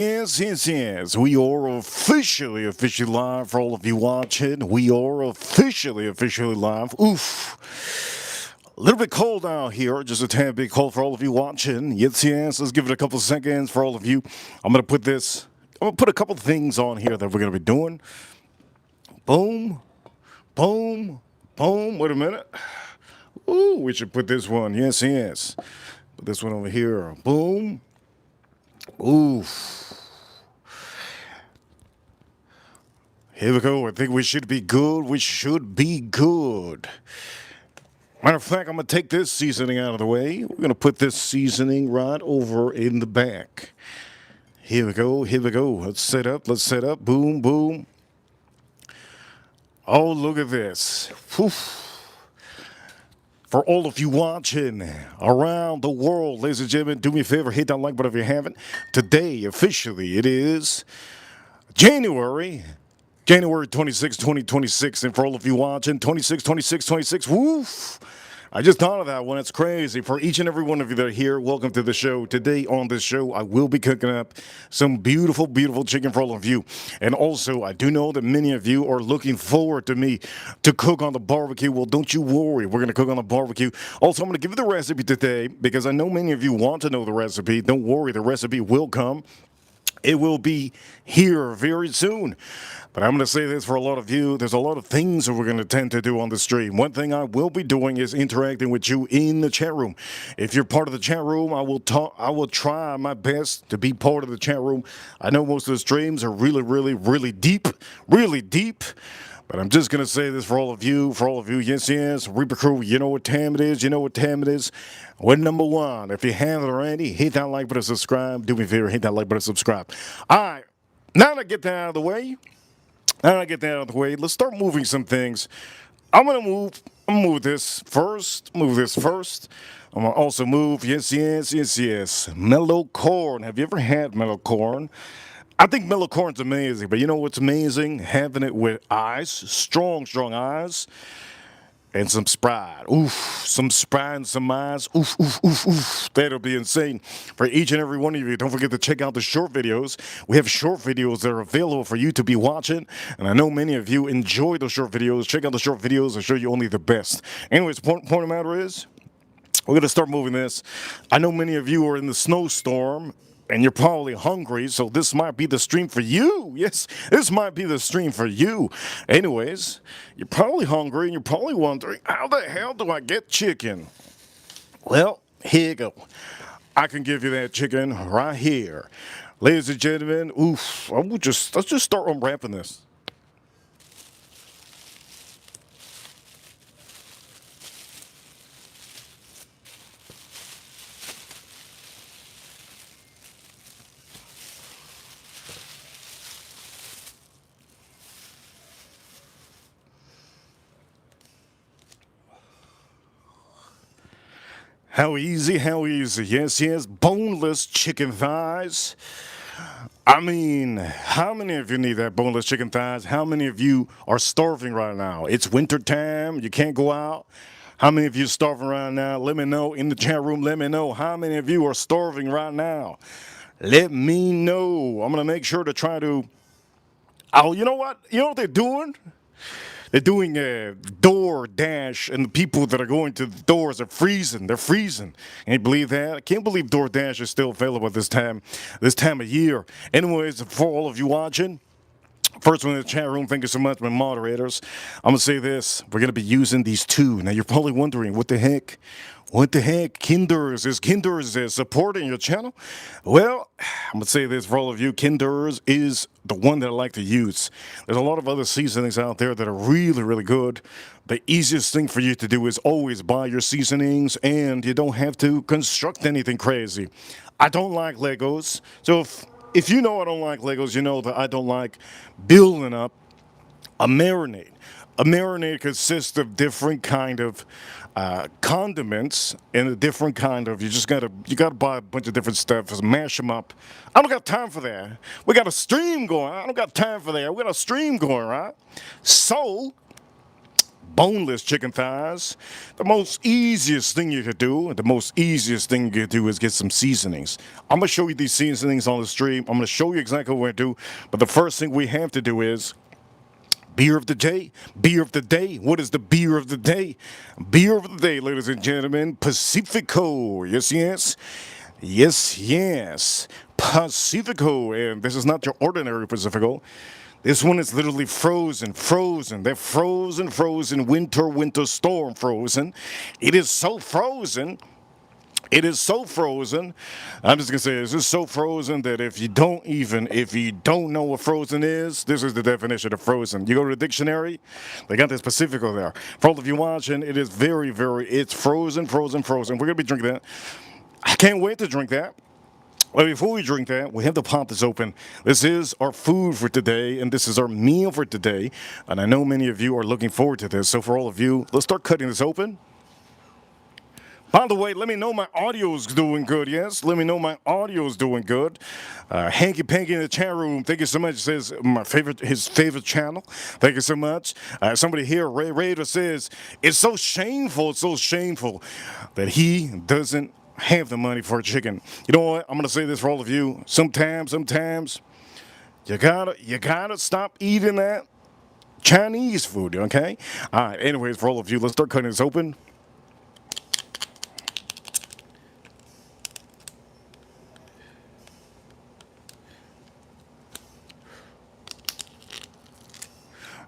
Yes. We are officially live for all of you watching. We are officially live. Oof. A little bit cold out here, just a tad bit cold for all of you watching. Yes. Let's give it a couple seconds for all of you. I'm gonna put a couple things on here that we're gonna be doing. Boom, boom, boom. Wait a minute. Ooh, we should put this one. Yes. Put this one over here. Boom. Oof. Here we go. I think we should be good. Matter of fact, I'm going to take this seasoning out of the way. We're going to put this seasoning right over in the back. Here we go. Let's set up. Boom, boom. Oh, look at this. Whew. For all of you watching around the world, ladies and gentlemen, do me a favor, hit that like button if you haven't. Today, officially, it is January 26, 2026. And for all of you watching, 26. Woof. I just thought of that one. It's crazy. For each and every one of you that are here, welcome to the show. Today on this show, I will be cooking up some beautiful chicken for all of you. And also, I do know that many of you are looking forward to me to cook on the barbecue. Well, don't you worry. We're going to cook on the barbecue. Also, I'm going to give you the recipe today because I know many of you want to know the recipe. Don't worry. The recipe will come. It will be here very soon. But I'm going to say this for a lot of you. There's a lot of things that we're going to tend to do on the stream. One thing I will be doing is interacting with you in the chat room. If you're part of the chat room, I will try my best to be part of the chat room. I know most of the streams are really deep. But I'm just going to say this for all of you. Yes, Reaper Crew, you know what time it is. We're number one. If you haven't already, hit that like button, subscribe. Do me a favor, hit that like button, subscribe. All right, now that I get that out of the way, let's start moving some things. I'm going to move this first. I'm going to also move, yes, mellow corn. Have you ever had mellow corn? I think mellow corn's amazing, but you know what's amazing? Having it with ice, strong ice, and some Sprite. Oof, some Sprite and some ice. Oof. That'll be insane. For each and every one of you, don't forget to check out the short videos. We have short videos that are available for you to be watching, and I know many of you enjoy those short videos. Check out the short videos. I'll show you only the best. Anyways, point of the matter is, we're going to start moving this. I know many of you are in the snowstorm, and you're probably hungry, so this might be the stream for you. Yes, this might be the stream for you. Anyways, you're probably hungry, and you're probably wondering, how the hell do I get chicken? Well, here you go. I can give you that chicken right here. Ladies and gentlemen, let's just start unwrapping this. How easy. Yes, boneless chicken thighs. I mean, how many of you need that boneless chicken thighs? How many of you are starving right now? It's winter time. You can't go out. How many of you are starving right now? Let me know in the chat room. Let me know how many of you are starving right now. Let me know. I'm going to make sure to try to... Oh, you know what? You know what they're doing? They're doing a door dash, and the people that are going to the doors are freezing. They're freezing. Can you believe that? I can't believe DoorDash is still available at this time of year. Anyways, for all of you watching, first one in the chat room, thank you so much, my moderators. I'm going to say this. We're going to be using these two. Now, you're probably wondering, what the heck? Kinders is supporting your channel? Well, I'm going to say this for all of you. Kinders is the one that I like to use. There's a lot of other seasonings out there that are really good. The easiest thing for you to do is always buy your seasonings, and you don't have to construct anything crazy. I don't like Legos. So if you know I don't like Legos, you know that I don't like building up a marinade. A marinade consists of different kind of condiments and a different kind of, you gotta buy a bunch of different stuff, mash them up. I don't got time for that. We got a stream going. I don't got time for that. We got a stream going, right? So boneless chicken thighs. The most easiest thing you could do, the most easiest thing you could do is get some seasonings. I'm going to show you these seasonings on the stream. I'm going to show you exactly what we're going to do. But the first thing we have to do is beer of the day. Beer of the day. What is the beer of the day? Beer of the day, ladies and gentlemen. Pacifico. Yes, yes. Yes, yes. Pacifico. And this is not your ordinary Pacifico. This one is literally frozen, frozen. They're frozen, frozen, winter, winter storm frozen. It is so frozen. It is so frozen. I'm just gonna say it's just so frozen that if you don't know what frozen is, this is the definition of frozen. You go to the dictionary, they got this Pacifico there. For all of you watching, it is very, very, it's frozen, frozen, frozen. We're gonna be drinking that. I can't wait to drink that. Well, before we drink that, we have to pop this open. This is our food for today, and this is our meal for today. And I know many of you are looking forward to this. So for all of you, let's start cutting this open. By the way, let me know my audio is doing good, yes? Let me know my audio is doing good. Hanky Panky in the chat room, thank you so much. Says his favorite channel. Thank you so much. Somebody here, Ray Raider, says, it's so shameful that he doesn't have the money for a chicken. You know what? I'm gonna say this for all of you. Sometimes you gotta stop eating that Chinese food, okay? All right, anyways, for all of you, let's start cutting this open.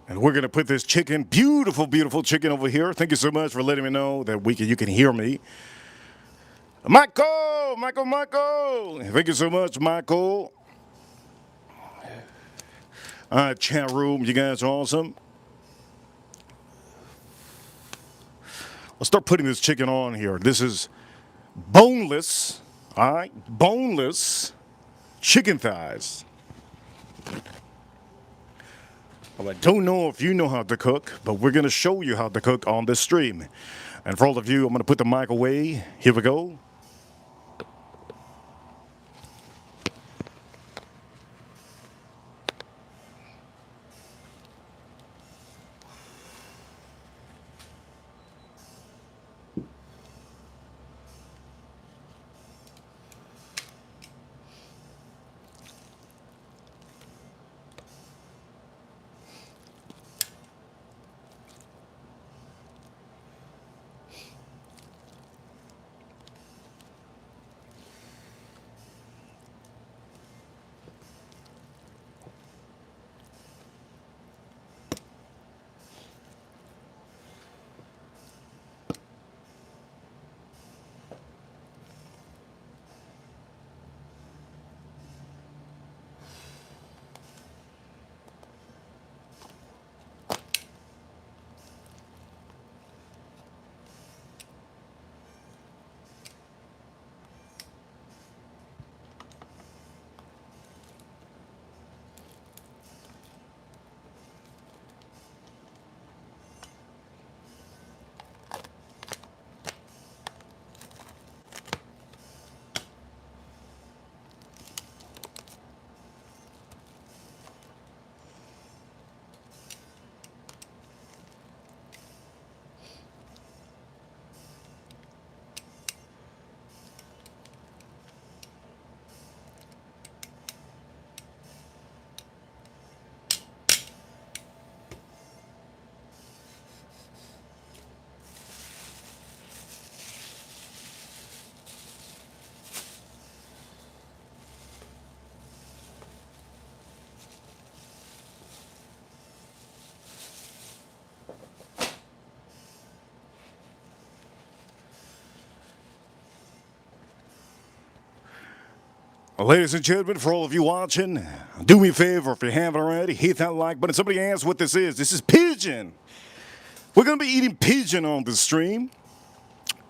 And we're going to put this chicken, beautiful, beautiful chicken over here. Thank you so much for letting me know that you can hear me. Michael! Thank you so much, Michael. All right, chat room, you guys are awesome. Let's start putting this chicken on here. This is boneless, all right, boneless chicken thighs. Well, I don't know if you know how to cook, but we're going to show you how to cook on this stream. And for all of you, I'm going to put the mic away. Here we go. Ladies and gentlemen, for all of you watching, do me a favor if you haven't already, hit that like button. Somebody asked what this is. This is pigeon. We're going to be eating pigeon on the stream.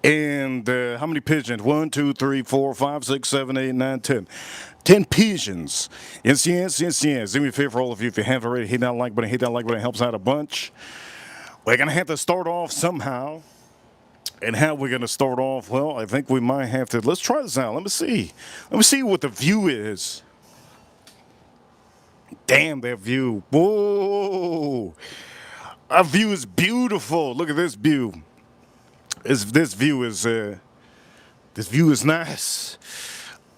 And how many pigeons? 1, 2, 3, 4, 5, 6, 7, 8, 9, 10. 10 pigeons. Yes, yes, yes, yes. Do me a favor, all of you, if you haven't already, hit that like button. Hit that like button. It helps out a bunch. We're going to have to start off somehow. And how we're going to start off, well, I think we might have to, let's try this out. Let me see. Let me see what the view is. Damn, that view. Whoa. Our view is beautiful. Look at this view. This view is this view is nice.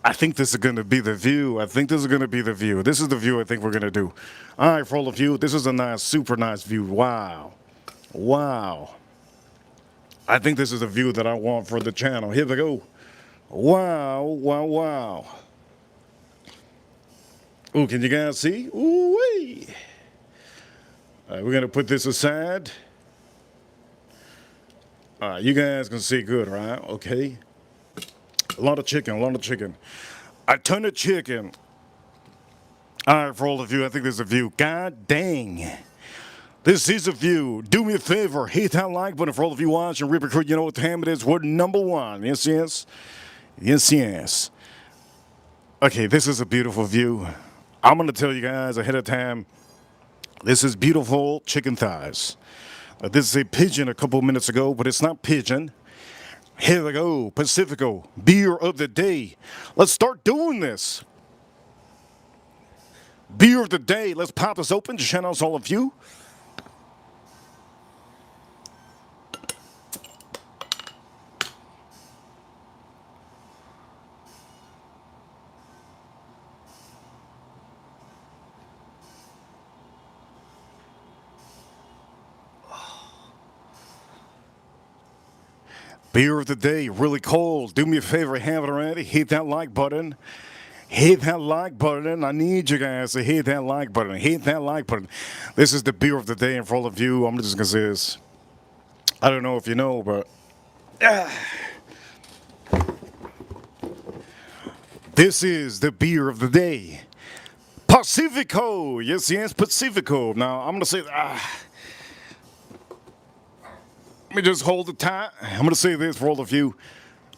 I think this is going to be the view. I think this is going to be the view. This is the view I think we're going to do. All right, for all of you, this is a nice, super nice view. Wow. Wow. I think this is the view that I want for the channel. Here we go. Wow, wow, wow. Ooh, can you guys see? Ooh-wee. All right, we're going to put this aside. All right, you guys can see good, right? Okay. A lot of chicken, a lot of chicken. A ton of chicken. All right, for all of you, I think there's a view. God dang. This is a view. Do me a favor. Hit that like button for all of you watching. Record, you know what time it is. We're number one. Yes, yes. Yes, yes. Okay, this is a beautiful view. I'm going to tell you guys ahead of time. This is beautiful chicken thighs. This is a pigeon a couple minutes ago, but it's not pigeon. Here we go. Pacifico, beer of the day. Let's start doing this. Beer of the day. Let's pop this open. Shout out to all of you. Beer of the day, really cold. Do me a favor, have it already. Hit that like button. Hit that like button. I need you guys to hit that like button. Hit that like button. This is the beer of the day, and for all of you, I'm just gonna say this. I don't know if you know, but this is the beer of the day. Pacifico. Yes, yes, Pacifico. Now I'm gonna say let me just hold it tight. I'm going to say this for all of you.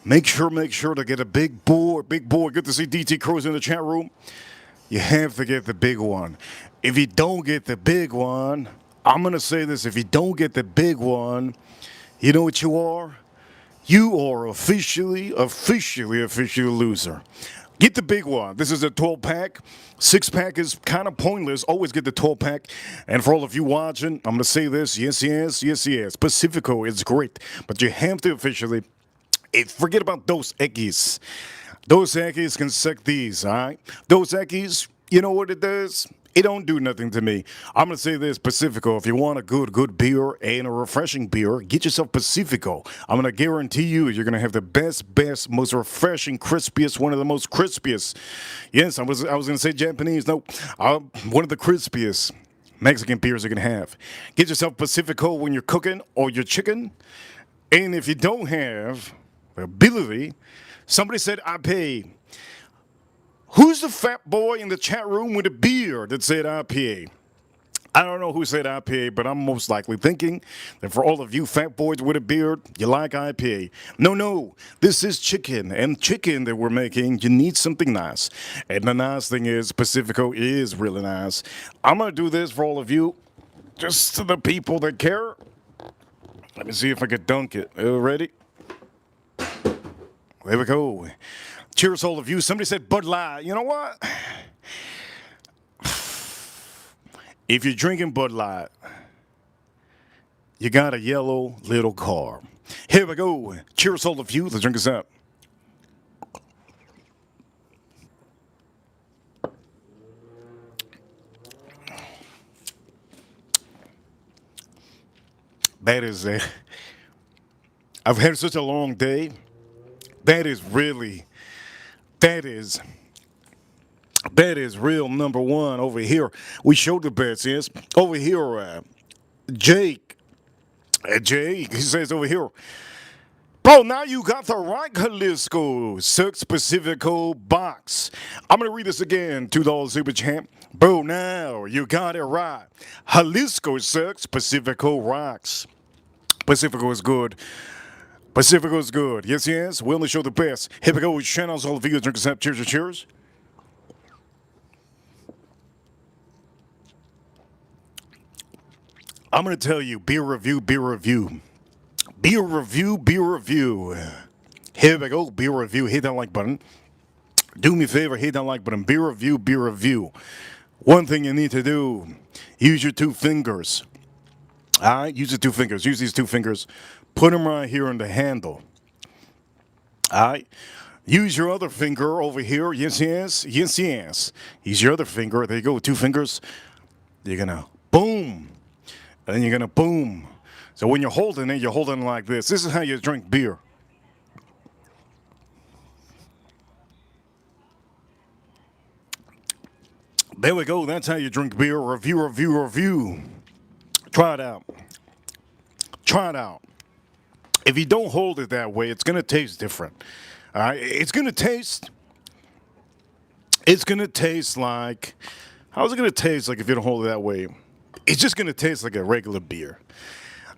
Make sure to get a big board. Big board. Good to see DT Cruz in the chat room. You have to get the big one. If you don't get the big one, I'm going to say this. If you don't get the big one, you know what you are? You are officially a loser. Get the big one. This is a 12-pack. 6-pack is kind of pointless. Always get the 12-pack. And for all of you watching, I'm going to say this. Yes, yes, yes, yes. Pacifico is great. But you have to officially forget about Dos Equis. Dos Equis can suck these, all right? Dos Equis, you know what it does? It don't do nothing to me. I'm going to say this, Pacifico. If you want a good beer and a refreshing beer, get yourself Pacifico. I'm going to guarantee you you're going to have the best, most refreshing, crispiest, one of the most crispiest. Yes, I was going to say Japanese. No, one of the crispiest Mexican beers you're going to have. Get yourself Pacifico when you're cooking or your chicken. And if you don't have the ability, somebody said, I pay. Who's the fat boy in the chat room with a beard that said IPA? I don't know who said IPA, but I'm most likely thinking that for all of you fat boys with a beard, you like IPA. No, this is chicken. And chicken that we're making, you need something nice. And the nice thing is, Pacifico is really nice. I'm going to do this for all of you, just to the people that care. Let me see if I can dunk it. Ready? There we go. Cheers, all of you. Somebody said Bud Light. You know what? If you're drinking Bud Light, you got a yellow little car. Here we go. Cheers, all of you. Let's drink this up. That is I've had such a long day. That is real number one over here. We showed the bets, yes. Over here, Jake, he says over here, bro, now you got the right Jalisco Sucks Pacifico box. I'm going to read this again, $2 super champ. Bro, now you got it right. Jalisco Sucks Pacifico rocks. Pacifico is good. Pacifico is good. Yes, yes. We only show the best. Here we go. Channels, all the videos. Drink us up. Cheers, cheers. I'm going to tell you, beer review. Here we go, beer review. Hit that like button. Do me a favor, hit that like button. Beer review. One thing you need to do, use your two fingers. All right, use the two fingers. Use these two fingers. Put them right here on the handle. All right. Use your other finger over here. Yes, yes, yes, yes. Use your other finger. There you go. With two fingers. You're gonna boom, and then you're gonna boom. So when you're holding it, you're holding it like this. This is how you drink beer. There we go. That's how you drink beer. Review, review, review. Try it out. Try it out. If you don't hold it that way, it's gonna taste different. All right, it's gonna taste. It's gonna taste like. How's it gonna taste like if you don't hold it that way? It's just gonna taste like a regular beer.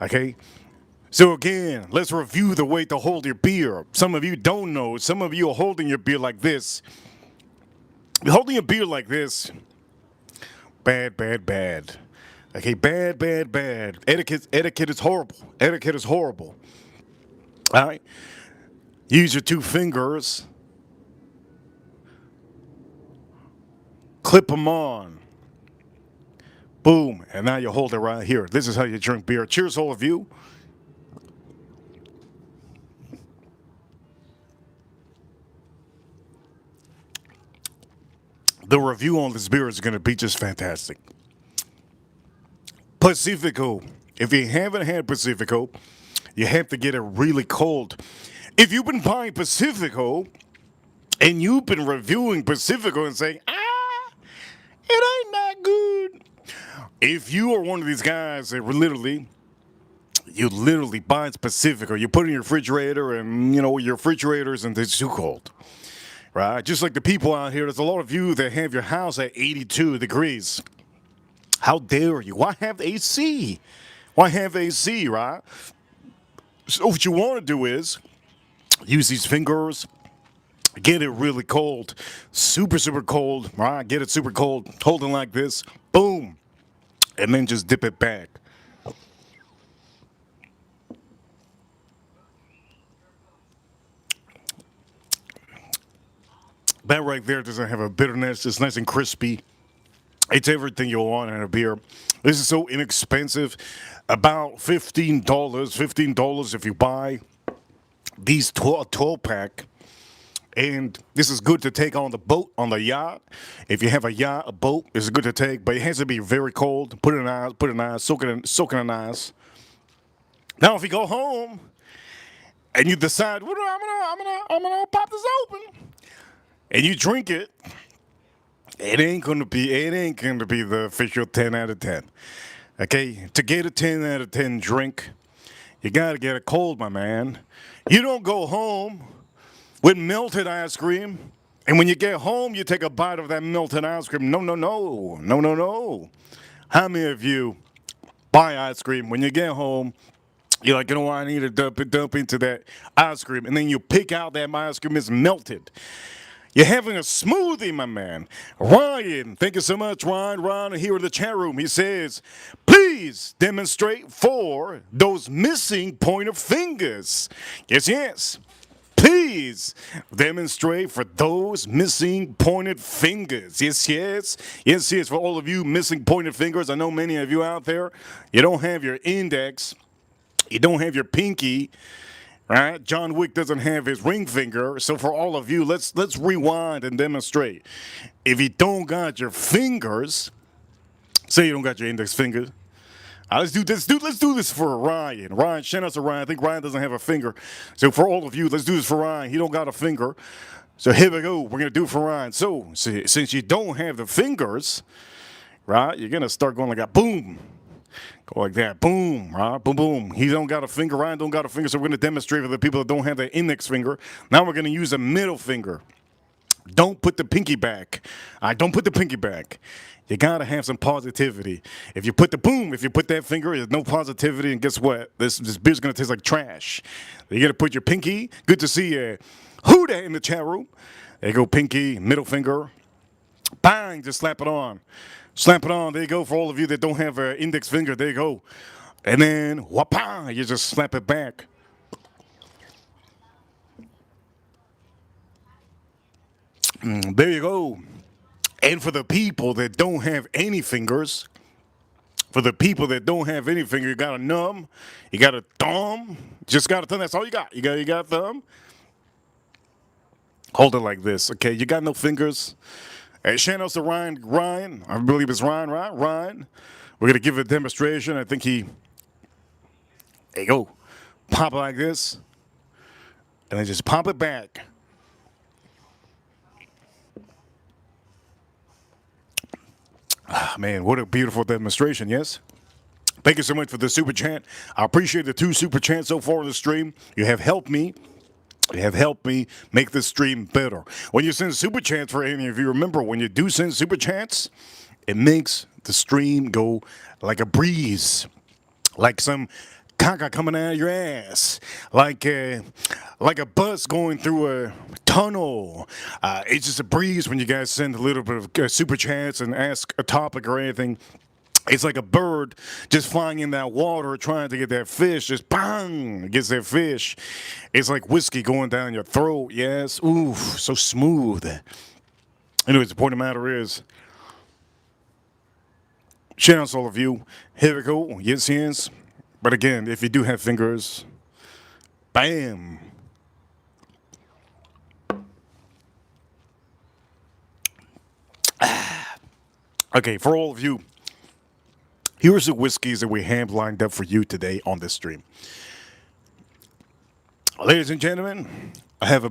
Okay. So again, let's review the way to hold your beer. Some of you don't know. Some of you are holding your beer like this. You're holding your beer like this. Bad, bad, bad. Okay, bad, bad, bad. Etiquette is horrible. Etiquette is horrible. All right. Use your two fingers. Clip them on. Boom. And now you hold it right here. This is how you drink beer. Cheers, all of you. The review on this beer is going to be just fantastic. Pacifico. If you haven't had Pacifico, you have to get it really cold. If you've been buying Pacifico and you've been reviewing Pacifico and saying, it ain't that good. If you are one of these guys that you literally buy Pacifico, you put it in your refrigerator and, your refrigerator's and it's too cold. Right? Just like the people out here, there's a lot of you that have your house at 82 degrees. How dare you? Why have AC? Why have AC, right? So what you want to do is use these fingers, get it really cold, super, super cold, right? Get it super cold, hold it like this, boom, and then just dip it back. That right there doesn't have a bitterness. It's nice and crispy. It's everything you want in a beer. This is so inexpensive. About $15. $15 if you buy these 12 pack. And this is good to take on the boat, on the yacht. If you have a yacht, a boat, it's good to take, but it has to be very cold. Put it in ice, soak it in ice. Now, if you go home and you decide, well, I'm gonna pop this open, and you drink it, it ain't gonna be the official 10 out of 10. Okay, to get a 10 out of 10 drink, you gotta get it cold, my man. You don't go home with melted ice cream, and when you get home, you take a bite of that melted ice cream. No, no, no, no, no, no. How many of you buy ice cream when you get home? You're like, I need to dump into that ice cream, and then you pick out that ice cream is melted. You're having a smoothie, my man. Ryan, thank you so much, Ryan. Ryan here in the chat room. He says, please demonstrate for those missing pointer fingers. Yes, yes. Please demonstrate for those missing pointed fingers. Yes, yes. Yes, yes. For all of you missing pointed fingers, I know many of you out there, you don't have your index, you don't have your pinky. Right? John Wick doesn't have his ring finger, so for all of you, let's rewind and demonstrate. If you don't got your fingers, say you don't got your index finger. Let's do this. Let's do this for Ryan. Ryan, shout out to Ryan. I think Ryan doesn't have a finger. So for all of you, let's do this for Ryan. He don't got a finger. So here we go. We're gonna do it for Ryan. So since you don't have the fingers, right? You're gonna start going like that. Boom. Go like that. Boom, right? Boom, boom. He don't got a finger. Ryan don't got a finger. So we're going to demonstrate for the people that don't have the index finger. Now we're going to use a middle finger. Don't put the pinky back. All right, don't put the pinky back. You got to have some positivity. If you put that finger, there's no positivity. And guess what? This beer's going to taste like trash. You got to put your pinky. Good to see you. Who that in the chat room? There you go, pinky, middle finger. Bang, just slap it on. Slap it on. There you go. For all of you that don't have an index finger, there you go. And then, whapa, you just slap it back. There you go. And for the people that don't have any fingers, For the people that don't have any finger, you got a numb, you got a thumb, just got a thumb. That's all you got. You got a thumb. Hold it like this, okay? You got no fingers. Hey, shout out to Ryan. Ryan, I believe it's Ryan. Right, Ryan. We're gonna give a demonstration. I think he. There you go. Pop it like this, and then just pop it back. Ah, man, what a beautiful demonstration, yes? Thank you so much for the super chat. I appreciate the 2 super chats so far in the stream. You have helped me. You have helped me make this stream better. When you send super chats for any of you, remember when you do send super chats, it makes the stream go like a breeze, like some caca coming out of your ass, like a bus going through a tunnel. It's just a breeze when you guys send a little bit of super chats and ask a topic or anything. It's like a bird just flying in that water trying to get that fish. Just bang, gets that fish. It's like whiskey going down your throat. Yes, ooh, so smooth. Anyways, the point of the matter is, shout out to all of you. Here we go. Yes, yes. But again, if you do have fingers, bam. Okay, for all of you, here's the whiskeys that we have lined up for you today on this stream. Ladies and gentlemen, I have a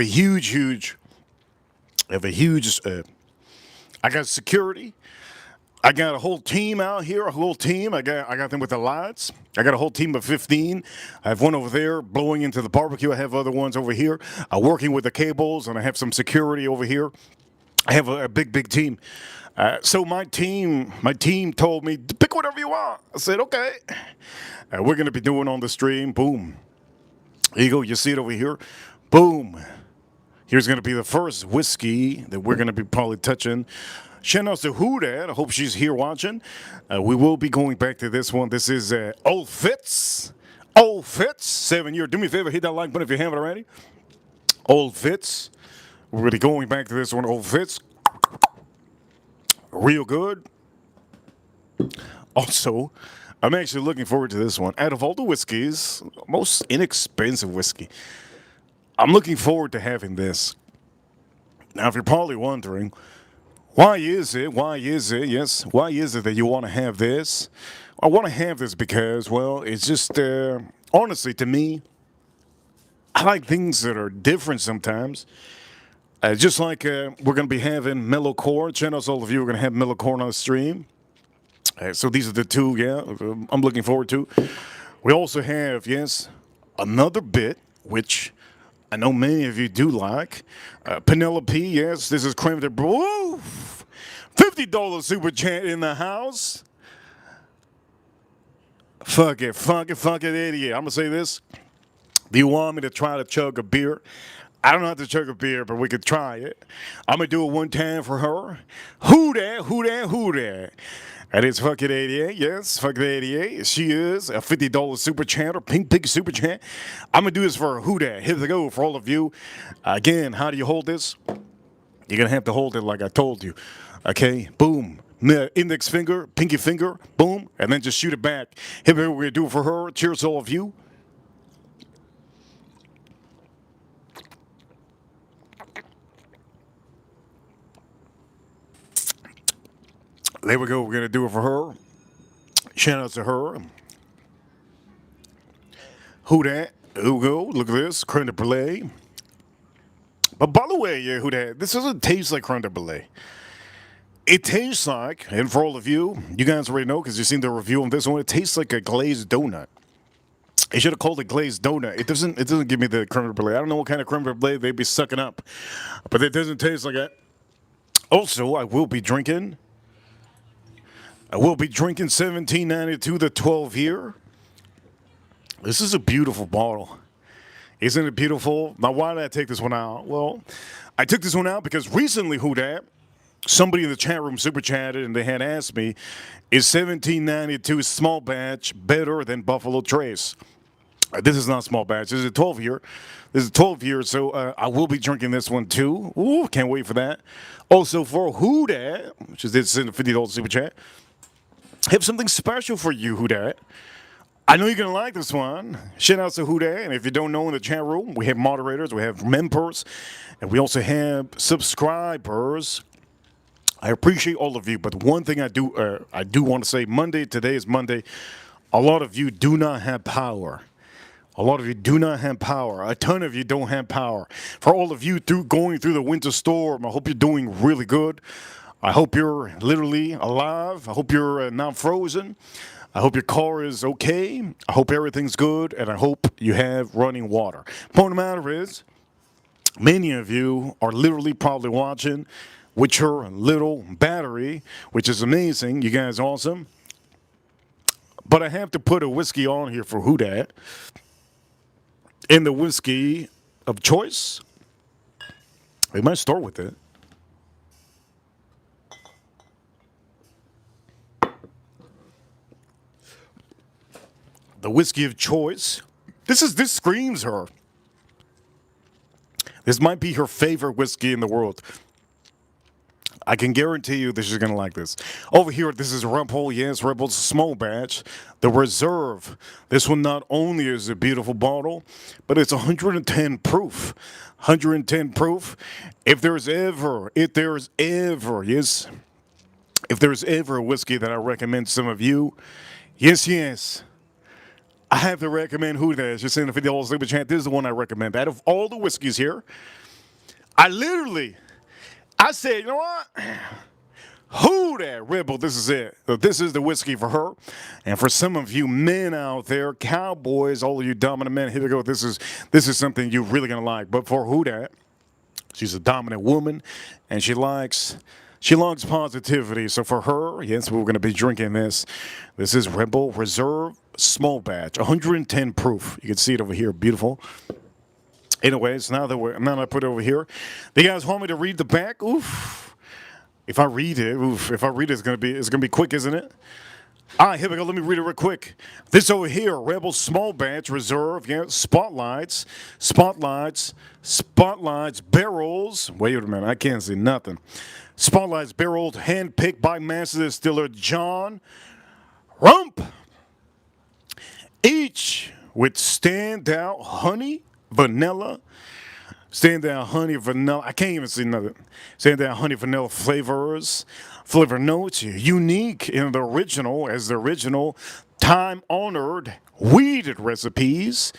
huge, I got security. I got a whole team out here, I got them with the lights. I got a whole team of 15. I have one over there blowing into the barbecue. I have other ones over here working with the cables, and I have some security over here. I have a big team. So my team told me, pick whatever you want. I said, okay. We're going to be doing on the stream. Boom. Here you go. You see it over here. Boom. Here's going to be the first whiskey that we're going to be probably touching. Shout out to Who Dat. I hope she's here watching. We will be going back to this one. This is Old Fitz. Old Fitz, 7 year. Do me a favor, hit that like button if you haven't already. Old Fitz. We're going to be going back to this one. Old Fitz. Real good. Also, I'm actually looking forward to this one. Out of all the whiskeys, most inexpensive whiskey, I'm looking forward to having this. Now, if you're probably wondering, why is it that you want to have this? I want to have this because, well, it's just, honestly, to me, I like things that are different sometimes. Just like we're going to be having Mellow Core. Channels, all of you are going to have Mellow Core on the stream. So these are the 2, I'm looking forward to. We also have, yes, another bit, which I know many of you do like. Penelope, yes, this is creme de blue. $50 super chat in the house. Fuck it, idiot. I'm going to say this. Do you want me to try to chug a beer? I don't know how to chug a beer, but we could try it. I'm going to do it one time for her. Who that? And it's fucking 88, yes, fucking 88. She is a $50 super chat or pink super chat. I'm going to do this for Who Dat. Here we go for all of you. Again, how do you hold this? You're going to have to hold it like I told you. Okay, boom. Index finger, pinky finger, boom, and then just shoot it back. Here we go, we're going to do it for her. Cheers to all of you. There we go. We're going to do it for her. Shout out to her. Who Dat? Who go? Look at this. Creme de brulee. But by the way, Who Dat? This doesn't taste like creme de brulee. It tastes like, and for all of you, you guys already know because you've seen the review on this one, it tastes like a glazed donut. They should have called it glazed donut. It doesn't give me the creme de brulee. I don't know what kind of creme de brulee they'd be sucking up. But it doesn't taste like that. Also, I will be drinking 1792, the 12 year. This is a beautiful bottle. Isn't it beautiful? Now, why did I take this one out? Well, I took this one out because recently, Who Dat, somebody in the chat room super chatted and they had asked me, is 1792 small batch better than Buffalo Trace? This is not a small batch. This is a 12 year. This is 12 years, so I will be drinking this one too. Ooh, can't wait for that. Also for Who Dat, which is this in the $50 super chat, have something special for you, Who Dat. I know you're going to like this one. Shout out to Who Dat. And if you don't know, in the chat room, we have moderators, we have members, and we also have subscribers. I appreciate all of you, but one thing I do want to say, today is Monday, a lot of you do not have power. A lot of you do not have power. A ton of you don't have power. For all of you going through the winter storm, I hope you're doing really good. I hope you're literally alive. I hope you're not frozen. I hope your car is okay. I hope everything's good, and I hope you have running water. Point of the matter is, many of you are literally probably watching with your little battery, which is amazing. You guys are awesome. But I have to put a whiskey on here for Who Dat. And the whiskey of choice, we might start with it. The whiskey of choice. This screams her. This might be her favorite whiskey in the world. I can guarantee you that she's going to like this. Over here, this is Rebel. Yes, Rebel's small batch. The Reserve. This one not only is a beautiful bottle, but it's 110 proof. 110 proof. If there's ever a whiskey that I recommend to some of you, yes, I have to recommend Who Dat. Just in the $50 super chat. This is the one I recommend. Out of all the whiskeys here, I said, you know what? Who Dat Rebel, this is it. So this is the whiskey for her. And for some of you men out there, cowboys, all of you dominant men, here we go. This is something you're really going to like. But for Who Dat, she's a dominant woman, and she likes positivity. So for her, yes, we're going to be drinking this. This is Rebel Reserve Small Batch, 110 proof. You can see it over here, beautiful. Anyways, now that I put it over here, do you guys want me to read the back? Oof. If I read it, it's gonna be quick, isn't it? All right, here we go. Let me read it real quick. This over here, Rebel Small Batch Reserve, yeah, spotlights, barrels. Wait a minute, I can't see nothing. Spotlights, barrels, handpicked by master distiller John Rump. Each with standout honey, vanilla, I can't even see nothing. Standout honey, vanilla flavor notes, unique in the original, time-honored weeded recipes,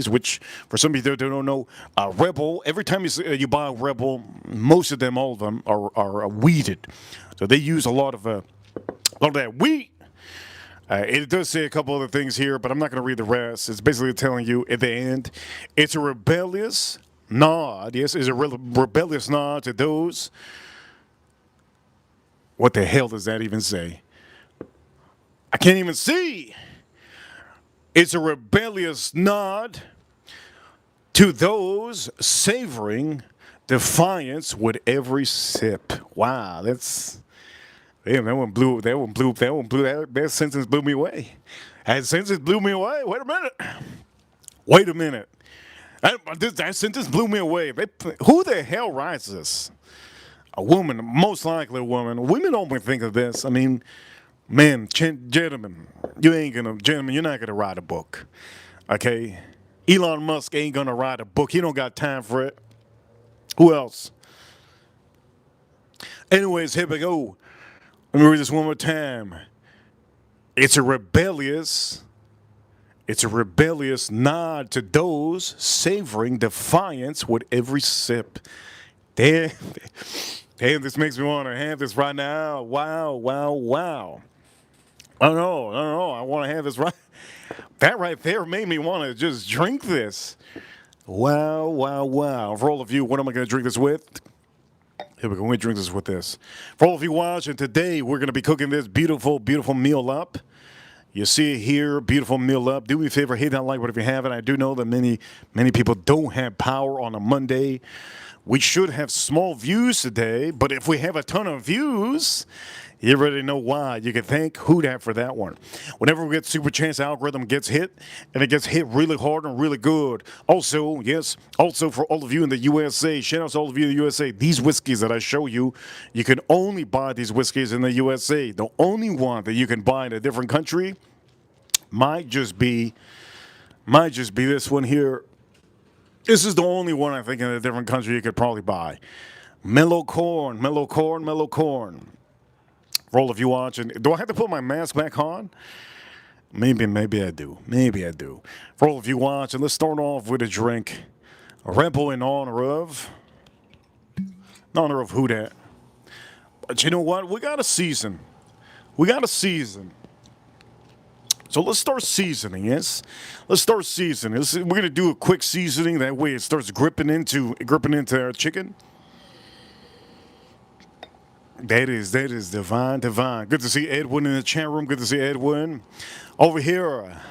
which for some of you that don't know, Rebel, every time you buy a Rebel, most of them, all of them, are weeded. So they use a lot of that wheat. It does say a couple other things here, but I'm not going to read the rest. It's basically telling you at the end, it's a rebellious nod. Yes, it's a rebellious nod to those. What the hell does that even say? I can't even see. It's a rebellious nod to those savoring defiance with every sip. Wow, that's... Damn, that sentence blew me away. That sentence blew me away. Wait a minute. That sentence blew me away. Who the hell writes this? A woman, most likely a woman. Women don't think of this. I mean, men, gentlemen, you're not gonna write a book. Okay? Elon Musk ain't gonna write a book. He don't got time for it. Who else? Anyways, here we go. Let me read this one more time. It's a rebellious nod to those savoring defiance with every sip. Damn, this makes me want to have this right now. Wow. I don't know. I want to have this right. That right there made me want to just drink this. Wow. For all of you, what am I going to drink this with? Here we go. We drink this with this. For all of you watching today, we're going to be cooking this beautiful meal up. You see it here, beautiful meal up. Do me a favor, hit that like button if you haven't. I do know that many people don't have power on a Monday. We should have small views today, but if we have a ton of views, you already know why. You can thank Huda for that one. Whenever we get Super Chance algorithm gets hit, and it gets hit really hard and really good. Also, yes, also for all of you in the USA, shout out to all of you in the USA. These whiskeys that I show you, you can only buy these whiskeys in the USA. The only one that you can buy in a different country might just be this one here. This is the only one I think in a different country you could probably buy. Mellow corn, mellow corn, mellow corn. For all of you watching, do I have to put my mask back on? Maybe I do. Maybe I do. For all of you watching, let's start off with a drink. A Rebel in honor of who that. But you know what? We got a season. We got a season. So let's start seasoning, yes? Let's start seasoning. We're going to do a quick seasoning. That way it starts gripping into our chicken. That is divine. Good to see Edwin in the chat room. Good to see Edwin. Over here,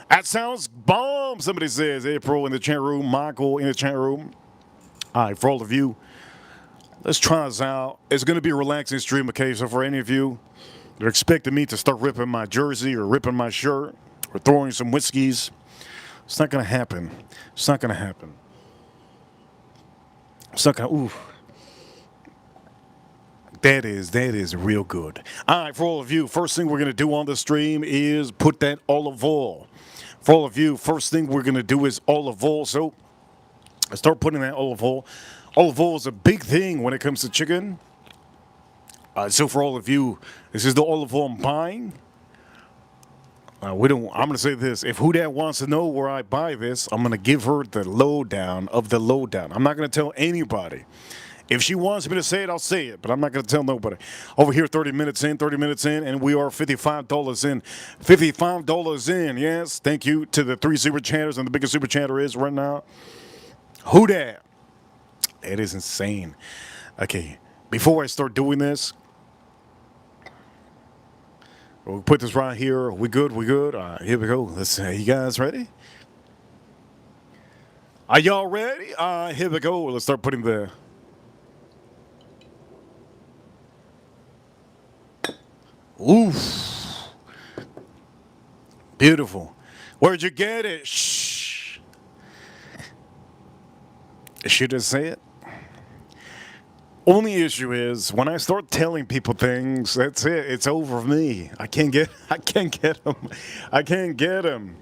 that sounds bomb, somebody says. April in the chat room. Michael in the chat room. All right, for all of you, let's try this out. It's going to be a relaxing stream, okay? So for any of you, they're expecting me to start ripping my jersey or ripping my shirt or throwing some whiskeys. It's not going to happen. It's not going to happen. It's not going to, ooh. That is real good. All right, for all of you, first thing we're going to do on the stream is put that olive oil. For all of you, first thing we're going to do is olive oil. So I start putting that olive oil. Olive oil is a big thing when it comes to chicken. So for all of you, this is the olive oil I'm buying. I'm going to say this. If Huda wants to know where I buy this, I'm going to give her the lowdown of the lowdown. I'm not going to tell anybody. If she wants me to say it, I'll say it, but I'm not going to tell nobody. Over here, 30 minutes in, and we are $55 in. $55 in, yes. Thank you to the 3 super chatters, and the biggest super chatter is right now. Huda. It is insane. Okay, before I start doing this, we'll put this right here. We good? Here we go. Let's you guys ready? Are y'all ready? Here we go. Let's start putting the... Oof. Beautiful. Where'd you get it? Shh. Should I say it? Only issue is when I start telling people things, that's it. It's over for me. I can't get them.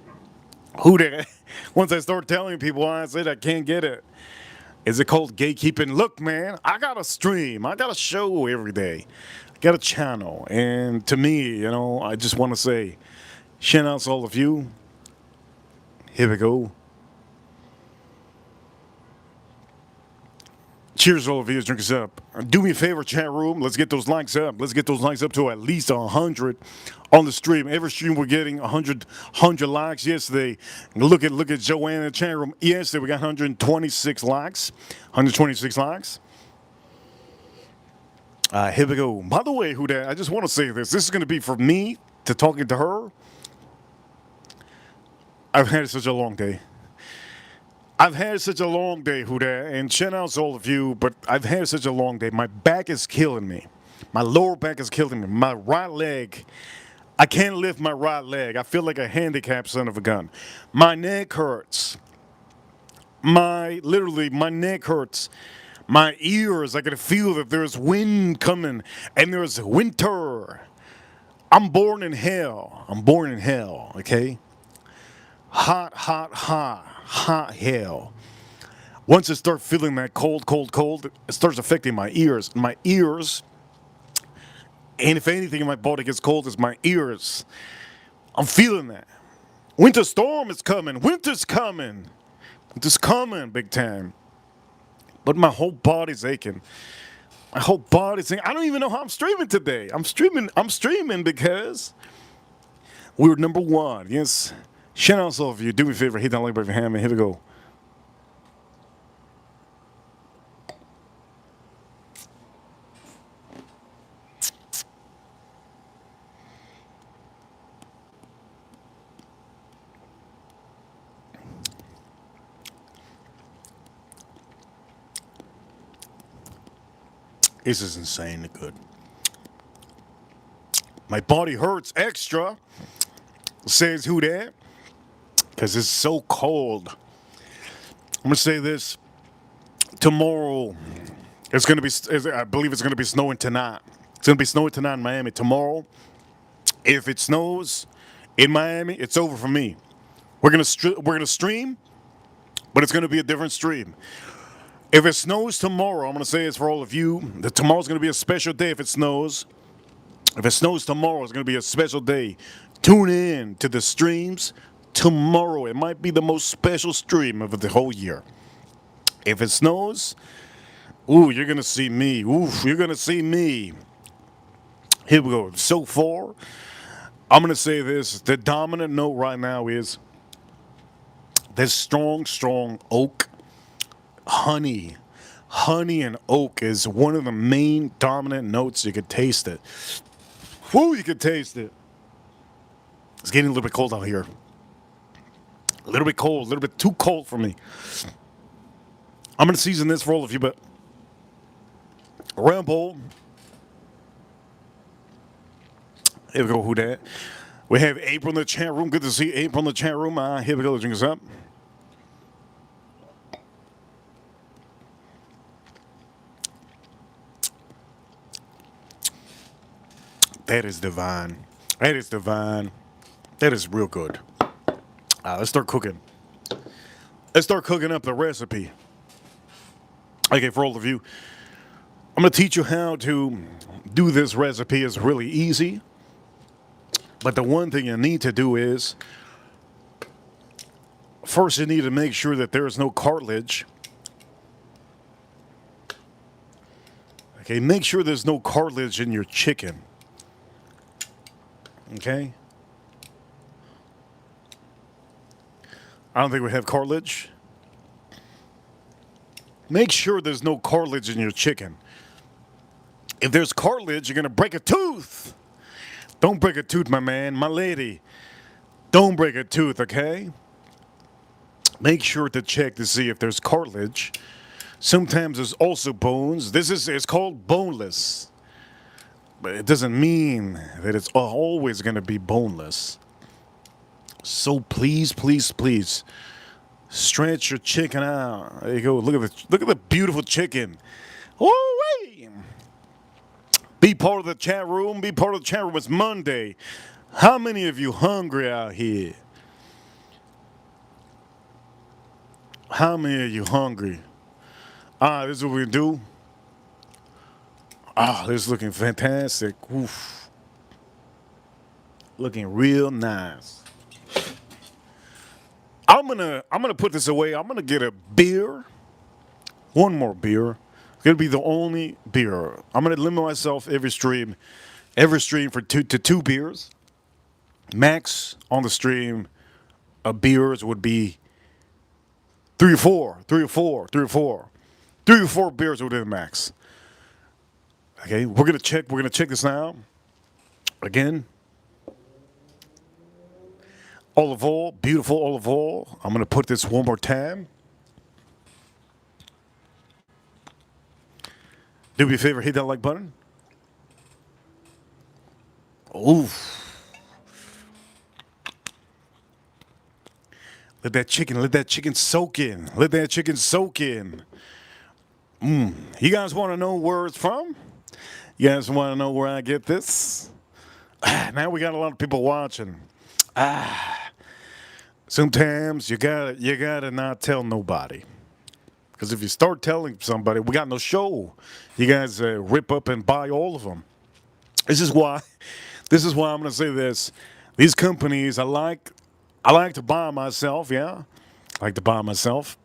Who the, once I start telling people I said I can't get it. Is it called gatekeeping? Look, man, I got a stream. I got a show every day. I got a channel. And to me, you know, I just want to say, shout out to all of you. Here we go. Cheers, all of you. Drink us up. Do me a favor, chat room. Let's get those likes up. Let's get those likes up to at least 100 on the stream. Every stream we're getting 100 likes. Yesterday, look at Joanne in the chat room. Yesterday we got 126 likes. 126 likes. Here we go. By the way, Huda, I just want to say this. This is going to be for me to talking to her. I've had such a long day. Huda, and shout out to all of you, but I've had such a long day. My back is killing me. My lower back is killing me. My right leg, I can't lift my right leg. I feel like a handicapped son of a gun. My neck hurts. My neck hurts. My ears, I can feel that there's wind coming, and there's winter. I'm born in hell, okay? Hot hell. Once I start feeling that cold, it starts affecting my ears. My ears, and if anything in my body gets cold, it's my ears. I'm feeling that. Winter storm is coming. Winter's coming. Winter's coming big time. But my whole body's aching. I don't even know how I'm streaming today. I'm streaming because we're number one. Yes. Shout out to all of you. Do me a favor, hit that like button if you haven't. Here we go. This is insanely good. My body hurts extra, says who that? Because it's so cold. I'm going to say this. Tomorrow, it's going to be, I believe it's going to be snowing tonight. It's going to be snowing tonight in Miami. Tomorrow, if it snows in Miami, it's over for me. We're gonna stream, but it's gonna be a different stream. If it snows tomorrow, I'm gonna say it's for all of you. That tomorrow's gonna be a special day. If it snows tomorrow, it's gonna be a special day. Tune in to the streams tomorrow. It might be the most special stream of the whole year. If it snows, ooh, you're gonna see me. Oof, you're gonna see me. Here we go. So far, I'm gonna say this. The dominant note right now is this strong, strong oak. Honey. Honey and oak is one of the main dominant notes. You could taste it. Whoo, you could taste it. It's getting a little bit cold out here. A little bit cold, a little bit too cold for me. I'm going to season this for all of you, but Rambo. Here we go, who that? We have April in the chat room. Good to see April in the chat room. Here we go, drink us up. That is divine. That is divine. That is real good. Let's start cooking. Let's start cooking up the recipe. Okay, for all of you, I'm going to teach you how to do this recipe. It's really easy. But the one thing you need to do is, first you need to make sure that there is no cartilage. Okay, make sure there's no cartilage in your chicken. Okay? I don't think we have cartilage. Make sure there's no cartilage in your chicken. If there's cartilage, you're going to break a tooth. Don't break a tooth, my man, my lady. Don't break a tooth, okay? Make sure to check to see if there's cartilage. Sometimes there's also bones. It's called boneless. But it doesn't mean that it's always going to be boneless. So please, please, please, stretch your chicken out. There you go. Look at the beautiful chicken. Woo-wee! Be part of the chat room. Be part of the chat room. It's Monday. How many of you hungry out here? How many of you hungry? This is what we do. This is looking fantastic. Oof. Looking real nice. I'm gonna put this away. I'm gonna get a beer. One more beer. It's gonna be the only beer. I'm gonna limit myself every stream for two beers. Max on the stream of beers would be three or four beers would be the max. Okay, we're gonna check this now. Again. Olive oil, beautiful olive oil. I'm gonna put this one more time. Do me a favor, hit that like button. Oof. Let that chicken soak in. Let that chicken soak in. You guys want to know where it's from? You guys want to know where I get this? Now we got a lot of people watching. Sometimes you gotta not tell nobody, because if you start telling somebody, we got no show. You guys rip up and buy all of them. This is why I'm gonna say this. These companies, I like to buy myself. Yeah, I like to buy myself.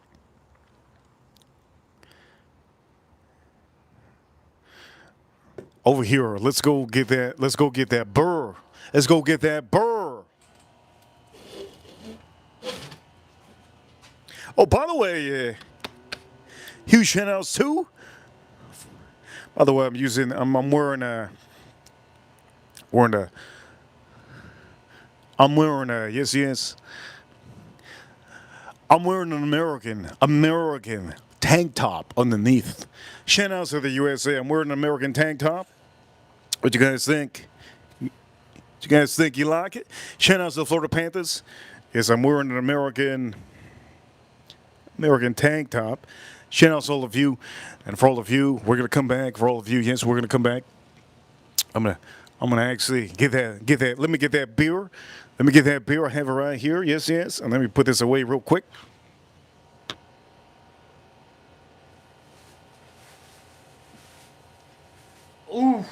Over here, let's go get that burr. Let's go get that burr. Oh, by the way, huge shout outs too. By the way, I'm wearing a yes. I'm wearing an American tank top underneath. Shout out to the USA. I'm wearing an American tank top. What you guys think? You guys think you like it? Shout out to the Florida Panthers. Yes, I'm wearing an American tank top. Shout out to all of you, and for all of you, we're gonna come back. For all of you, yes, we're gonna come back. I'm gonna actually get that. Let me get that beer. Let me get that beer. I have it right here. Yes, yes. And let me put this away real quick. Ooh.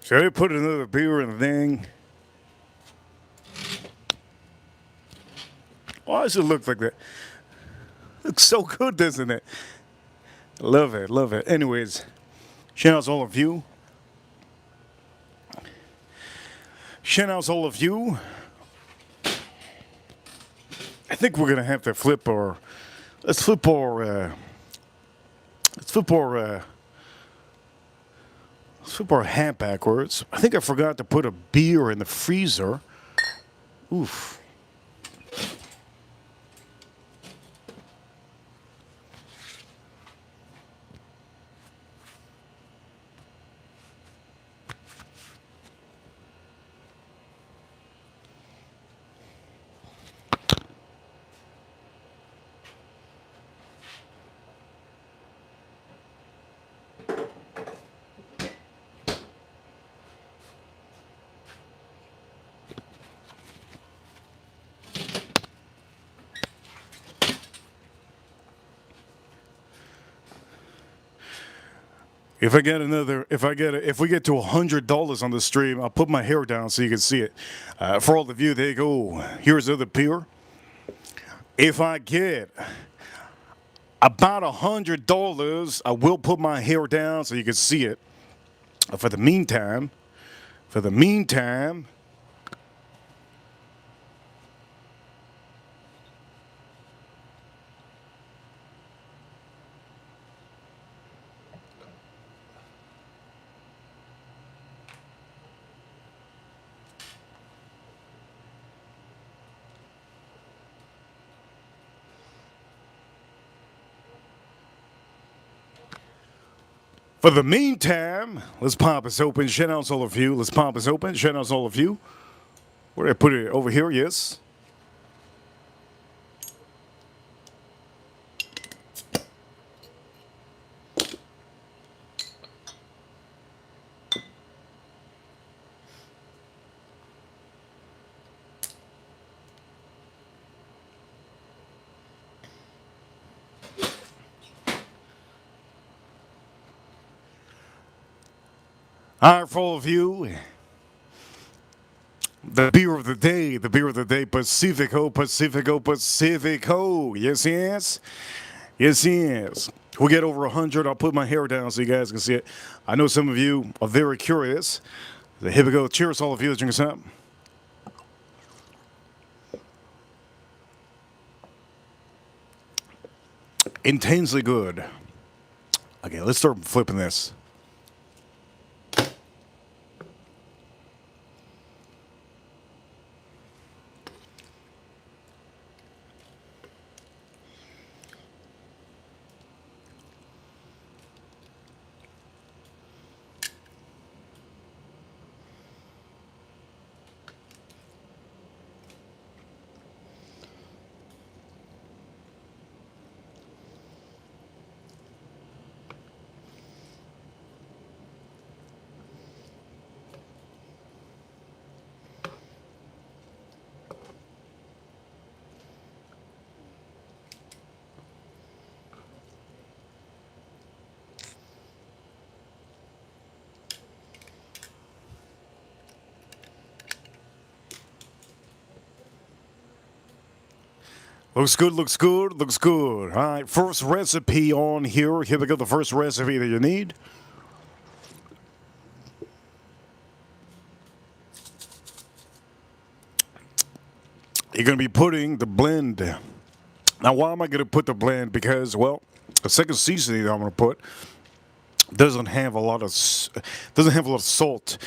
Should I put another beer in the thing? Why does it look like that? Looks so good, doesn't it? Love it, love it. Anyways, shout out to all of you. Shout out to all of you. I think we're gonna have to flip our. Let's flip our. Let's flip our. Let's flip our hat backwards. I think I forgot to put a beer in the freezer. Oof. If we get to $100 on the stream, I'll put my hair down so you can see it. For all of you, there you go. Here's other beer. If I get about $100, I will put my hair down so you can see it. For the meantime, let's pop this open. Shout out to all of you. Let's pop this open. Shout out to all of you. Where did I put it? Over here, yes. All right, for all of you, the beer of the day, Pacifico, Pacifico, Pacifico. Yes, yes. Yes, yes. We get over 100. I'll put my hair down so you guys can see it. I know some of you are very curious. So here we go. Cheers, all of you. Let's drink this up. Intensely good. Okay, let's start flipping this. Looks good, looks good, looks good. All right, first recipe on here. Here we go, the first recipe that you need. You're going to be putting the blend. Now, why am I going to put the blend? Because, well, the second seasoning that I'm going to put doesn't have a lot of salt.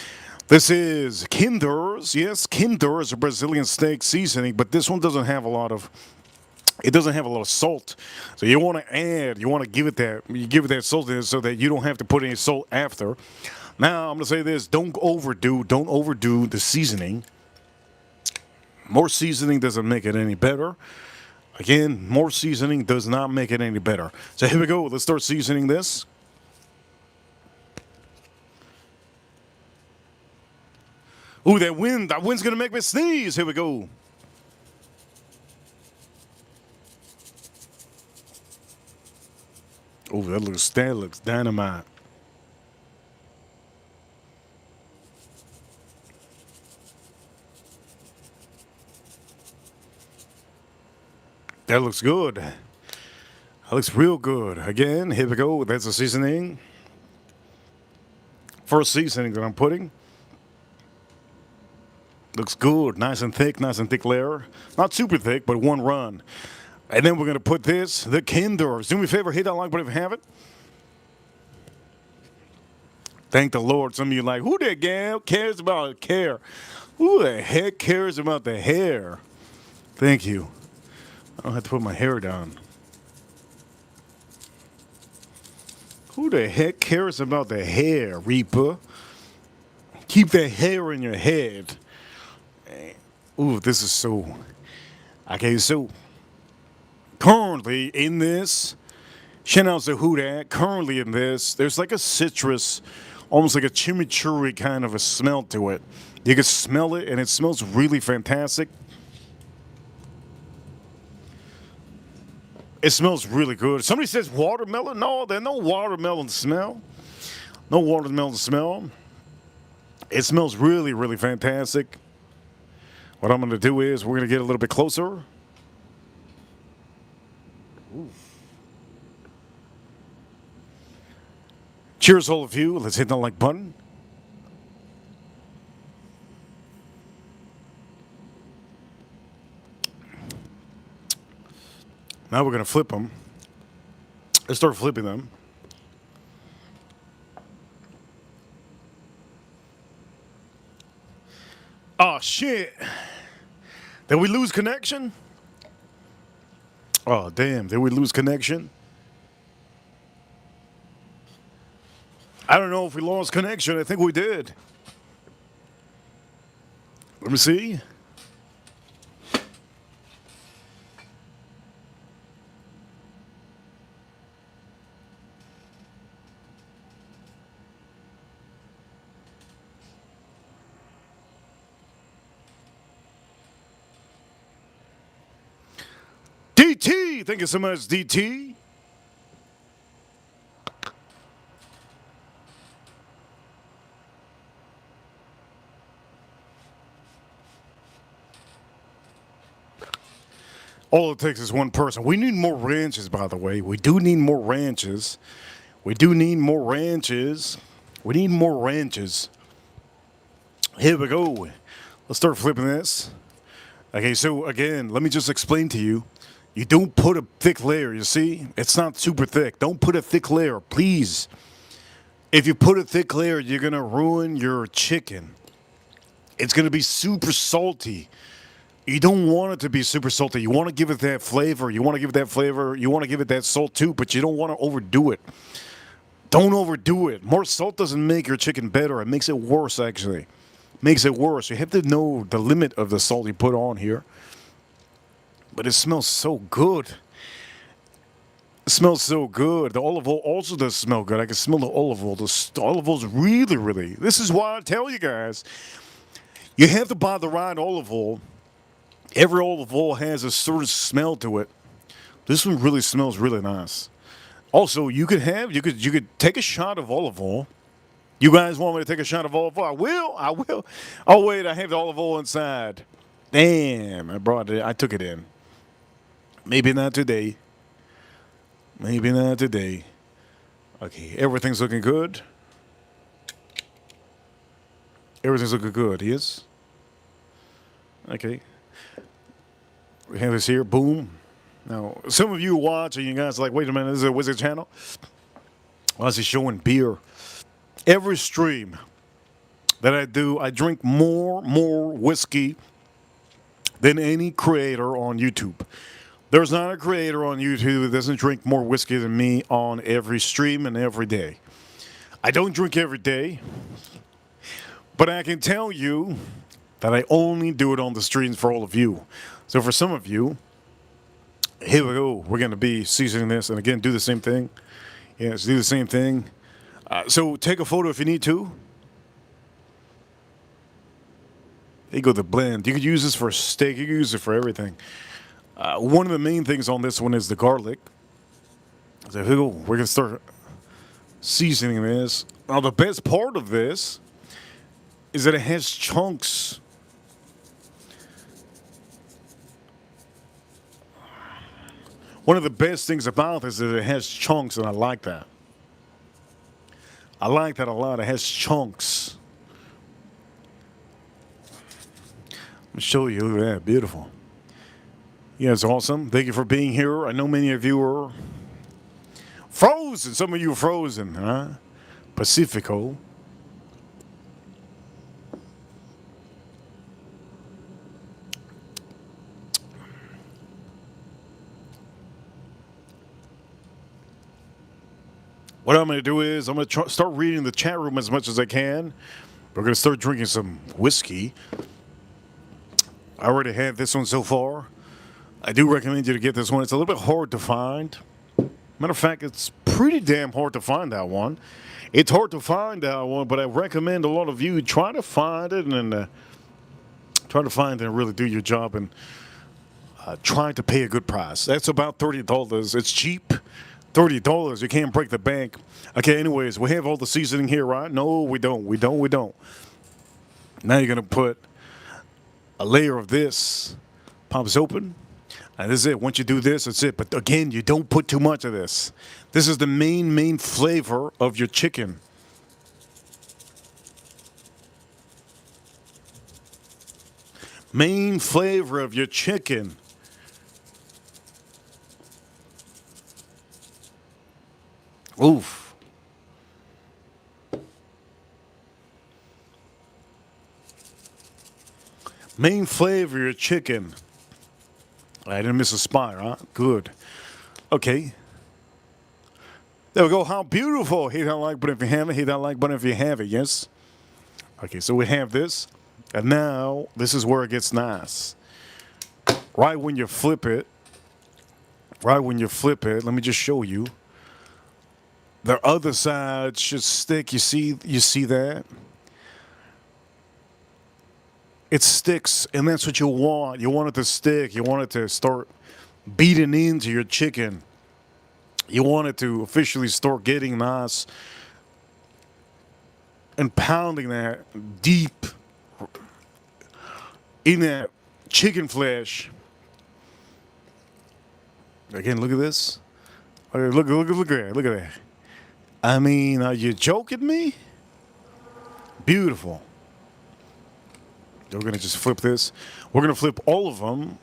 This is Kinder's. Yes, Kinder is a Brazilian steak seasoning, but this one doesn't have a lot of. It doesn't have a lot of salt, so you want to add. You want to give it that salt in it so that you don't have to put any salt after. Now I'm going to say this: don't overdo the seasoning. More seasoning doesn't make it any better. Again, more seasoning does not make it any better. So here we go. Let's start seasoning this. Ooh, that wind! That wind's gonna make me sneeze. Here we go. Oh, that looks dynamite. That looks good. That looks real good. Again, here we go. That's the seasoning. First seasoning that I'm putting. Looks good. Nice and thick layer. Not super thick, but one run. And then we're going to put this, the Kinders. Do me a favor, hit that like button if you haven't. Thank the Lord. Some of you like, who the gal cares about care? Who the heck cares about the hair? Thank you. I don't have to put my hair down. Who the heck cares about the hair, Reaper? Keep that hair in your head. Ooh, this is so. Okay, so currently in this, shout out to who that. Currently in this, there's like a citrus, almost like a chimichurri kind of a smell to it. You can smell it, and it smells really fantastic. It smells really good. Somebody says watermelon. No, there's no watermelon smell. No watermelon smell. It smells really, really fantastic. What I'm going to do is we're going to get a little bit closer. Ooh. Cheers, all of you. Let's hit the like button. Now we're going to flip them. Let's start flipping them. Oh, shit. Did we lose connection? Oh, damn. Did we lose connection? I don't know if we lost connection. I think we did. Let me see. DT, thank you so much, DT. All it takes is one person. We need more ranches, by the way. We do need more ranches. We do need more ranches. We need more ranches. Here we go. Let's start flipping this. Okay, so again, let me just explain to you. You don't put a thick layer, you see? It's not super thick. Don't put a thick layer, please. If you put a thick layer, you're going to ruin your chicken. It's going to be super salty. You don't want it to be super salty. You want to give it that flavor. You want to give it that flavor. You want to give it that salt too, but you don't want to overdo it. Don't overdo it. More salt doesn't make your chicken better. It makes it worse, actually. Makes it worse. You have to know the limit of the salt you put on here. But it smells so good. It smells so good. The olive oil also does smell good. I can smell the olive oil. The olive oil is really, really. This is why I tell you guys, you have to buy the right olive oil. Every olive oil has a certain smell to it. This one really smells really nice. Also, you could take a shot of olive oil. You guys want me to take a shot of olive oil? I will. Oh wait, I have the olive oil inside. Damn, I took it in. Maybe not today. Maybe not today. Okay, everything's looking good. Everything's looking good, yes? Okay. We have this here. Boom. Now, some of you watching, you guys are like, wait a minute, this is a Wizard channel? Well, is showing beer. Every stream that I do, I drink more whiskey than any creator on YouTube. There's not a creator on YouTube that doesn't drink more whiskey than me on every stream and every day. I don't drink every day, but I can tell you that I only do it on the streams for all of you. So for some of you, here we go. We're going to be seasoning this, and again, do the same thing. Yes, do the same thing. So take a photo if you need to. There you go, the blend. You could use this for a steak. You could use it for everything. One of the main things on this one is the garlic. So here we go. We're going to start seasoning this. Now, the best part of this is that it has chunks. One of the best things about this is that it has chunks, and I like that. I like that a lot. It has chunks. Let me show you. Look at that. Beautiful. Yeah, it's awesome. Thank you for being here. I know many of you are frozen. Some of you are frozen, huh? Pacifico. What I'm going to do is I'm going to start reading the chat room as much as I can. We're going to start drinking some whiskey. I already have this one so far. I do recommend you to get this one. It's a little bit hard to find. Matter of fact, it's pretty damn hard to find that one. It's hard to find that one, but I recommend a lot of you try to find it and try to find it and really do your job and try to pay a good price. That's about $30. It's cheap. $30. You can't break the bank. Okay, anyways, we have all the seasoning here, right? No, we don't. We don't. Now you're going to put a layer of this. Pop this open. And this is it. Once you do this, that's it. But again, you don't put too much of this. This is the main flavor of your chicken. Main flavor of your chicken. Oof. Main flavor of your chicken. I didn't miss a spot, huh? Good. Okay. There we go. How beautiful. Hit that like button if you have it. Hit that like button if you have it. Yes? Okay, so we have this. And now, this is where it gets nice. Right when you flip it. Let me just show you. The other side should stick. You see that? It sticks, and that's what you want. You want it to stick. You want it to start beating into your chicken. You want it to officially start getting nice and pounding that deep in that chicken flesh. Again, look at this. Okay, look at that. I mean, are you joking me? Beautiful. We're going to just flip this. We're going to flip all of them.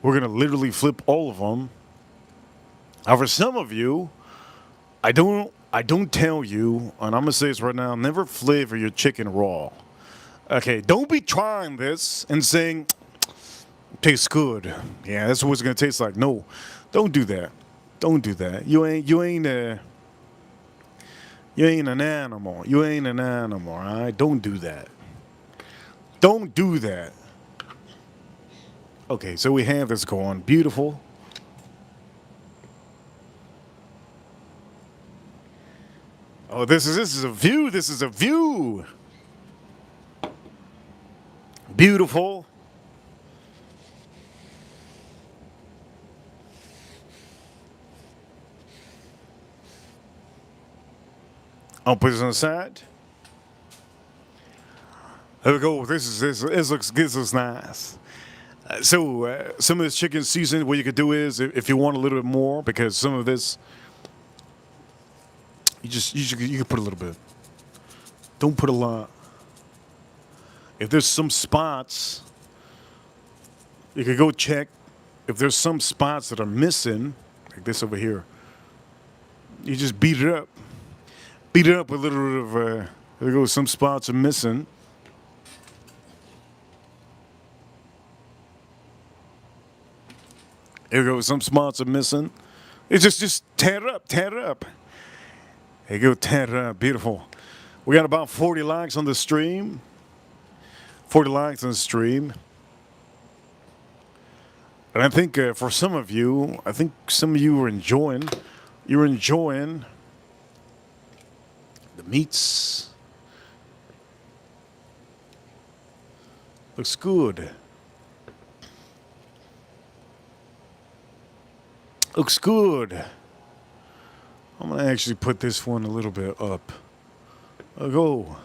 We're going to literally flip all of them. Now, for some of you, I don't tell you, and I'm going to say this right now, never flavor your chicken raw. Okay, don't be trying this and saying, tastes good. Yeah, that's what it's going to taste like. No, don't do that. Don't do that. You ain't an animal. You ain't an animal, all right? Don't do that. Don't do that. Okay, so we have this going. Beautiful. Oh, this is a view. This is a view. Beautiful. I'll put this on the side. There we go. This looks nice. So some of this chicken season, what you could do is, if you want a little bit more, because some of this, you can put a little bit. Don't put a lot. If there's some spots, you could go check. If there's some spots that are missing, like this over here, you just beat it up. Beat it up with a little bit of. There goes some spots are missing. There goes some spots are missing. It's just tear it up, tear it up. There you go, tear it up, beautiful. We got about 40 likes on the stream. 40 likes on the stream. And I think for some of you, I think some of you are enjoying. You're enjoying the meats. Looks good. Looks good. I'm gonna actually put this one a little bit up. I'll go.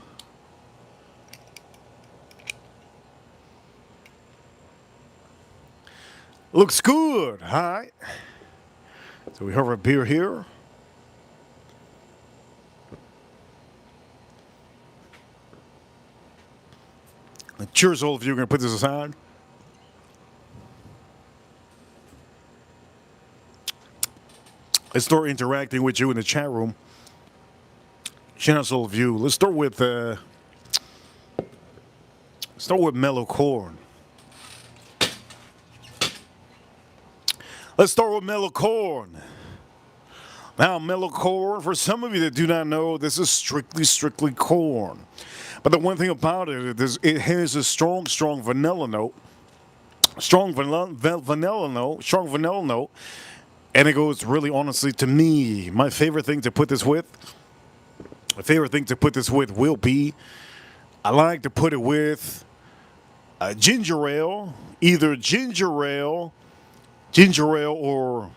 Looks good. All right. So we have our beer here. And cheers, all of you. We're gonna put this aside. Let's start interacting with you in the chat room. Shout out to all of you. Let's start with mellow corn. Let's start with mellow corn. Now, mellow corn, for some of you that do not know, this is strictly corn. But the one thing about it is it has a strong vanilla note. Strong vanilla note. And it goes really honestly to me, my favorite thing to put this with will be, I like to put it with ginger ale, either ginger ale or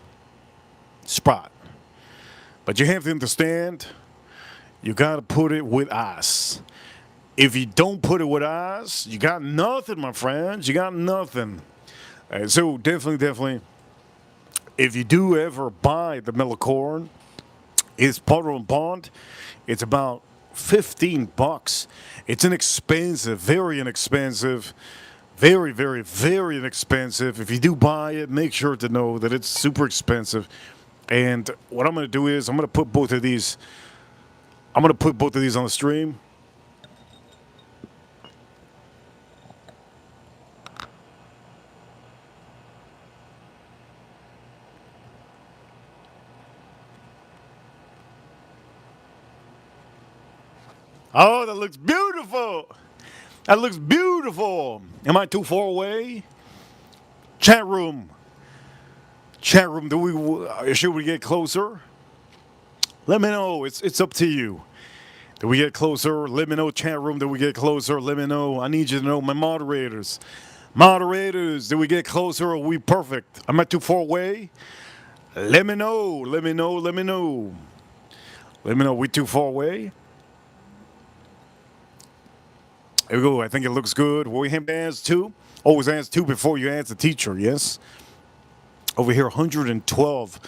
Sprite. But you have to understand, you got to put it with ice. If you don't put it with ice, you got nothing, my friends. You got nothing. So definitely, if you do ever buy the mellow corn, it's Potter and Bond. It's about $15. It's inexpensive, very inexpensive. Very, very, very inexpensive. If you do buy it, make sure to know that it's super expensive. And what I'm going to do is I'm going to put both of these on the stream. Oh, that looks beautiful. That looks beautiful. Am I too far away? Chat room. Should we get closer? Let me know. It's up to you. Do we get closer? Let me know, chat room. Do we get closer? Let me know. I need you to know, my moderators. Moderators, do we get closer? Or are we perfect? Am I too far away? Let me know. Let me know. Let me know. Let me know. We too far away? There we go. I think it looks good. Will we have to ask two? Always ask two before you ask the teacher, yes? Over here, 112.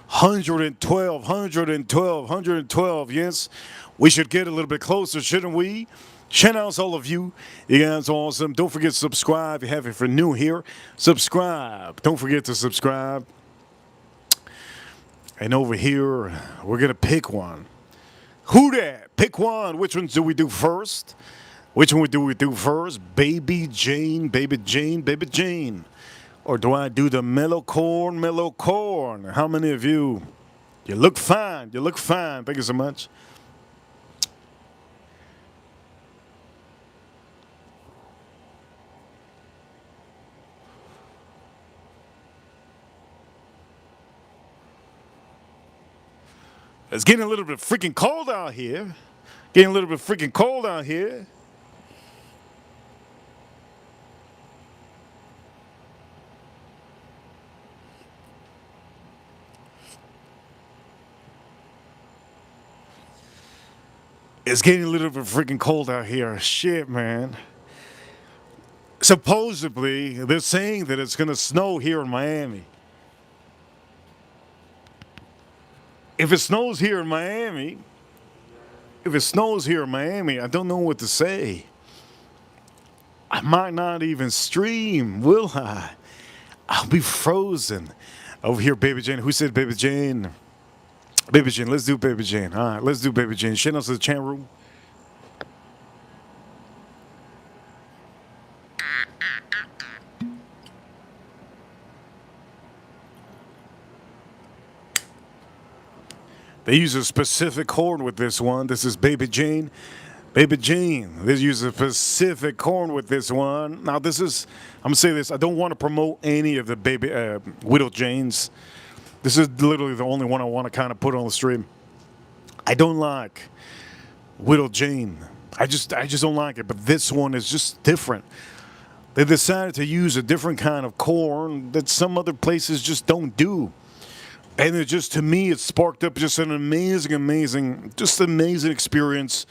112, yes? We should get a little bit closer, shouldn't we? Shout out to all of you. You guys are awesome. Don't forget to subscribe. If you're new here, subscribe. Don't forget to subscribe. And over here, we're going to pick one. Who that? Pick one. Which ones do we do first? Which one do we do first? Baby Jane, Baby Jane, Baby Jane. Or do I do the mellow corn, mellow corn? How many of you? You look fine. You look fine. Thank you so much. It's getting a little bit freaking cold out here. Getting a little bit freaking cold out here. It's getting a little bit freaking cold out here. Shit, man. Supposedly, they're saying that it's going to snow here in Miami. If it snows here in Miami, if it snows here in Miami, I don't know what to say. I might not even stream, will I? I'll be frozen over here, Baby Jane. Who said Baby Jane? Baby Jane, let's do Baby Jane. All right, let's do Baby Jane. Shout out to the chat room. They use a specific horn with this one. This is Baby Jane. Baby Jane. They use a specific horn with this one. Now, this is, I'm going to say this. I don't want to promote any of the Baby Widow Janes. This is literally the only one I want to kind of put on the stream. I don't like Widow Jane. I just don't like it. But this one is just different. They decided to use a different kind of corn that some other places just don't do. And it just, to me, it sparked up just an amazing experience.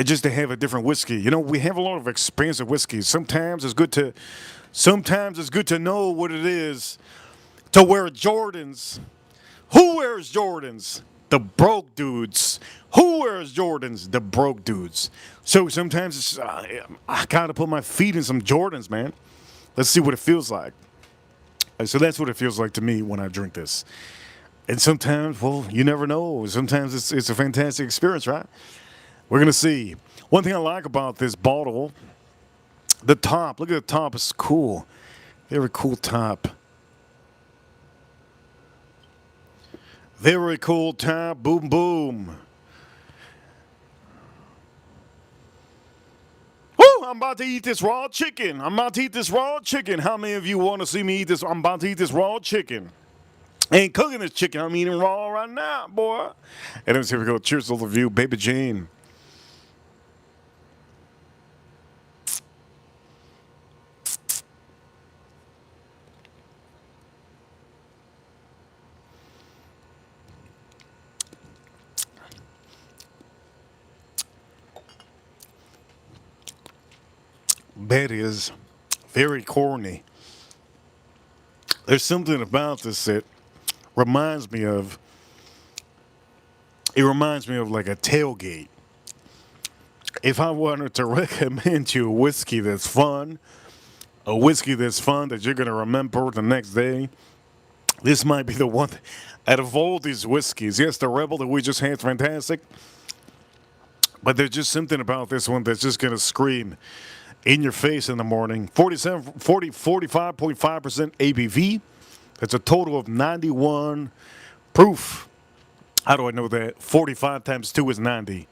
Just to have a different whiskey. You know, we have a lot of expensive whiskeys. Sometimes it's good to know what it is to wear Jordans. Who wears Jordans? The broke dudes. Who wears Jordans? The broke dudes. So sometimes it's, I gotta put my feet in some Jordans, man. Let's see what it feels like. So that's what it feels like to me when I drink this. And sometimes, well, you never know. Sometimes it's a fantastic experience, right? We're going to see. One thing I like about this bottle, the top. Look at the top. It's cool. Very cool top. Very cool top. Boom, boom. I'm about to eat this raw chicken. How many of you want to see me eat this? I'm about to eat this raw chicken. I ain't cooking this chicken. I'm eating raw right now, boy. And then here we go. Cheers to all of you. Baby Jane. That is very corny. There's something about this that reminds me of like a tailgate. If I wanted to recommend you a whiskey that's fun that you're going to remember the next day, this might be the one. Out of all these whiskeys, yes, the Rebel that we just had is fantastic, but there's just something about this one that's just going to scream in your face in the morning. 45.5% ABV. That's a total of 91 proof. How do I know that? 45 times 2 is 90.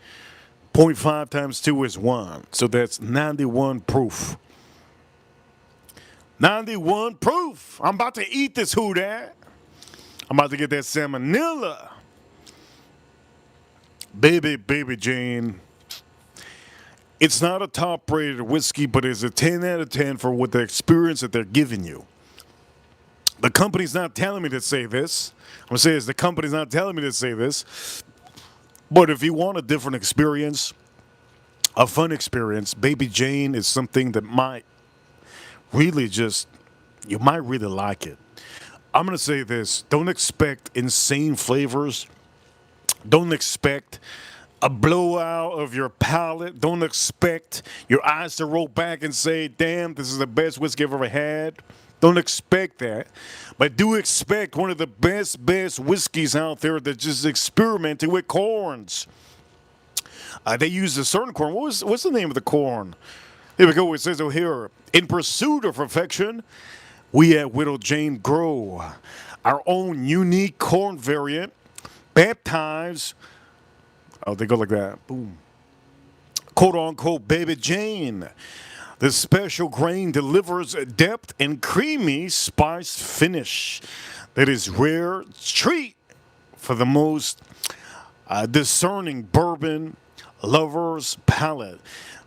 0.5 times 2 is 1. So that's 91 proof. 91 proof. I'm about to eat this hoodah. I'm about to get that salmonella. Baby Jane. It's not a top-rated whiskey, but it's a 10 out of 10 for what the experience that they're giving you. The company's not telling me to say this. I'm going to say this. The company's not telling me to say this. But if you want a different experience, a fun experience, Baby Jane is something that might really you might really like it. I'm going to say this. Don't expect insane flavors. Don't expect a blowout of your palate. Don't expect your eyes to roll back and say, damn, this is the best whiskey I've ever had. Don't expect that. But do expect one of the best whiskeys out there that just experimenting with corns. They use a certain corn. What's the name of the corn? Here we go. It says over here, in pursuit of perfection, we at Widow Jane grow our own unique corn variant, baptized. Oh, they go like that. Boom. Quote unquote, Baby Jane. The special grain delivers a depth and creamy spiced finish that is rare treat for the most discerning bourbon lovers' palate.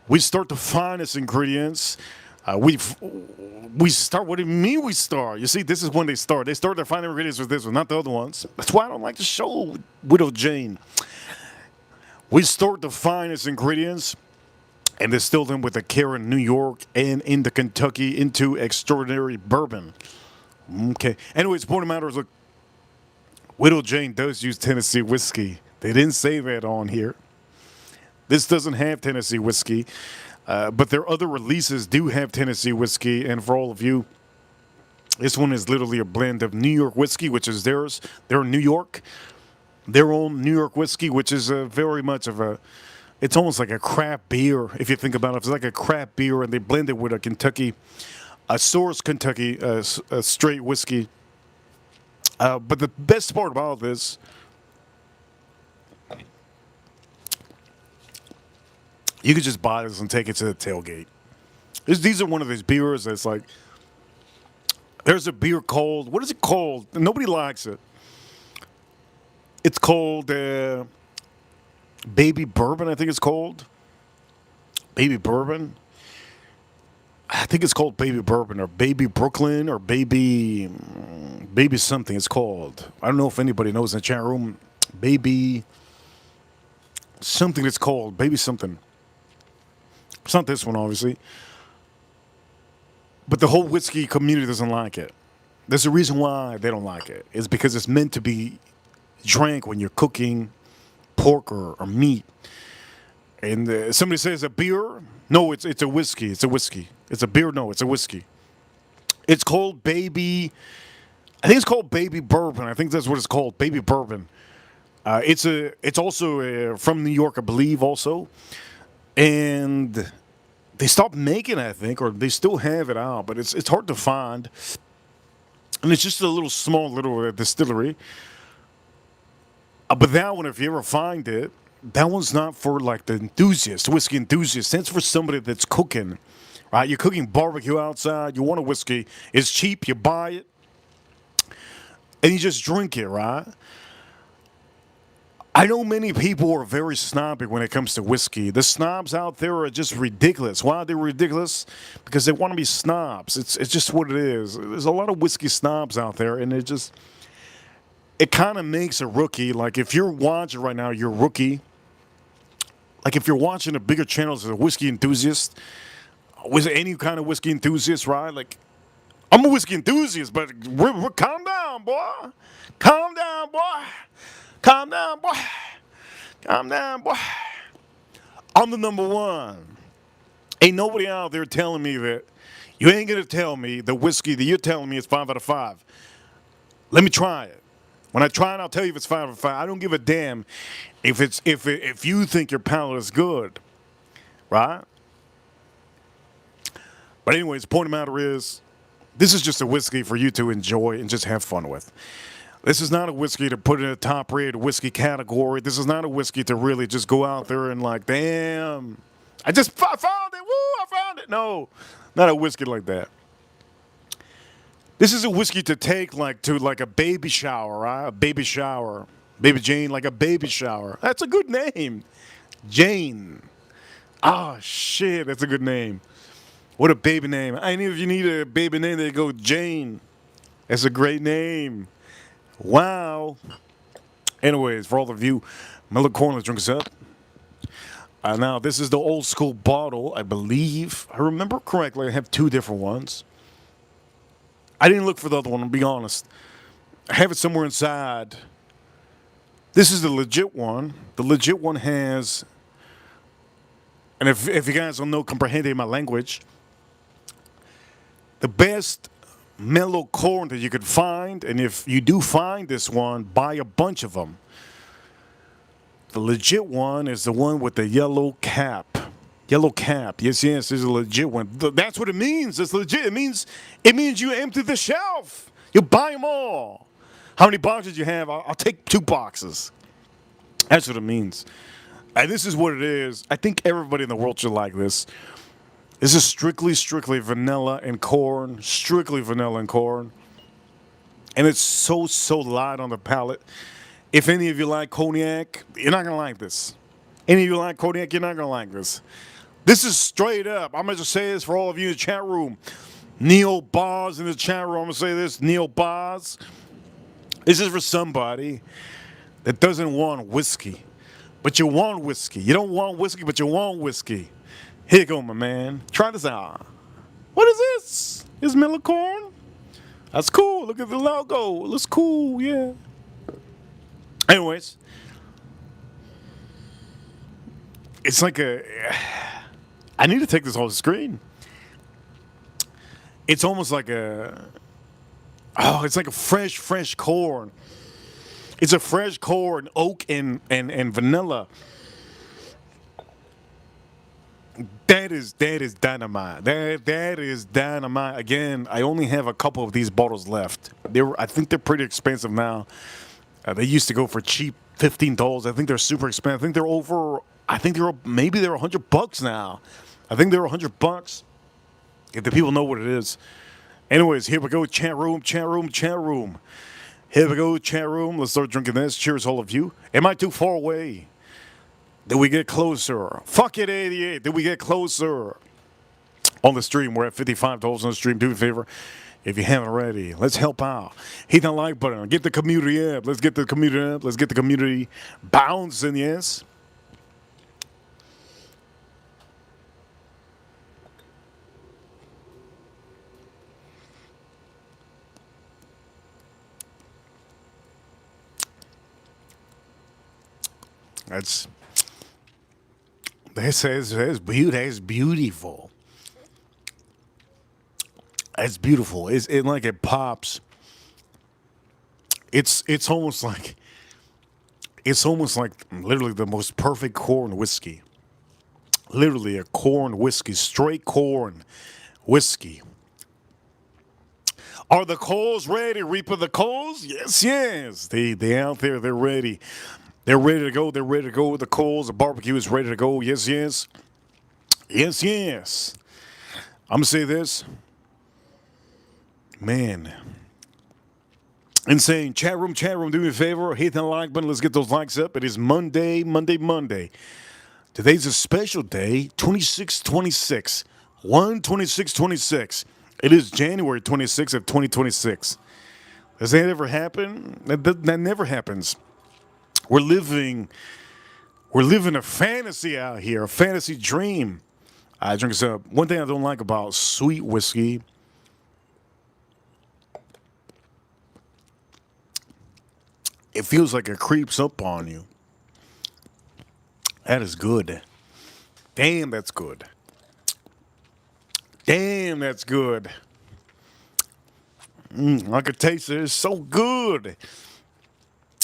We start the finest ingredients. We start. What do you mean we start? You see, this is when they start. They start their final ingredients with this one, not the other ones. That's why I don't like the show, Widow Jane. We start the finest ingredients and distill them with a care in New York and into Kentucky into extraordinary bourbon. Okay. Anyways, point of matter is, look, Widow Jane does use Tennessee whiskey. They didn't say that on here. This doesn't have Tennessee whiskey, but their other releases do have Tennessee whiskey. And for all of you, this one is literally a blend of New York whiskey, which is theirs. They're in New York. Their own New York whiskey, which is very much of a, it's almost like a craft beer, if you think about it. It's like a craft beer, and they blend it with a Kentucky, a source Kentucky a straight whiskey. But the best part about this, you could just buy this and take it to the tailgate. These are one of these beers that's like, there's a beer called, what is it called? Nobody likes it. It's called Baby Bourbon, I think it's called. Baby Bourbon. I think it's called Baby Bourbon or Baby Brooklyn or Baby something it's called. I don't know if anybody knows in the chat room. Baby something it's called. Baby something. It's not this one, obviously. But the whole whiskey community doesn't like it. There's a reason why they don't like it. It's because it's meant to be drank when you're cooking pork or meat. And somebody says a beer. No, it's a whiskey. It's a whiskey. It's a beer. No, it's a whiskey. It's called Baby. I think it's called Baby Bourbon. I think that's what it's called. Baby Bourbon. It's also from New York, I believe, also. And they stopped making it, I think, or they still have it out, but it's hard to find. And it's just a little small little distillery. But that one, if you ever find it, that one's not for like the enthusiast, whiskey enthusiast. That's for somebody that's cooking, right? You're cooking barbecue outside. You want a whiskey. It's cheap. You buy it, and you just drink it, right? I know many people are very snobby when it comes to whiskey. The snobs out there are just ridiculous. Why are they ridiculous? Because they want to be snobs. It's just what it is. There's a lot of whiskey snobs out there, and it kind of makes a rookie. Like if you're watching right now, you're a rookie. Like if you're watching a bigger channel as a whiskey enthusiast, with any kind of whiskey enthusiast, right? Like I'm a whiskey enthusiast, but we're calm down, boy. Calm down, boy. Calm down, boy. Calm down, boy. I'm the number one. Ain't nobody out there telling me that. You ain't gonna tell me the whiskey that you're telling me is 5 out of 5. Let me try it. When I try it, I'll tell you if it's 5 out of 5. I don't give a damn if you think your palate is good, right? But anyways, the point of the matter is, this is just a whiskey for you to enjoy and just have fun with. This is not a whiskey to put in a top-rated whiskey category. This is not a whiskey to really just go out there and like, damn, I found it. Woo, I found it. No, not a whiskey like that. This is a whiskey to take to a baby shower, right? A baby shower. Baby Jane, like a baby shower. That's a good name. Jane. Oh, shit, that's a good name. What a baby name. I know if you need a baby name, they go Jane. That's a great name. Wow. Anyways, for all of you, Miller Corn, let's drink us up. Now, this is the old school bottle, I believe. I remember correctly, I have 2 different ones. I didn't look for the other one, I'll be honest. I have it somewhere inside. This is the legit one. The legit one has, and if you guys don't know, comprehend my language, the best mellow corn that you could find, and if you do find this one, buy a bunch of them. The legit one is the one with the yellow cap. Yellow cap. Yes, this is a legit one. That's what it means. It's legit. It means you empty the shelf. You buy them all. How many boxes you have? I'll take 2 boxes. That's what it means. And this is what it is. I think everybody in the world should like this. This is strictly vanilla and corn. Strictly vanilla and corn. And it's so light on the palate. If any of you like cognac, you're not going to like this. Any of you like cognac, you're not going to like this. This is straight up. I'm going to just say this for all of you in the chat room. Neo Bars in the chat room. I'm going to say this. Neo Bars. This is for somebody that doesn't want whiskey. But you want whiskey. You don't want whiskey, but you want whiskey. Here you go, my man. Try this out. What is this? Is Miller corn? That's cool. Look at the logo. It looks cool. Yeah. Anyways, it's like a. I need to take this off the screen. It's almost like a. Oh, it's like a fresh corn. It's a fresh corn, oak and vanilla. That is dynamite. That is dynamite. Again, I only have a couple of these bottles left. I think they're pretty expensive now. They used to go for cheap $15. I think they're super expensive. I think they're over. I think maybe they're $100 now. I think they're $100. If the people know what it is. Anyways, here we go. Chat room. Here we go. Chat room. Let's start drinking this. Cheers, all of you. Am I too far away? Did we get closer? Fuck it, 88. Did we get closer? On the stream, we're at $55 on the stream. Do me a favor. If you haven't already, let's help out. Hit that like button. Get the community up. Let's get the community up. Let's get the community bouncing, yes. That's beautiful. It's beautiful. It like it pops. It's almost like literally the most perfect corn whiskey. Literally a corn whiskey, straight corn whiskey. Are the coals ready? Reaper the coals? Yes. They out there. They're ready. They're ready to go. They're ready to go with the coals. The barbecue is ready to go. Yes. I'm gonna say this. Man. Insane. Chat room, do me a favor. Hit that like button. Let's get those likes up. It is Monday. Today's a special day. 26/26. 1/26/26. It is January 26th of 2026. Does that ever happen? That never happens. We're living a fantasy out here, a fantasy dream. I drink this up. One thing I don't like about sweet whiskey. It feels like it creeps up on you. That is good. Damn, that's good. I could taste it. It's so good.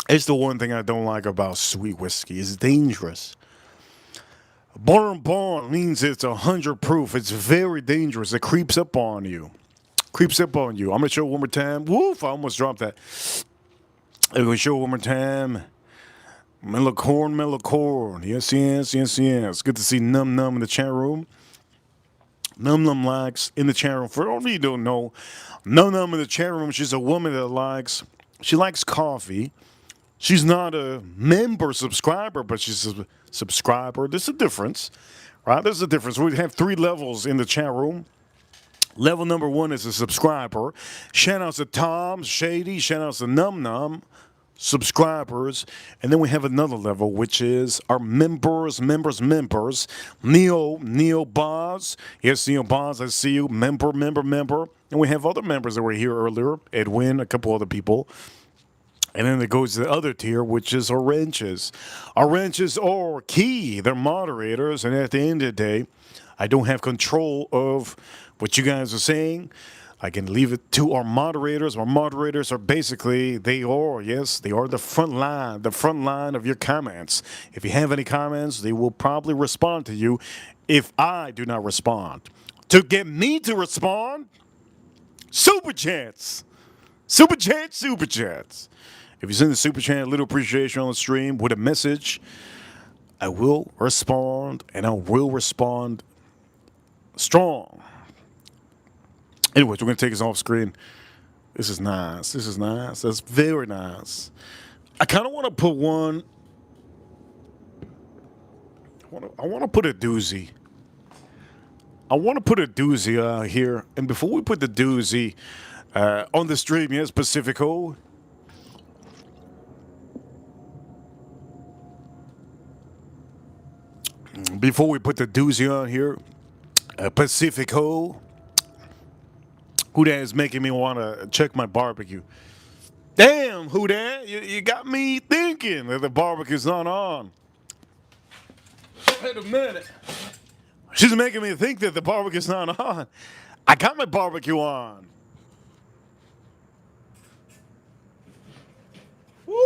It's the one thing I don't like about sweet whiskey. It's dangerous. Bourbon means it's 100 proof. It's very dangerous. It creeps up on you. I'm going to show it one more time. Woof, I almost dropped that. I'm going to show it one more time. Mellow corn. Yes. Good to see Num in the chat room. Num likes in the chat room. For all of you who don't know, Num in the chat room, she's a woman that she likes coffee. She's not a member subscriber, but she's a subscriber. There's a difference, right? There's a difference. We have 3 levels in the chat room. Level number 1 is a subscriber. Shout outs to Tom, Shady, shout outs to Num, subscribers. And then we have another level, which is our members. Neo Boz. Yes, Neo Boz, I see you. Member. And we have other members that were here earlier. Edwin, a couple other people. And then it goes to the other tier, which is our wrenches. Our wrenches are key. They're moderators. And at the end of the day, I don't have control of what you guys are saying. I can leave it to our moderators. Our moderators are basically, they are the front line of your comments. If you have any comments, they will probably respond to you if I do not respond. To get me to respond, super chats. If you send the super chat, a little appreciation on the stream with a message, I will respond, and I will respond strong. Anyways, we're going to take this off screen. This is nice. That's very nice. I kind of want to put one. I want to put a doozy. Here. And before we put the doozy on the stream, yes, Pacifico. Before we put the doozy on here, Pacifico. Who that is making me want to check my barbecue? Damn, who that? You got me thinking that the barbecue's not on. Wait a minute. She's making me think that the barbecue's not on. I got my barbecue on. Woo!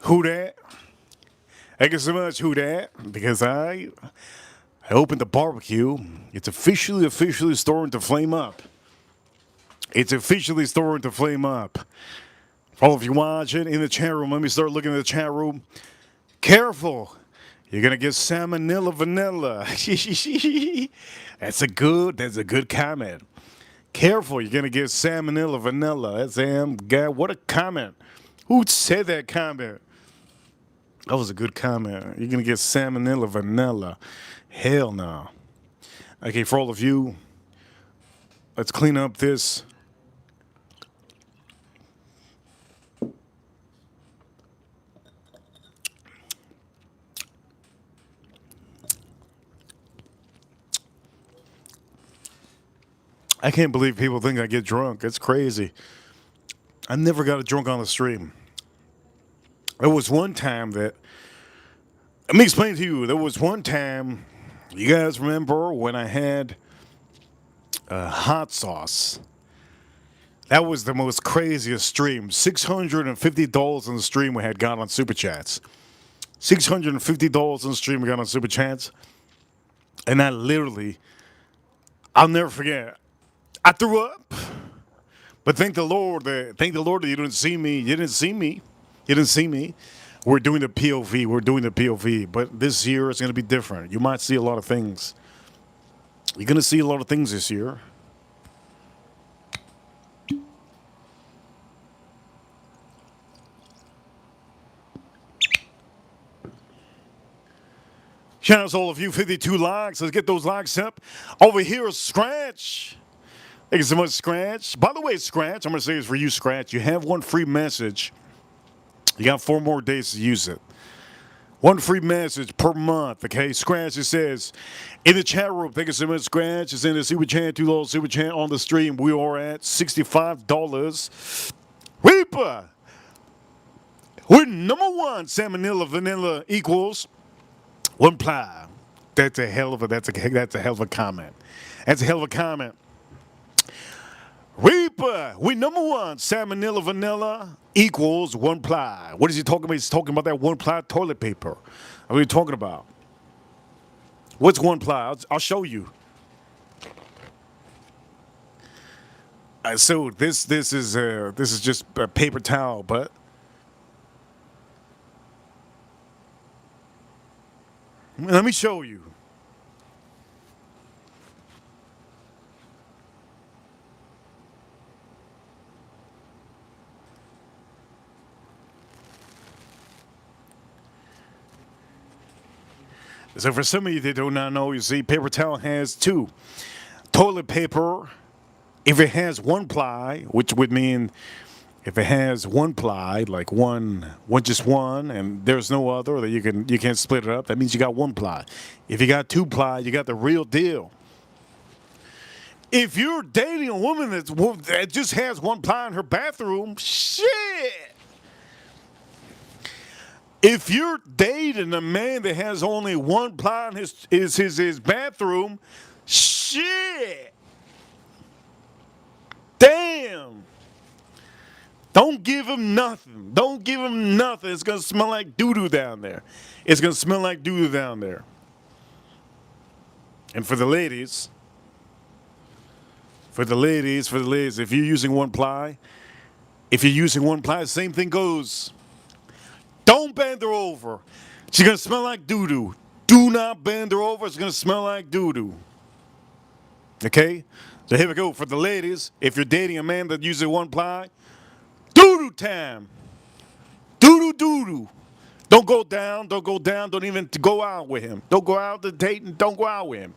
Who that? Thank you so much, who that? Because I opened the barbecue. It's officially starting to flame up. It's officially starting to flame up. For all of you watching in the chat room, let me start looking at the chat room. Careful. You're gonna get salmonella vanilla. That's a good comment. Careful, you're gonna get salmonella vanilla. That's damn God. What a comment. Who said that comment? That was a good comment. You're gonna get salmonella vanilla. Hell no. Okay, for all of you, let's clean up this. I can't believe people think I get drunk. It's crazy. I never got a drunk on the stream. There was one time that, let me explain to you. There was one time, you guys remember when I had hot sauce? That was the most craziest stream. $650 on the stream we had got on Super Chats. $650 on the stream we got on Super Chats. And I literally, I'll never forget. I threw up. But thank the Lord that you didn't see me. You didn't see me. You didn't see me. We're doing the POV. We're doing the POV. But this year is going to be different. You might see a lot of things. You're going to see a lot of things this year. Shout out to all of you, 52 likes. Let's get those likes up. Over here, Scratch. Thank you so much, Scratch. By the way, Scratch, I'm going to say this for you, Scratch. You have one free message. You got 4 more days to use it. One free message per month, okay? Scratch, it says, in the chat room, thank you so much, Scratch. It's in the Super Chat, $2 Super Chat on the stream. We are at $65. Reaper! We're number one. Salmonella vanilla equals 1 ply. That's a hell of a comment. That's a hell of a comment. Reaper, we number one. Salmonella vanilla equals 1 ply. What is he talking about? He's talking about that 1 ply toilet paper. What are you talking about? What's 1 ply? I'll show you. So this is just a paper towel, but let me show you. So for some of you that do not know, you see, paper towel has 2. Toilet paper, if it has 1 ply, which would mean If it has one ply, like one just one, and there's no other, that you can't split it up. That means you got one ply. If you got two ply, you got the real deal. If you're dating a woman that just has one ply in her bathroom, shit. If you're dating a man that has only one ply in his bathroom, shit. Damn. Don't give him nothing. Don't give him nothing. It's going to smell like doo-doo down there. It's going to smell like doo-doo down there. And for the ladies, if you're using one ply, the same thing goes. Don't bend her over. She's going to smell like doo-doo. Do not bend her over. It's going to smell like doo-doo. Okay? So here we go. For the ladies, if you're dating a man that uses one ply, doo-doo time. Doo-doo, doo-doo. Don't go down. Don't go down. Don't even go out with him. Don't go out to date and don't go out with him.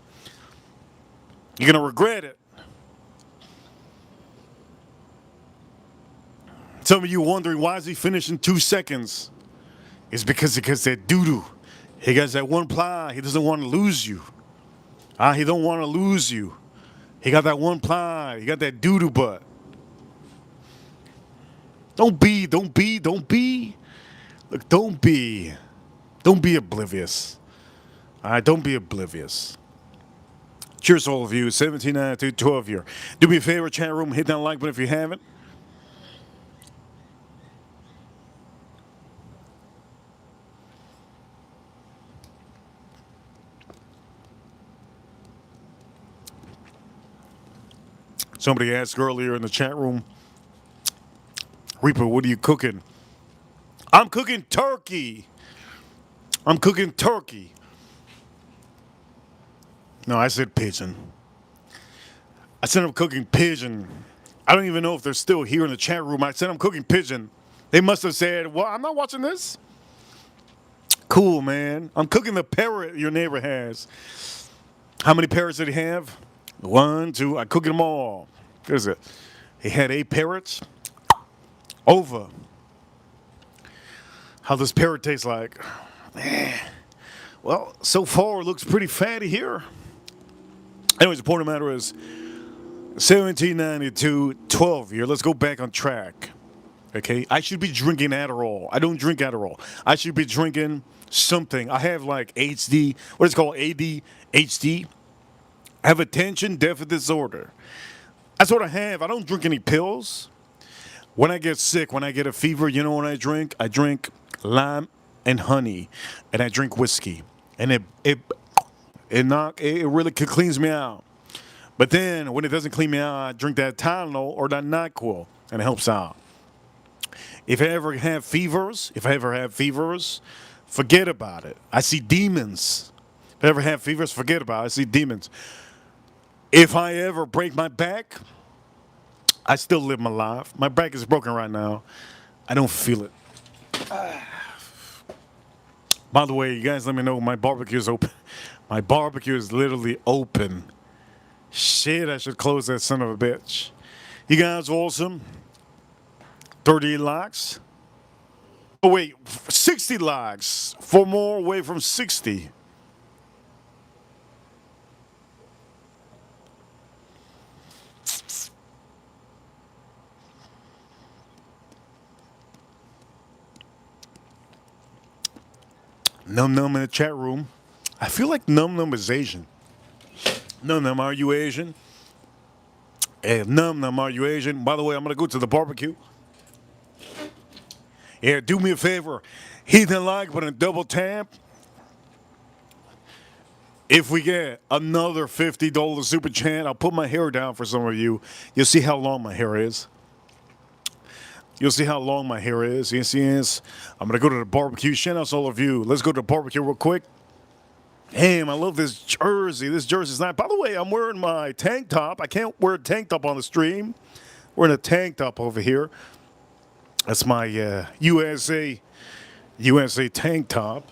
You're going to regret it. Some of you wondering, why is he finishing 2 seconds? It's because that doo-doo. He got that one ply. He doesn't want to lose you. He don't want to lose you. He got that one ply. He got that doo-doo butt. Don't be. Look, don't be oblivious. All right, don't be oblivious. Cheers, all of you. 1792, 12 here. Do me a favor, chat room. Hit that like button if you haven't. Somebody asked earlier in the chat room, Reaper, what are you cooking? I'm cooking turkey. No, I said pigeon. I said I'm cooking pigeon. I don't even know if they're still here in the chat room. I said I'm cooking pigeon. They must have said, well, I'm not watching this. Cool, man. I'm cooking the parrot your neighbor has. How many parrots did he have? 1, 2. I cooked them all. There's it. He had 8 parrots. Over. How does parrot taste like? Well, so far it looks pretty fatty here. Anyways, the point of the matter is 1792, 12 here. Let's go back on track. Okay? I should be drinking Adderall. I don't drink Adderall. I should be drinking something. I have like HD, what is it called? ADHD. I have attention deficit disorder. That's what I have. I don't drink any pills. When I get sick, when I get a fever, you know what I drink? I drink lime and honey, and I drink whiskey, and it really cleans me out. But then when it doesn't clean me out, I drink that Tylenol or that NyQuil, and it helps out. If I ever have fevers, forget about it. I see demons. If I ever have fevers, forget about it. I see demons. If I ever break my back, I still live my life. My back is broken right now. I don't feel it. By the way, you guys let me know my barbecue is open. My barbecue is literally open. Shit, I should close that son of a bitch. You guys awesome? 38 likes. Oh, wait, 60 likes. 4 more away from 60. Num Num in the chat room. I feel like Num Num is Asian. Num Num, are you Asian? Hey, Num Num, are you Asian? By the way, I'm going to go to the barbecue. Yeah, do me a favor. Hit the like button, double tap. If we get another $50 super chat, I'll put my hair down for some of you. You'll see how long my hair is. Yes, yes. I'm going to go to the barbecue. Shout out to all of you. Let's go to the barbecue real quick. Damn, I love this jersey. This jersey's nice. By the way, I'm wearing my tank top. I can't wear a tank top on the stream. Wearing a tank top over here. That's my USA tank top.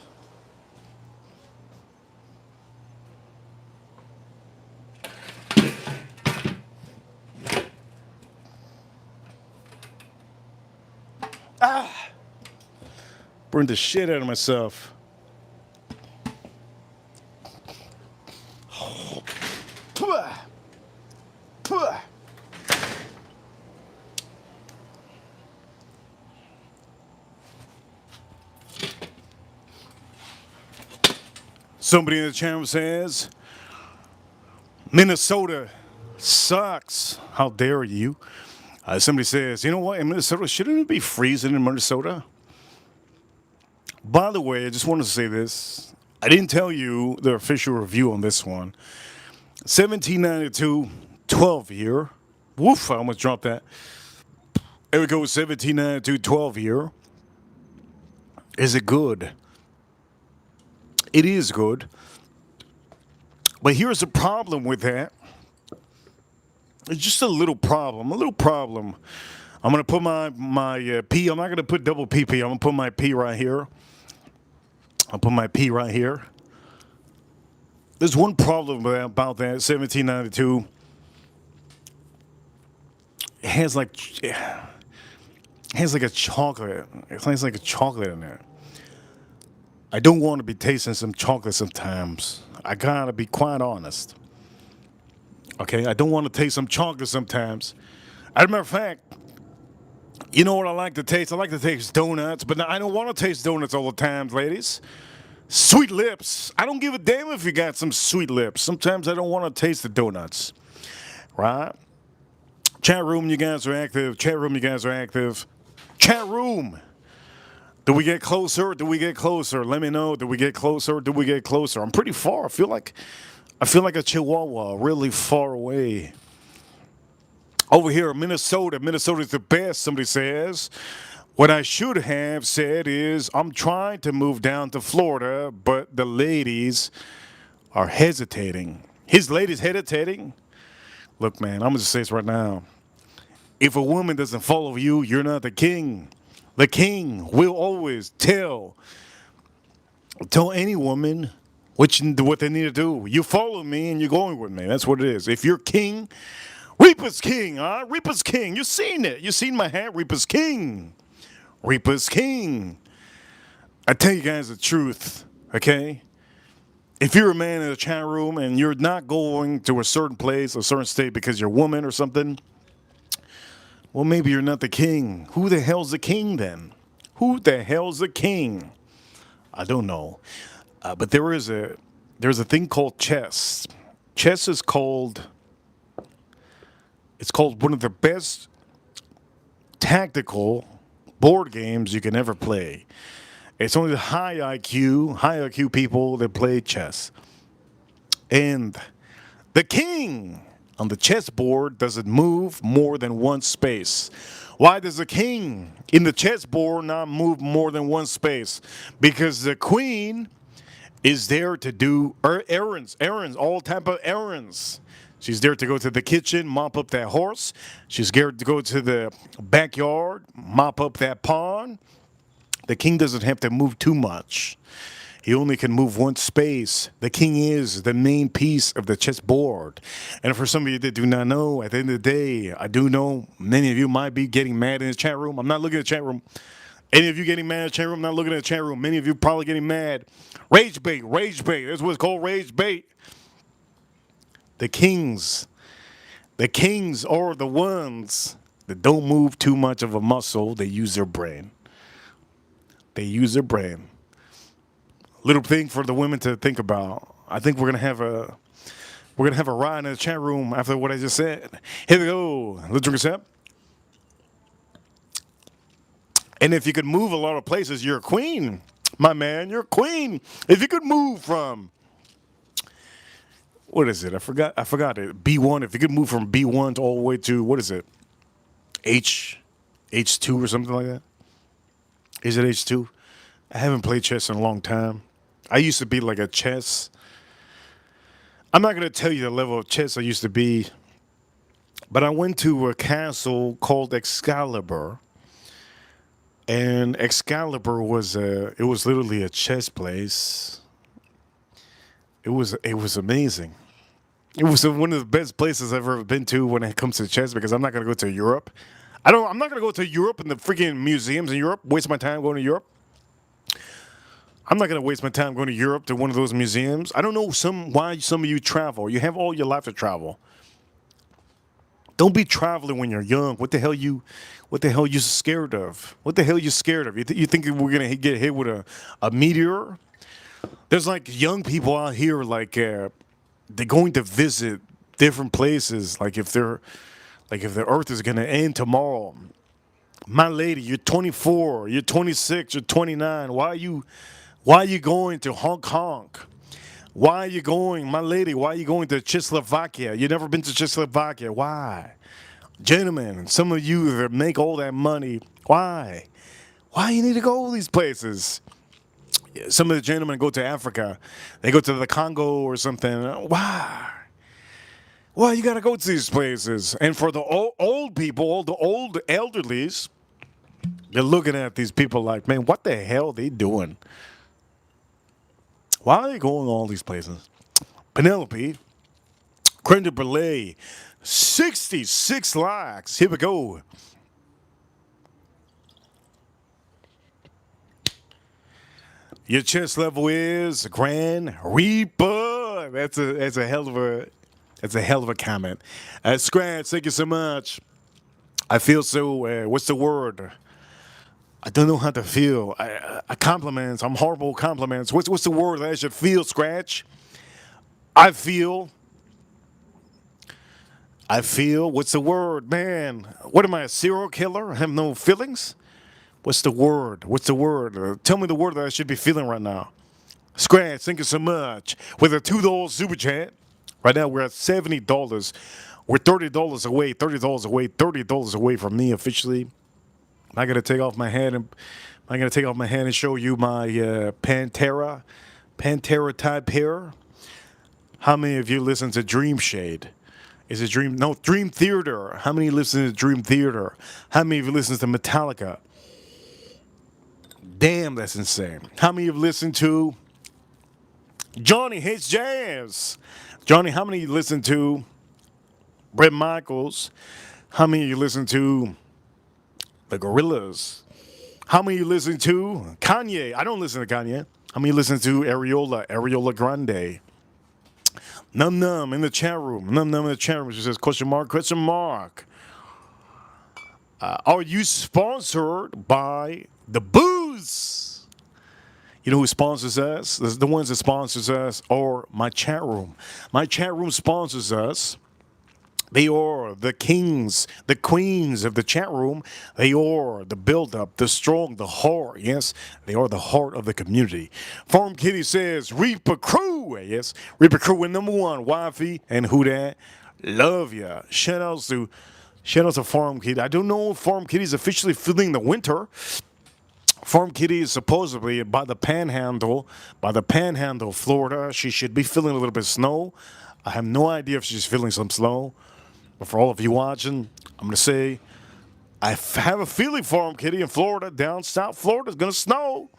Burned the shit out of myself. Somebody in the channel says, Minnesota sucks. How dare you? Somebody says, you know what, in Minnesota, shouldn't it be freezing in Minnesota? By the way, I just wanted to say this. I didn't tell you the official review on this one. 1792, 12 year. Woof, I almost dropped that. There we go, 1792, 12 year. Is it good? It is good. But here's the problem with that. It's just a little problem. I'm going to put my P. I'm not going to put double PP. I'm going to put my P right here. I'll put my P right here. There's one problem about that 1792. It has like a chocolate. It tastes like a chocolate in there. I don't want to be tasting some chocolate sometimes. I gotta be quite honest. Okay, I don't want to taste some chocolate sometimes. As a matter of fact, you know what I like to taste? I like to taste donuts, but I don't want to taste donuts all the time, ladies. Sweet lips. I don't give a damn if you got some sweet lips. Sometimes I don't want to taste the donuts. Right? Chat room, you guys are active. Chat room, you guys are active. Chat room. Do we get closer? Do we get closer? Let me know. Do we get closer? Do we get closer? I'm pretty far. I feel like a chihuahua, really far away. Over here, Minnesota. Minnesota's the best, somebody says. What I should have said is, I'm trying to move down to Florida, but the ladies are hesitating. His ladies hesitating? Look, man, I'm going to say this right now. If a woman doesn't follow you, you're not the king. The king will always tell any woman what they need to do. You follow me and you're going with me. That's what it is. If you're king, Reaper's king, huh? Reaper's king. You seen it. You seen my hat? Reaper's king. Reaper's king. I tell you guys the truth, okay? If you're a man in a chat room and you're not going to a certain place, a certain state because you're a woman or something, well, maybe you're not the king. Who the hell's the king then? Who the hell's the king? I don't know. But there's a thing called chess. Chess is called one of the best tactical board games you can ever play. It's only the high IQ people that play chess. And the king on the chessboard doesn't move more than one space. Why does the king in the chessboard not move more than one space? Because the queen is there to do errands, all type of errands. She's there to go to the kitchen, mop up that horse. She's there to go to the backyard, mop up that pond. The king doesn't have to move too much. He only can move one space. The king is the main piece of the chessboard. And for some of you that do not know, at the end of the day, I do know many of you might be getting mad in the chat room. I'm not looking at the chat room. Any of you getting mad in the chat room? I'm not looking at the chat room. Many of you probably getting mad. Rage bait. That's what's called rage bait. The kings are the ones that don't move too much of a muscle. They use their brain. Little thing for the women to think about. I think we're gonna have a ride in the chat room after what I just said. Here we go. Let's drink a sip. And if you could move a lot of places, you're a queen, my man. You're a queen. If you could move from, what is it? I forgot it. B1. If you could move from B1 to all the way to, what is it? H2 or something like that. Is it H2? I haven't played chess in a long time. I used to be like a chess. I'm not going to tell you the level of chess I used to be, but I went to a castle called Excalibur. And Excalibur was literally a chess place. It was amazing. It was one of the best places I've ever been to when it comes to chess, because I'm not going to go to Europe. I'm not going to go to Europe and the freaking museums in Europe, waste my time going to Europe. I'm not gonna waste my time going to Europe to one of those museums. I don't know why some of you travel. You have all your life to travel. Don't be traveling when you're young. What the hell you scared of? What the hell you scared of? You think we're gonna get hit with a meteor? There's like young people out here like they're going to visit different places. Like if the Earth is gonna end tomorrow. My lady, you're 24, you're 26, you're 29. Why are you going to Hong Kong? Why are you going, my lady? Why are you going to Czechoslovakia? You never been to Czechoslovakia. Why? Gentlemen, some of you that make all that money, why? Why you need to go to these places? Some of the gentlemen go to Africa. They go to the Congo or something. Why? Why you gotta go to these places? And for the old people, all the old elderlies, they're looking at these people like, man, what the hell are they doing? Why are they going to all these places? Penelope, creme de brulee, 66 likes. Here we go. Your chest level is Grand Reaper. That's a hell of a comment. Scratch, thank you so much. I feel so. What's the word? I don't know how to feel. I compliments. I'm horrible with compliments. What's the word that I should feel? Scratch. I feel. I feel. What's the word, man? What am I, a serial killer? I have no feelings. What's the word? What's the word? Tell me the word that I should be feeling right now. Scratch, thank you so much. With a $2 super chat. Right now we're at $70. We're $30 away, $30 away, $30 away from me officially. I gotta take off my hat and show you my Pantera type hair. How many of you listen to Dream Shade? Is it Dream Theater? How many listen to Dream Theater? How many of you listen to Metallica? Damn, that's insane. How many of you listen to Johnny Hates Jazz? Johnny, how many of you listen to Bret Michaels? How many of you listen to the Gorillas? How many of you listen to Kanye? I don't listen to Kanye. How many of you listen to Ariola Grande? Num Num in the chat room. Num Num in the chat room. She says, question mark, question mark. Are you sponsored by the booze? You know who sponsors us? The ones that sponsors us are my chat room. My chat room sponsors us. They are the kings, the queens of the chat room. They are the build-up, the strong, the heart. Yes, they are the heart of the community. Farm Kitty says, Reaper Crew. Yes, Reaper Crew with number one, Wifey and Who Dat. Love ya. Shout outs to Farm Kitty. I don't know if Farm Kitty is officially feeling the winter. Farm Kitty is supposedly by the Panhandle, Florida. She should be feeling a little bit of snow. I have no idea if she's feeling some snow. But for all of you watching, I'm going to say, I have a feeling Farm Kitty in Florida, down South Florida, is going to snow.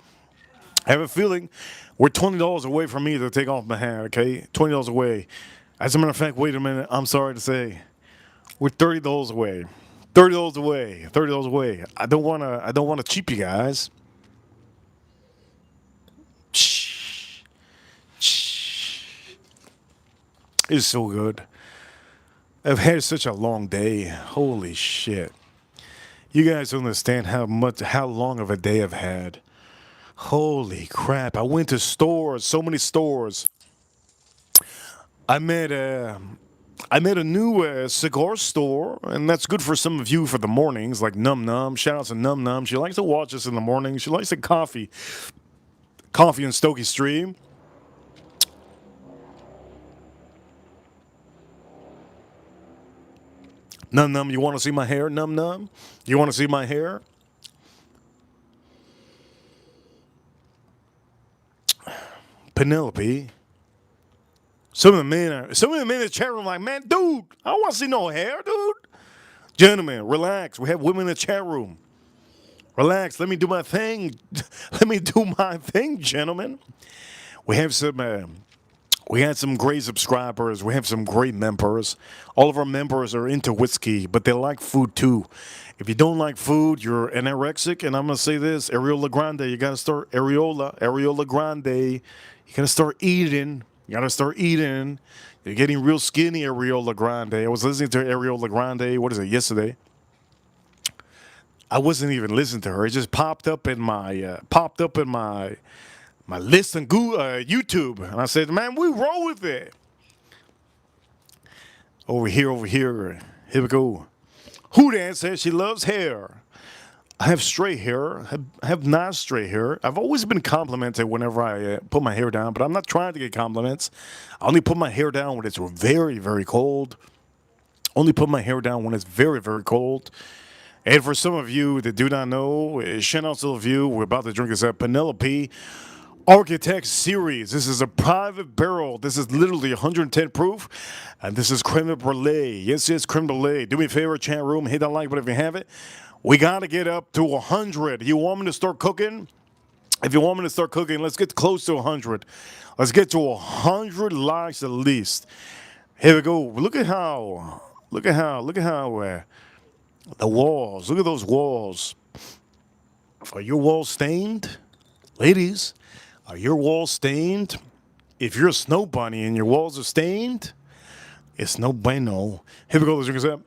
I have a feeling we're $20 away from me to take off my hat, okay? $20 away. As a matter of fact, wait a minute. I'm sorry to say, we're $30 away. $30 away. $30 away. I don't want to cheap you guys. It's so good. I've had such a long day. Holy shit. You guys don't understand how long of a day I've had. Holy crap. I went to stores, so many stores. I met a new cigar store, and that's good for some of you for the mornings, like Num Num. Shout out to Num Num. She likes to watch us in the morning. She likes the coffee and Stokey stream. Num Num, you want to see my hair, Num Num? You want to see my hair? Penelope. Some of the men in the chat room like, man, dude, I don't want to see no hair, dude. Gentlemen, relax. We have women in the chat room. Relax. Let me do my thing. Let me do my thing, gentlemen. We have some We had some great subscribers. We have some great members. All of our members are into whiskey, but they like food too. If you don't like food, you're anorexic. And I'm gonna say this: Areola Grande. You gotta start Areola Grande. You gotta start eating. You gotta start eating. You're getting real skinny, Areola Grande. I was listening to Areola Grande. What is it? Yesterday. I wasn't even listening to her. It just popped up in my list on Google, YouTube, and I said, "Man, we roll with it." Over here. Here we go. Who Dan says she loves hair. I have straight hair. I have not straight hair. I've always been complimented whenever I put my hair down, but I'm not trying to get compliments. I only put my hair down when it's very, very cold. Only put my hair down when it's very, very cold. And for some of you that do not know, shout out to you. We're about to drink this at Penelope Architect Series. This is a private barrel. This is literally 110 proof. And this is creme brulee. Yes, creme brulee. Do me a favor, chat room. Hit that like button if you have it. We got to get up to 100. You want me to start cooking? If you want me to start cooking, let's get close to 100. Let's get to 100 likes at least. Here we go. Look at how the walls. Look at those walls. Are your walls stained? Ladies, are your walls stained? If you're a snow bunny and your walls are stained, it's no bueno. Here we go. Let's drink this up.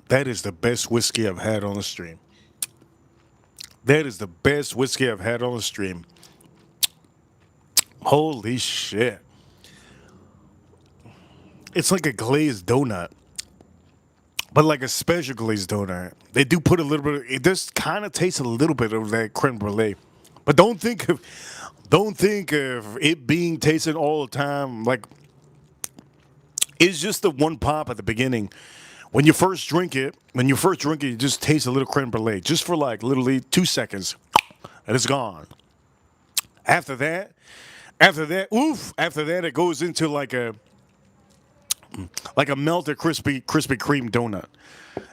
That is the best whiskey I've had on the stream. That is the best whiskey I've had on the stream. Holy shit. It's like a glazed donut, but like a special glazed donut. They do put a little bit, it does kind of taste a little bit of that creme brulee. But don't think of it being tasted all the time. Like, it's just the one pop at the beginning. When you first drink it, you just taste a little creme brulee, just for like literally 2 seconds, and it's gone. After that, it goes into like a melted Krispy Kreme donut.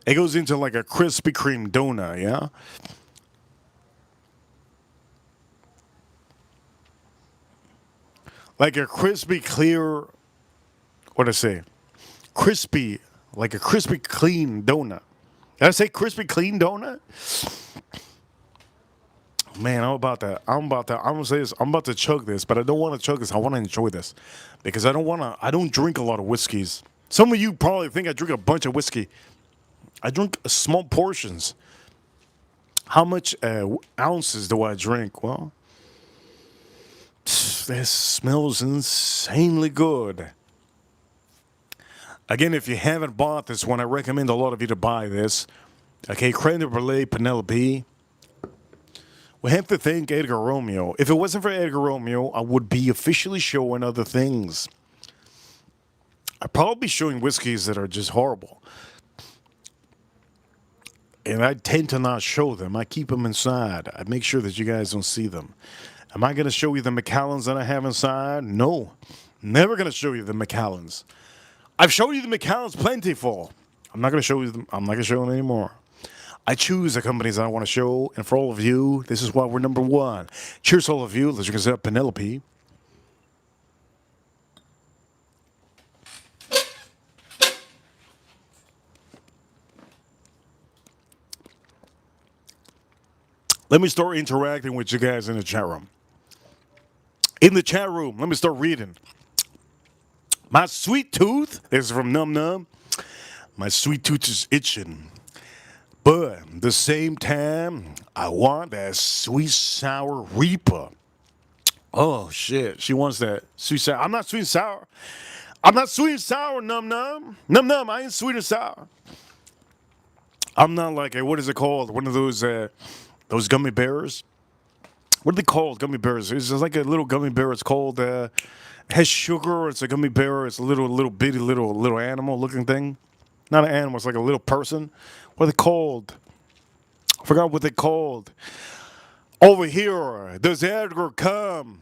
It goes into like a Krispy Kreme donut, yeah. Like a crispy clear. What I say? Crispy. Like a crispy clean donut. Did I say crispy clean donut? Man, I'm gonna say this. I'm about to chug this, but I don't want to chug this. I want to enjoy this because I don't drink a lot of whiskeys. Some of you probably think I drink a bunch of whiskey. I drink small portions. How much ounces do I drink? Well, this smells insanely good. Again, if you haven't bought this one, I recommend a lot of you to buy this. Okay, creme brulee Penelope. We have to thank Edgar Romeo. If it wasn't for Edgar Romeo, I would be officially showing other things. I'd probably be showing whiskeys that are just horrible. And I tend to not show them. I keep them inside. I make sure that you guys don't see them. Am I going to show you the Macallans that I have inside? No. Never going to show you the Macallans. I've shown you the Macallans plentiful. I'm not going to show you them. I'm not going to show them anymore. I choose the companies I want to show, and for all of you, this is why we're number one. Cheers, all of you. Let's drink up Penelope. Let me start interacting with you guys in the chat room. In the chat room, let me start reading. My sweet tooth, this is from Num Num. My sweet tooth is itching. But at the same time, I want that sweet sour Reaper. Oh shit, she wants that sweet sour. I'm not sweet and sour. I'm not sweet and sour, Num Num. Num Num, I ain't sweet and sour. I'm not like a, what is it called? One of those gummy bears. What are they called? Gummy bears. It's just like a little gummy bear. It's called. It has sugar. It's a gummy bear. It's a little bitty little animal looking thing. Not an animal. It's like a little person. What are they called? I forgot what they called. Over here, does Edgar come?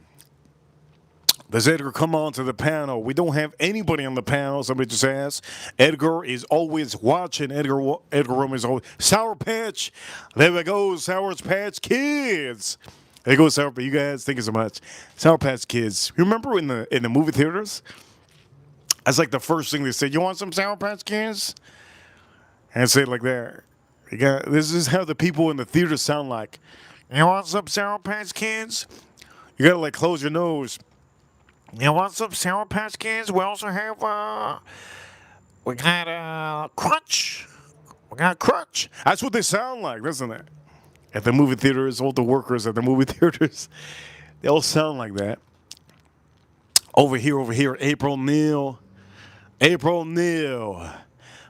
Does Edgar come on to the panel? We don't have anybody on the panel. Somebody just asked. Edgar is always watching. Edgar Roman is always Sour Patch. There we go, Sour Patch Kids. There goes Sour Patch. You guys, thank you so much. Sour Patch Kids. Remember in the movie theaters? That's like the first thing they said. You want some Sour Patch Kids? And say it like that. This is how the people in the theater sound like. You want some Sour Patch Kids? You gotta like close your nose. You want some Sour Patch Kids? We also have we got Crunch. We got Crunch. That's what they sound like, doesn't it? At the movie theaters, all the workers at the movie theaters, they all sound like that. Over here, April Neal. April Neal.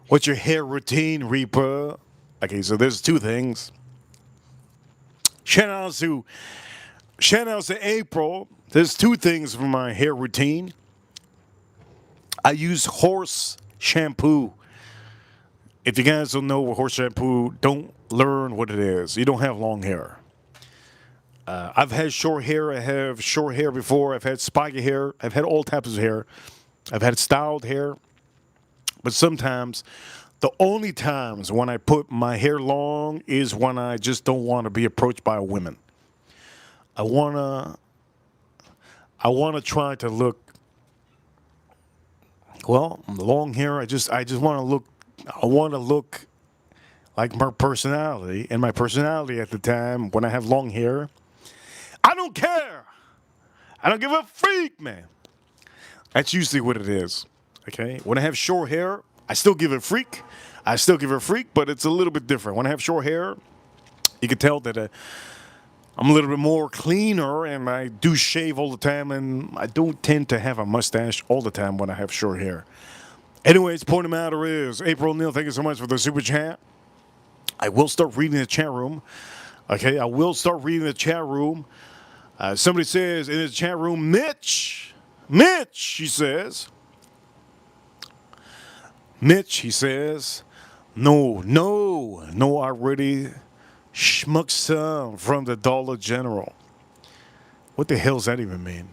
What's your hair routine, Reaper? Okay, so there's two things. Shout out to April. There's two things for my hair routine. I use horse shampoo. If you guys don't know what horse shampoo, don't learn what it is. You don't have long hair. I've had short hair. I have short hair before. I've had spiky hair. I've had all types of hair. I've had styled hair. But sometimes, the only times when I put my hair long is when I just don't want to be approached by women. I wanna try to look. Well, long hair. I just want to look. I want to look like my personality, and my personality at the time when I have long hair. I don't care. I don't give a freak, man. That's usually what it is. Okay. When I have short hair, I still give a freak. But it's a little bit different. When I have short hair, you can tell that I'm a little bit more cleaner, and I do shave all the time, and I don't tend to have a mustache all the time when I have short hair. Anyways, point of matter is, April Neal, thank you so much for the super chat. I will start reading the chat room. Okay, I will start reading the chat room. Somebody says in the chat room, Mitch, he says. Mitch, he says, no, I already schmuck some from the Dollar General. What the hell does that even mean?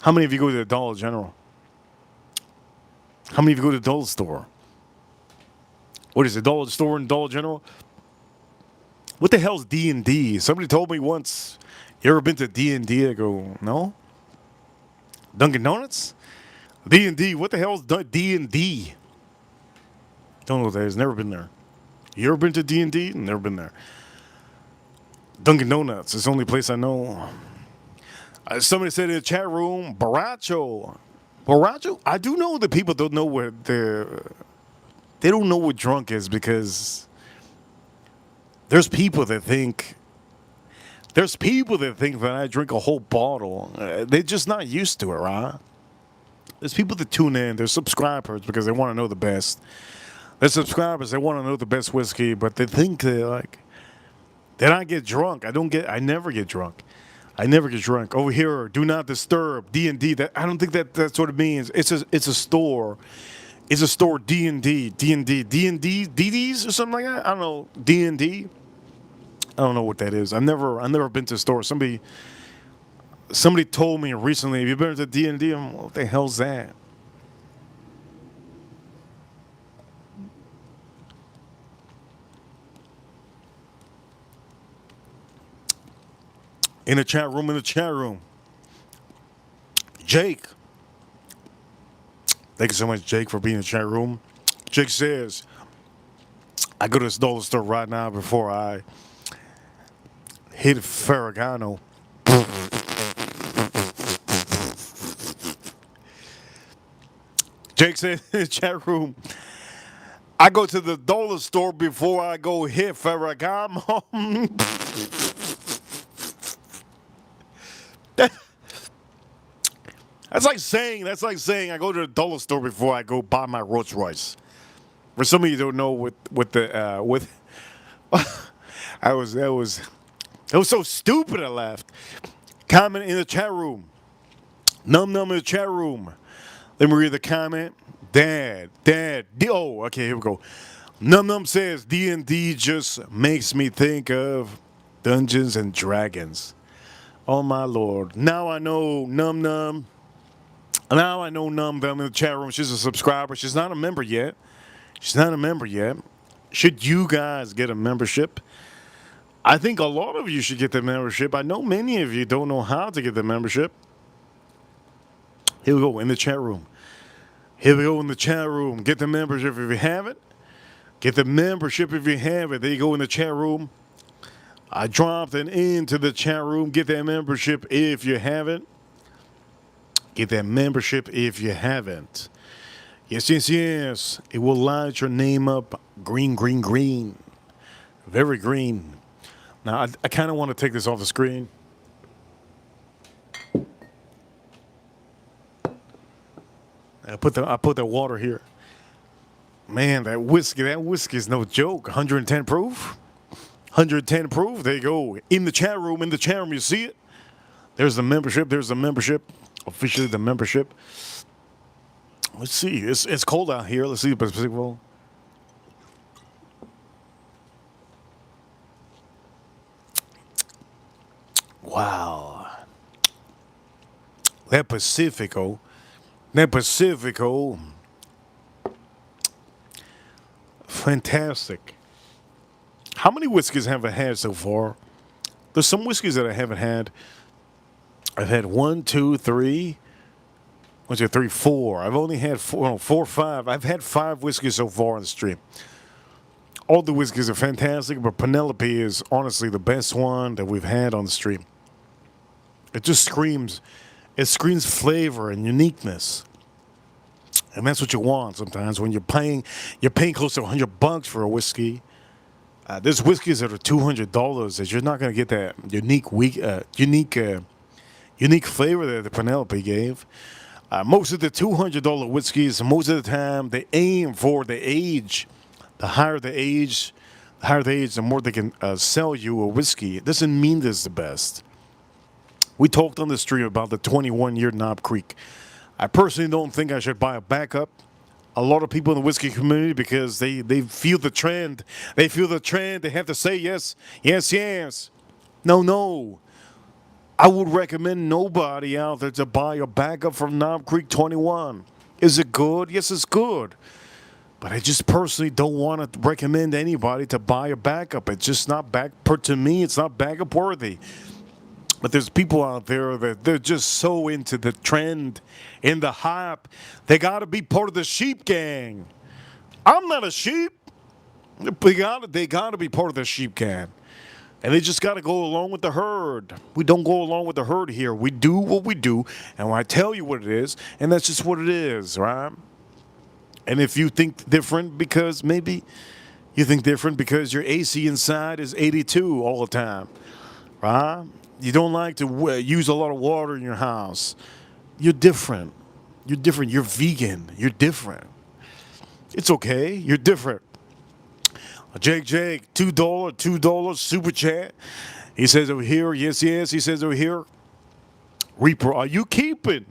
How many of you go to the Dollar General? How many of you go to the Dollar Store? What is it, Dollar Store and Dollar General? What the hell's D&D? Somebody told me once, you ever been to D&D? I go, no. Dunkin' Donuts? D&D, what the hell's D&D? Don't know what that is, never been there. You ever been to D&D? Never been there. Dunkin' Donuts is the only place I know. Somebody said in the chat room, Borracho. I do know that people don't know what they don't know what drunk is, because there's people that think that I drink a whole bottle. They're just not used to it, right? There's people that tune in. They're subscribers because they want to know the best. They're subscribers. They want to know the best whiskey, but they think that I get drunk. I never get drunk. Over here, do not disturb. D&D. I don't think that's what it means. It's a store. It's a store. D&D. DDs or something like that. I don't know. D&D. I don't know what that is. I've never been to a store. Somebody told me recently, have you been to D&D? What the hell's that? In the chat room. Jake. Thank you so much, Jake, for being in the chat room. Jake says, I go to this dollar store right now before I hit Ferragamo. Jake said in the chat room, I go to the dollar store before I go hit Ferragamo. That's like saying I go to the dollar store before I go buy my Rolls Royce. For some of you don't know with that was so stupid. I laughed. Comment in the chat room. Num in the chat room. Let me read the comment. Dad. Oh, okay, here we go. Num says D&D just makes me think of Dungeons and Dragons. Oh my lord. Now I know Num. Now I know Num down in the chat room. She's a subscriber. She's not a member yet. She's not a member yet. Should you guys get a membership? I think a lot of you should get the membership. I know many of you don't know how to get the membership. Here we go in the chat room. Here we go in the chat room. Get the membership if you haven't. Get the membership if you have it. There you go in the chat room. I dropped it into the chat room. Get that membership if you haven't. Get that membership if you haven't. Yes, yes, yes. It will light your name up green, green, green. Very green. Now, I kind of want to take this off the screen. I put the water here. Man, that whiskey is no joke. 110 proof. 110 proof. There you go. In the chat room, you see it. There's the membership. Officially the membership. Let's see. It's cold out here. Let's see the Pacifico. Wow. That Pacifico. Fantastic. How many whiskeys have I had so far? There's some whiskeys that I haven't had. I've had 1, 2, 3. 1, 2, 3, 4. I've only had 4 or 5. I've had 5 whiskeys so far on the stream. All the whiskeys are fantastic, but Penelope is honestly the best one that we've had on the stream. It just screams flavor and uniqueness. And that's what you want sometimes when you're paying close to $100 for a whiskey. There's whiskeys that are $200 that you're not going to get that unique flavor that the Penelope gave. Most of the $200 whiskeys, most of the time, they aim for the age. The higher the age, the more they can sell you a whiskey. It doesn't mean this is the best. We talked on the stream about the 21-year Knob Creek. I personally don't think I should buy a backup. A lot of people in the whiskey community, because they feel the trend. They feel the trend. They have to say yes, yes, yes. No. I would recommend nobody out there to buy a backup from Knob Creek 21. Is it good? Yes, it's good. But I just personally don't want to recommend anybody to buy a backup. It's just not to me, it's not backup worthy. But there's people out there that they're just so into the trend, in the hype. They got to be part of the sheep gang. I'm not a sheep. They got to be part of the sheep gang. And they just got to go along with the herd. We don't go along with the herd here. We do what we do, and I tell you what it is, and that's just what it is, right? And if you think different because maybe you think different because your AC inside is 82 all the time, right? You don't like to use a lot of water in your house. You're different. You're different. You're vegan. You're different. It's okay. You're different. Jake, $2 super chat. He says over here, yes. He says over here, Reaper, are you keeping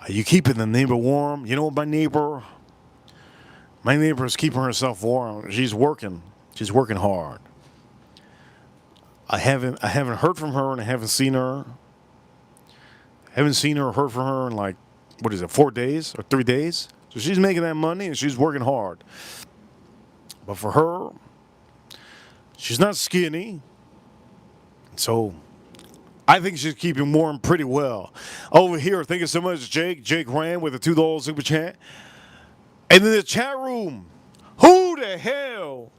the neighbor warm? You know, my neighbor is keeping herself warm. She's working hard. I haven't heard from her, and I haven't seen her. Haven't seen her or heard from her in 4 days or 3 days? So she's making that money and she's working hard. But for her, she's not skinny. So I think she's keeping warm pretty well. Over here, thank you so much, Jake. Jake ran with a $2 super chat. And in the chat room, who the hell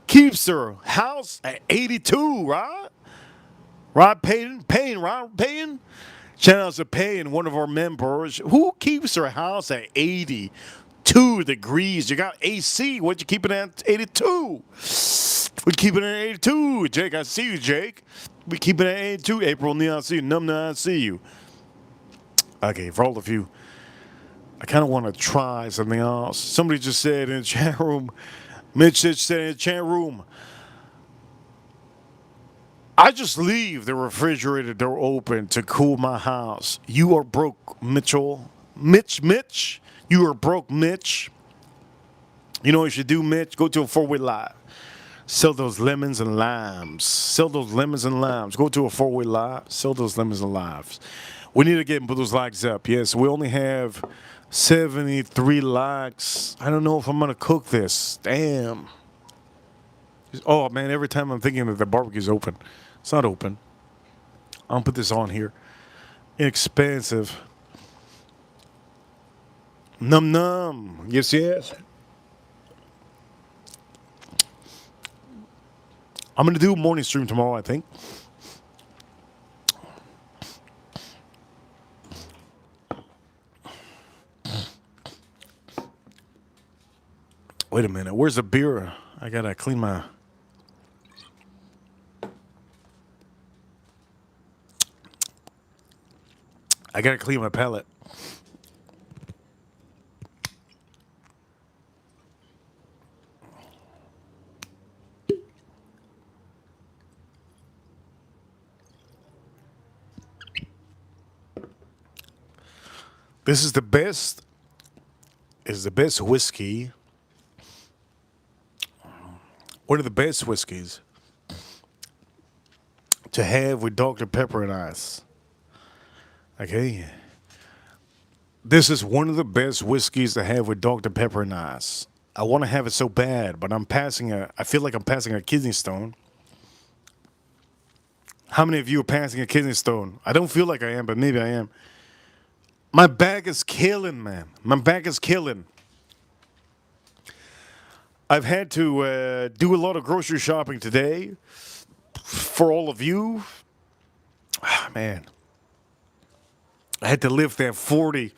keeps her house at 82, right? Right, Payne? Shout out to Payne, one of our members. Who keeps her house at 82 degrees? You got AC. What you keeping at 82? We keeping it at 82. Jake, I see you, Jake. We keeping it at 82. April, Neon, I see you. Num, I see you. Okay, for all of you, I kind of want to try something else. Somebody just said in the chat room, Mitch said in the chat room, I just leave the refrigerator door open to cool my house. You are broke, Mitchell. Mitch. You are broke, Mitch. You know what you should do, Mitch? Go to a 4-way live. Sell those lemons and limes. Sell those lemons and limes. Go to a four-way live. Sell those lemons and limes. We need to get those likes up. Yes, we only have 73 likes. I don't know if I'm gonna cook this. Damn. Oh man, every time I'm thinking that the barbecue's open. It's not open. I'll put this on here. Inexpensive. Num num. Yes, yes. I'm gonna do a morning stream tomorrow, I think. Wait a minute. Where's the beer? I gotta clean my. I gotta clean my palate. This is the best. Is the best whiskey. One of the best whiskeys to have with Dr. Pepper and ice. Okay. This is one of the best whiskeys to have with Dr. Pepper and ice. I want to have it so bad, but I feel like I'm passing a kidney stone. How many of you are passing a kidney stone? I don't feel like I am, but maybe I am. My back is killing, man. My back is killing. I've had to do a lot of grocery shopping today for all of you. Ah, man. I had to lift that 40.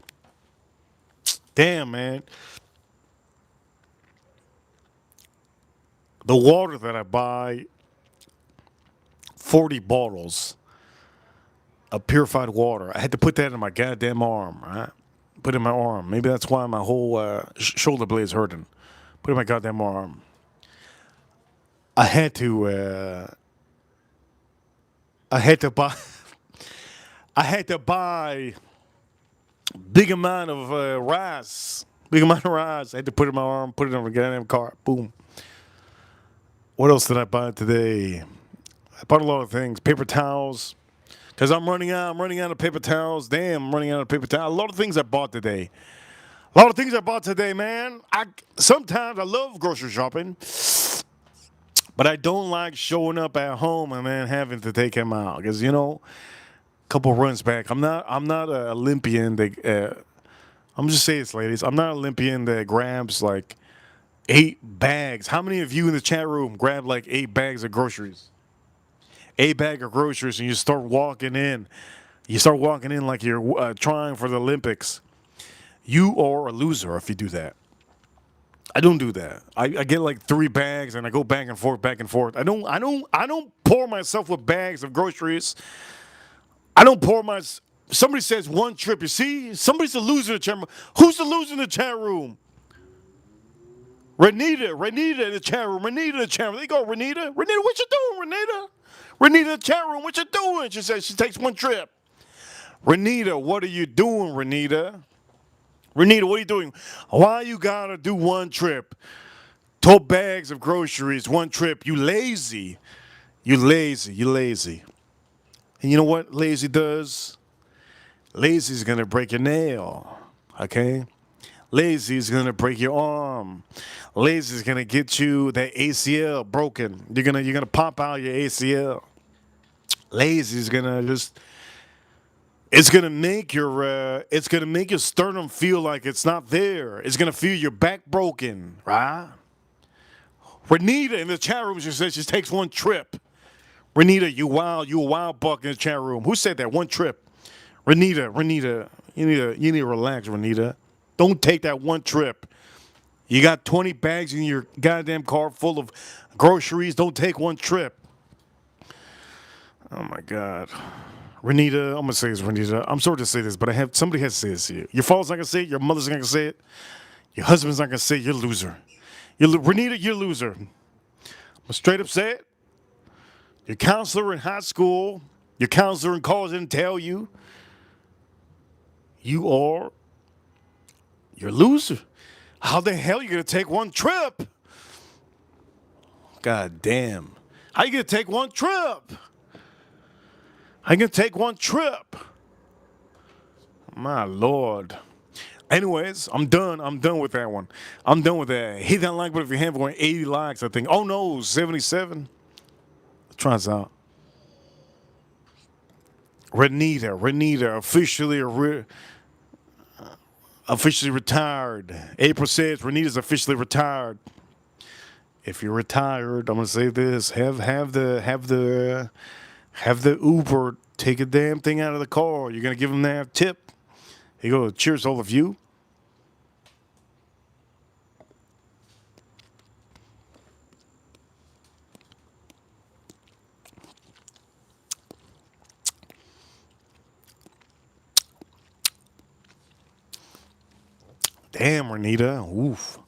Damn, man. The water that I buy, 40 bottles of purified water. I had to put that in my goddamn arm, right? Put it in my arm. Maybe that's why my whole shoulder blade's hurting. Put it in my goddamn arm. I had to buy I had to buy big amount of rice. Big amount of rice. I had to put it in my arm, put it on the goddamn car. Boom. What else did I buy today? I bought a lot of things. Paper towels. Because I'm running out. I'm running out of paper towels. Damn, I'm running out of paper towels. A lot of things I bought today. A lot of things I bought today, man. Sometimes I love grocery shopping. But I don't like showing up at home and then having to take him out. Because, a couple runs back. I'm not an Olympian that I'm just saying this, ladies. I'm not an Olympian that grabs like 8 bags. How many of you in the chat room grab like 8 bags of groceries? 8 bag of groceries, and you start walking in. You start walking in like you're trying for the Olympics. You are a loser if you do that. I don't do that. I get like 3 bags and I go back and forth, back and forth. I don't pour myself with bags of groceries. I don't pour my. Somebody says one trip. You see, somebody's a loser in the chat room. Who's the loser in the chat room? Renita in the chat room. Renita in the chat room. There you go, Renita. Renita, what you doing, Renita? Renita in the chat room, what you doing? She says she takes one trip. Renita, what are you doing, Renita? Renita, what are you doing? Why you gotta do one trip? Tote bags of groceries, one trip. You lazy. You lazy. You lazy. And you know what lazy does? Lazy is gonna break your nail. Okay? Lazy is gonna break your arm. Lazy is gonna get you that ACL broken. You're gonna pop out your ACL. Lazy is gonna just. It's gonna make your sternum feel like it's not there. It's gonna feel your back broken, right? Renita in the chat room, she says she takes one trip. Renita, you a wild buck in the chat room. Who said that? One trip. Renita, you need to relax, Renita. Don't take that one trip. You got 20 bags in your goddamn car full of groceries. Don't take one trip. Oh my God. Renita, I'm gonna say this, Renita. I'm sorry to say this, but somebody has to say this to you. Your father's not gonna say it, your mother's not gonna say it, your husband's not gonna say it, you're a loser. Renita, you're a loser. I'm straight up say it. Your counselor in high school, your counselor in college didn't tell you. You're a loser. How the hell are you gonna take one trip? God damn. How you gonna take one trip? How you gonna take one trip? My lord. Anyways, I'm done. I'm done with that one. I'm done with that. Hit that like button if you have going 80 likes, I think. Oh no, 77. Try this out. Renita, officially retired. April says Renita's officially retired. If you're retired, I'm gonna say this: have the Uber take a damn thing out of the car. You're gonna give them that tip. Here you go. Cheers, all of you. Damn, Renita. Oof.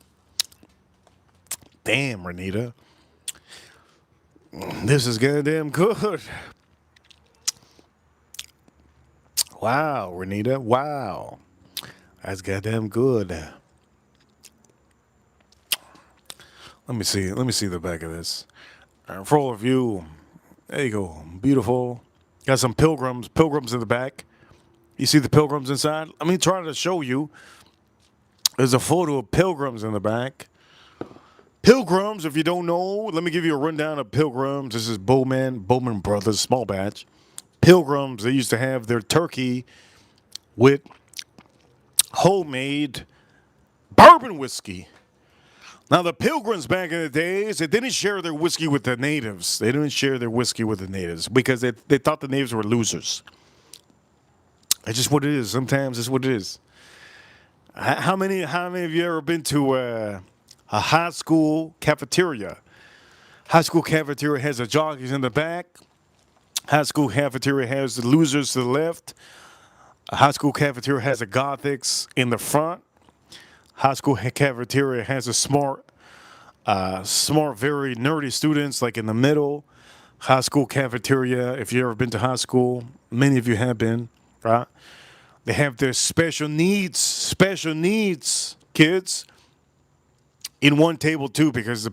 Damn, Renita. This is goddamn good. Wow, Renita. Wow. That's goddamn good. Let me see. Let me see the back of this. For all of you, there you go. Beautiful. Got some pilgrims in the back. You see the pilgrims inside? I mean, trying to show you. There's a photo of pilgrims in the back. Pilgrims, if you don't know, let me give you a rundown of pilgrims. This is Bowman Brothers, small batch. Pilgrims, they used to have their turkey with homemade bourbon whiskey. Now, the pilgrims back in the days, they didn't share their whiskey with the natives. They didn't share their whiskey with the natives because they thought the natives were losers. It's just what it is. Sometimes it's what it is. How many of you ever been to a high school cafeteria? High school cafeteria has the jockeys in the back. High school cafeteria has the losers to the left. A high school cafeteria has the gothics in the front. High school cafeteria has the smart, very nerdy students like in the middle. High school cafeteria, if you've ever been to high school, many of you have been, right? They have their special needs kids in one table too, because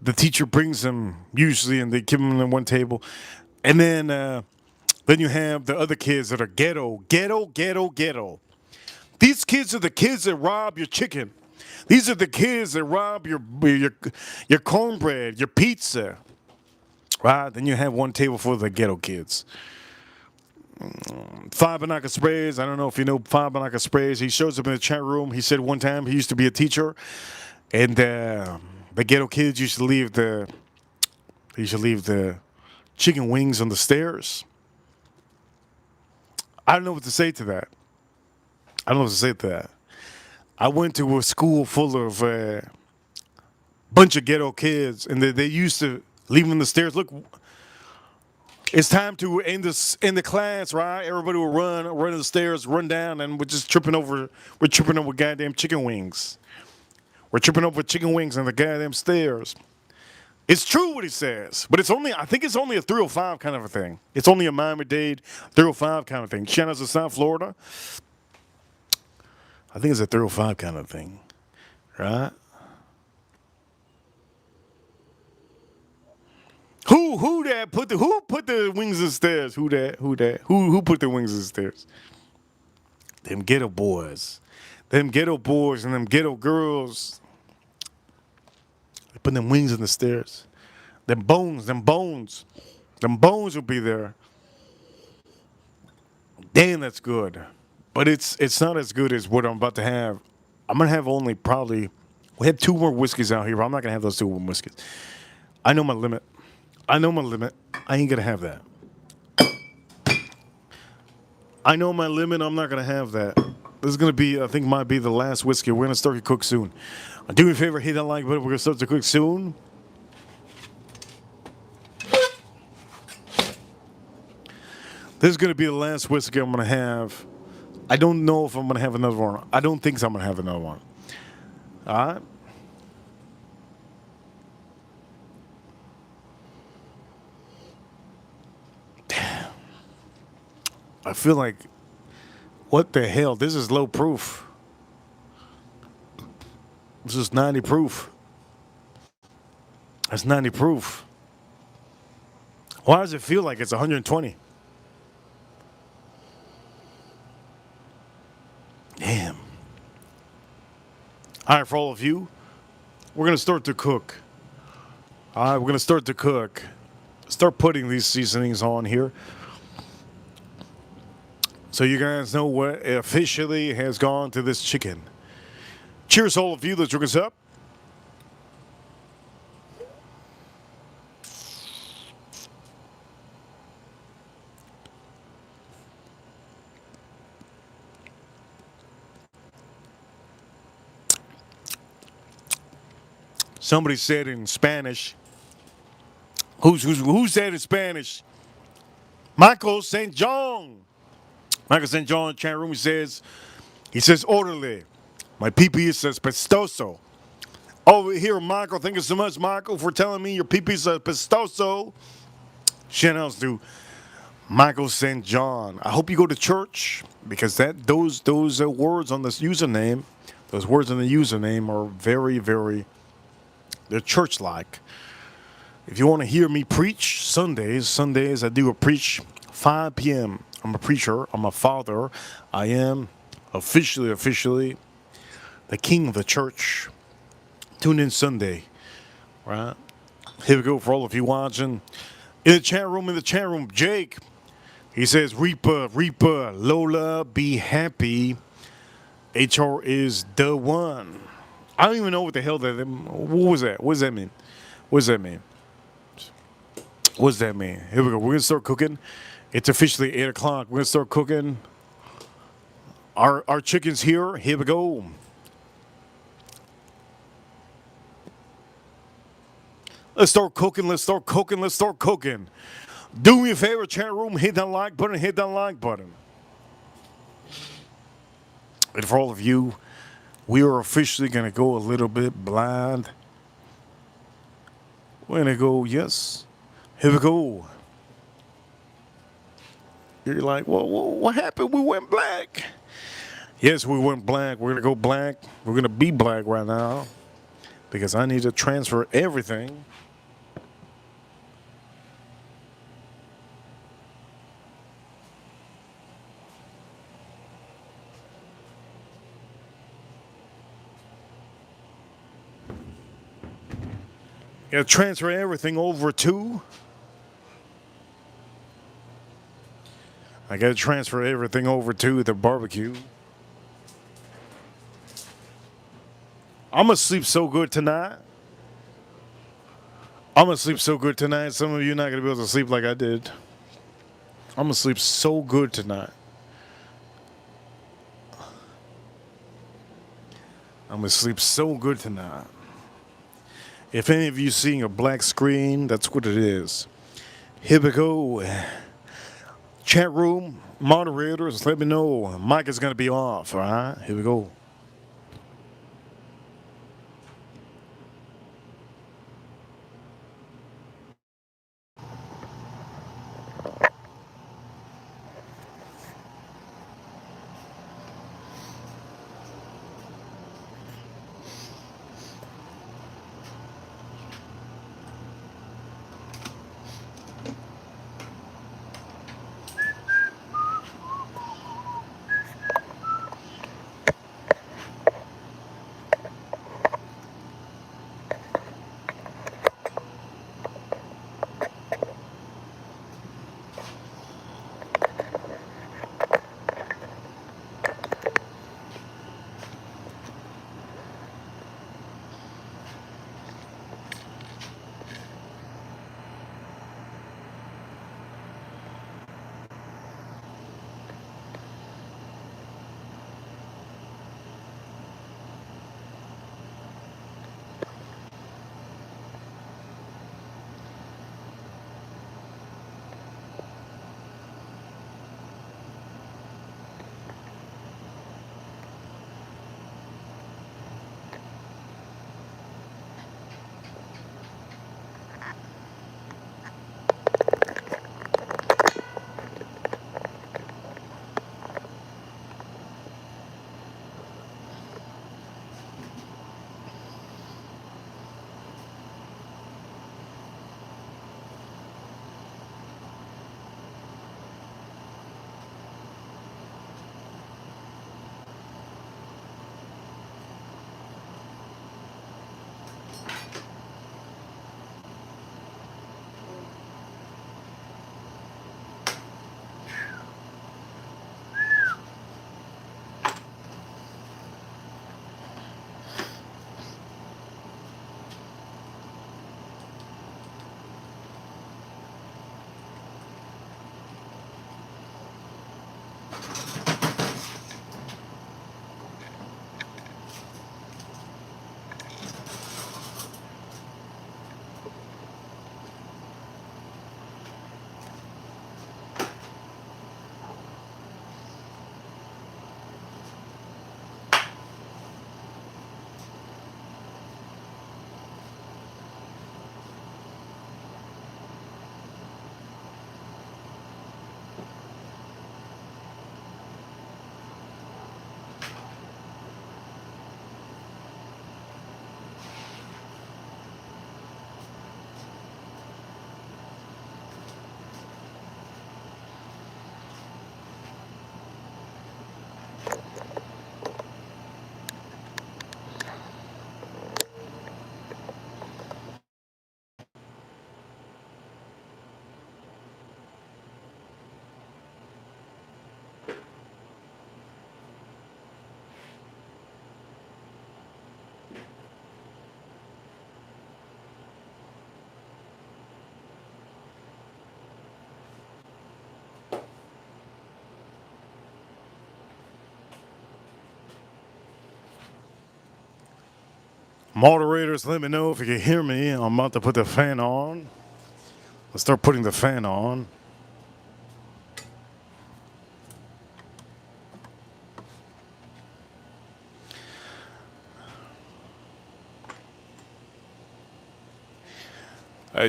the teacher brings them usually, and they give them in one table, and then you have the other kids that are ghetto. These kids are the kids that rob your chicken. These are the kids that rob your cornbread, your pizza. Right? Then you have one table for the ghetto kids. Fabanaka Sprays. I don't know if you know Fabanaka Sprays. He shows up in the chat room. He said one time he used to be a teacher, and the ghetto kids used to leave the chicken wings on the stairs. I don't know what to say to that. I went to a school full of bunch of ghetto kids, and they used to leave them on the stairs. Look, it's time to end the class, right? Everybody will run the stairs, run down, and we're just tripping over goddamn chicken wings. We're tripping over chicken wings on the goddamn stairs. It's true what he says, but I think it's only a 305 kind of a thing. It's only a Miami-Dade 305 kind of thing. Shout out to South Florida. I think it's a 305 kind of thing, right? Who put the wings in the stairs? Who put the wings in the stairs? Them ghetto boys and them ghetto girls. They put them wings in the stairs. Them bones will be there. Damn, that's good. But it's not as good as what I'm about to have. I'm gonna have only probably we have 2 more whiskeys out here, but I'm not gonna have those 2 more whiskeys. I know my limit. I ain't gonna have that. I know my limit. I'm not gonna have that. This is gonna be, I think, might be the last whiskey. We're gonna start to cook soon. Do me a favor, hit that like button. We're gonna start to cook soon. This is gonna be the last whiskey I'm gonna have. I don't know if I'm gonna have another one. I don't think I'm gonna have another one. All right. I feel like, what the hell? This is low proof. This is 90 proof. That's 90 proof. Why does it feel like it's 120? Damn. All right, for all of you, we're going to start to cook. All right, we're going to start to cook. Start putting these seasonings on here so you guys know what officially has gone to this chicken. Cheers, all of you. Let's drink us up. Somebody said in Spanish. Who said in Spanish? Michael St. John. Michael St. John in the chat room, he says, orderly. My PP says pestoso. Over here, Michael, thank you so much, Michael, for telling me your PP says pestoso. Shout outs to Michael St. John. I hope you go to church because those words on this username, those words in the username are very, very, they're church-like. If you want to hear me preach Sundays I do a preach 5 p.m. I'm a preacher. I'm a father. I am officially the king of the church. Tune in Sunday, right? Here we go for all of you watching. In the chat room, Jake, he says, Reaper, Lola, be happy. HR is the one. I don't even know what the hell what was that? What does that mean? What does that mean? What does that mean? Here we go. We're going to start cooking. It's officially 8 o'clock. We're going to start cooking. Our chicken's here. Here we go. Let's start cooking. Do me a favor, chat room. Hit that like button. And for all of you, we are officially going to go a little bit blind. We're going to go, yes. Here we go. You're like, well, what happened? We went black. Yes, we went black. We're going to go black. We're going to be black right now because I need to transfer everything. Got to transfer everything over to. I got to transfer everything over to the barbecue. I'm going to sleep so good tonight. Some of you are not going to be able to sleep like I did. I'm going to sleep so good tonight. If any of you seeing a black screen, that's what it is. Here we go. Chat room, moderators, let me know. Mic is going to be off, all right? Here we go. Moderators, let me know if you can hear me. I'm about to put the fan on. Let's start putting the fan on.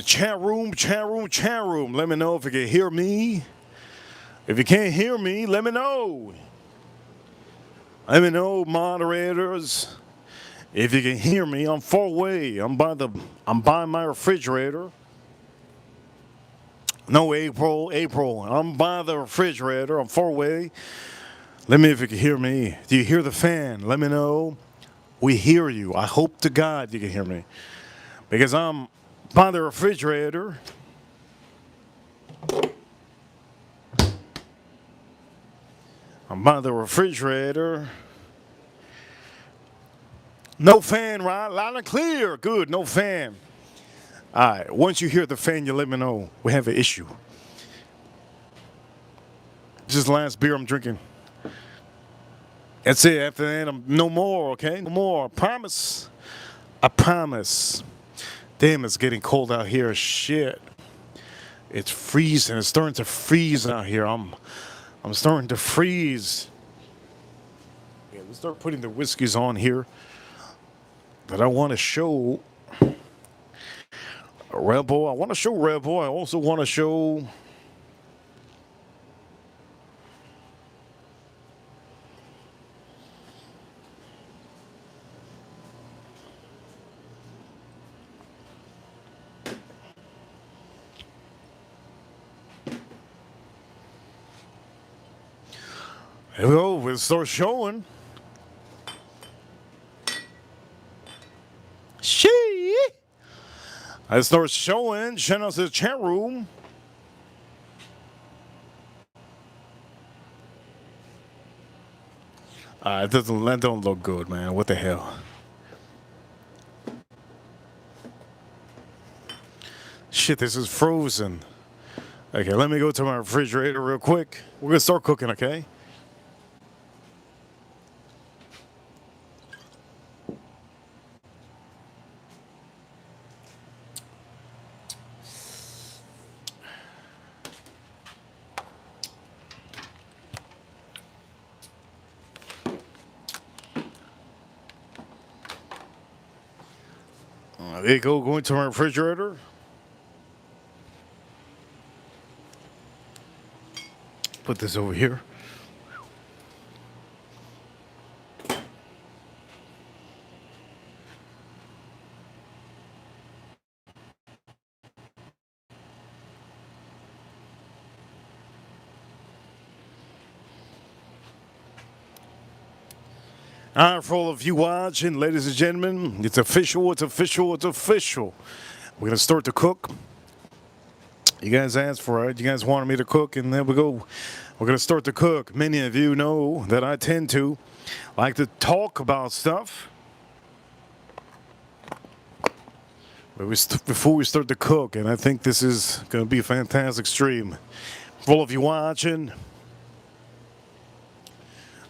Chat room, chat room, chat room. Let me know if you can hear me. If you can't hear me, let me know. Let me know, moderators. If you can hear me, I'm far away. I'm by my refrigerator. No, April. I'm by the refrigerator. I'm far away. Let me know if you can hear me. Do you hear the fan? Let me know. We hear you. I hope to God you can hear me. Because I'm by the refrigerator. I'm by the refrigerator. No fan, right? Loud and clear. Good, no fan. All right, once you hear the fan, you let me know. We have an issue. This is the last beer I'm drinking. That's it. After that, I'm no more, okay? No more. I promise. I promise. Damn, it's getting cold out here. Shit. It's freezing. It's starting to freeze out here. I'm starting to freeze. Yeah, let's start putting the whiskeys on here. But I want to show Rebel. I want to show Rebel. I also want to show. Here we go. We'll start showing. Shit. I start showing. Shout out to the chat room. That don't look good, man. What the hell? Shit, this is frozen. Okay, let me go to my refrigerator real quick. We're gonna start cooking, okay? There you go, going to my refrigerator. Put this over here. All right, for all of you watching, ladies and gentlemen, it's official, it's official, it's official. We're gonna start to cook. You guys asked for it. You guys wanted me to cook, and there we go. We're going to start to cook. Many of you know that I tend to like to talk about stuff. But before we start to cook, and I think this is going to be a fantastic stream. For all of you watching,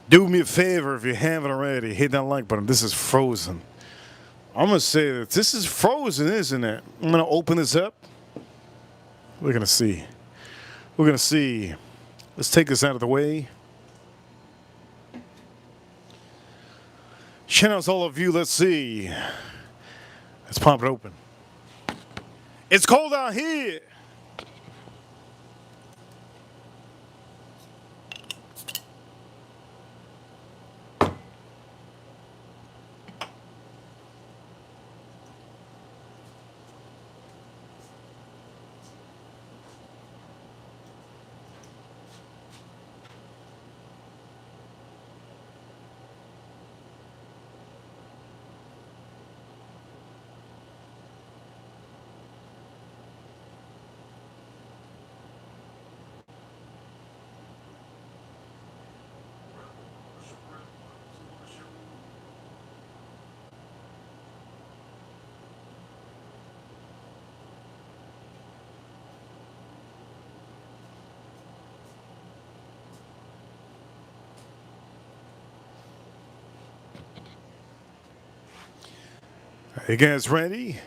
do me a favor if you haven't already. Hit that like button. This is frozen. I'm going to say that this is frozen, isn't it? I'm going to open this up. We're going to see. We're going to see. Let's take this out of the way. Shout out to all of you. Let's see. Let's pop it open. It's cold out here. You guys ready?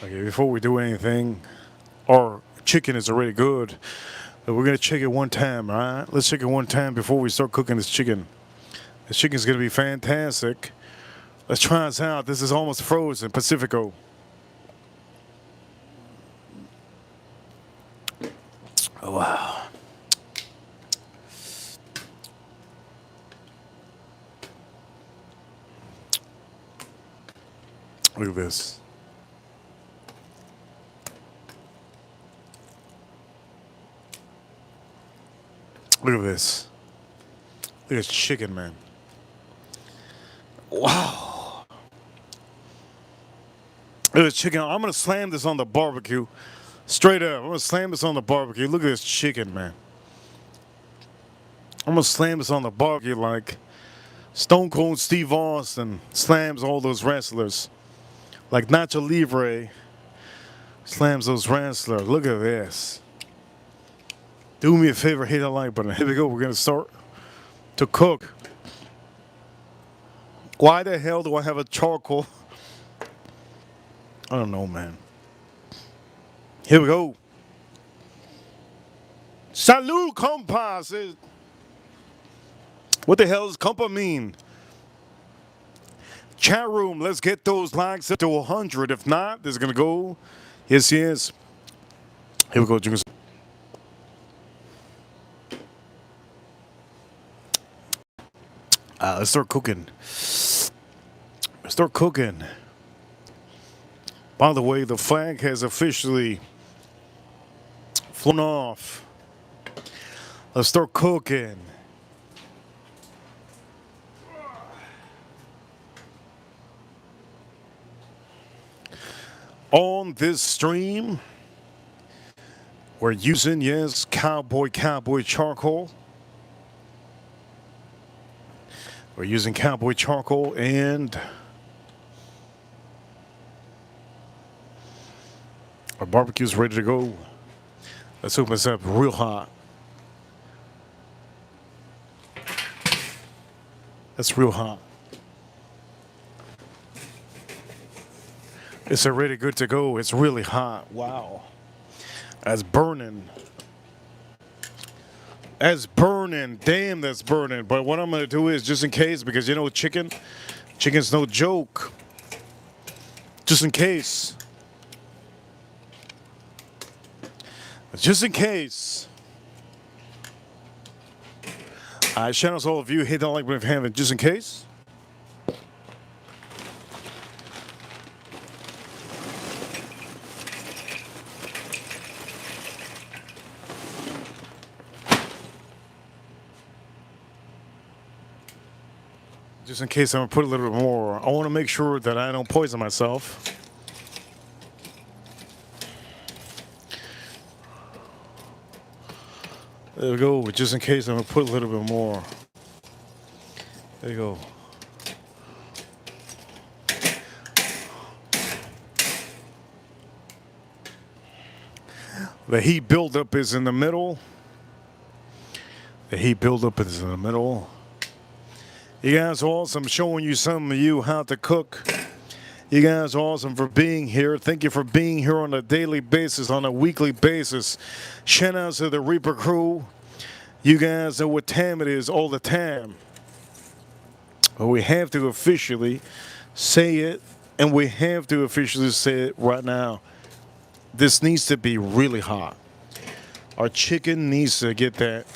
Okay, before we do anything, our chicken is already good. But we're gonna check it one time, all right? Let's check it one time before we start cooking this chicken. This chicken's gonna be fantastic. Let's try this out. This is almost frozen, Pacifico. Oh, wow. Look at this. Look at this. Look at this chicken, man. Wow. Look at this chicken. I'm going to slam this on the barbecue. Straight up. I'm going to slam this on the barbecue. Look at this chicken, man. I'm going to slam this on the barbecue like Stone Cold Steve Austin slams all those wrestlers. Like Nacho Libre slams those wrestlers. Look at this. Do me a favor, hit that like button. Here we go. We're going to start to cook. Why the hell do I have a charcoal? I don't know, man. Here we go. Salud, compas. What the hell does compa mean? Chat room, let's get those likes up to 100. If not, this is going to go. Yes, yes. Here we go, Jingles. Let's start cooking. Let's start cooking. By the way, the flag has officially flown off. Let's start cooking. On this stream, we're using, yes, cowboy charcoal. We're using cowboy charcoal and our barbecue's ready to go. Let's open this up real hot. That's real hot. It's already good to go. It's really hot. Wow. That's burning. That's burning. Damn, that's burning. But what I'm going to do is, just in case, because you know chicken's no joke. Just in case. Just in case. Shout out to all of you. Hit that like button if you haven't. Just in case. Just in case I'm going to put a little bit more. I want to make sure that I don't poison myself. There we go. Just in case I'm going to put a little bit more. There you go. The heat buildup is in the middle. The heat buildup is in the middle. You guys are awesome, showing you some of you how to cook. You guys are awesome for being here. Thank you for being here on a daily basis, on a weekly basis. Shout out to the Reaper crew. You guys know what time it is all the time. But we have to officially say it, and we have to officially say it right now. This needs to be really hot. Our chicken needs to get that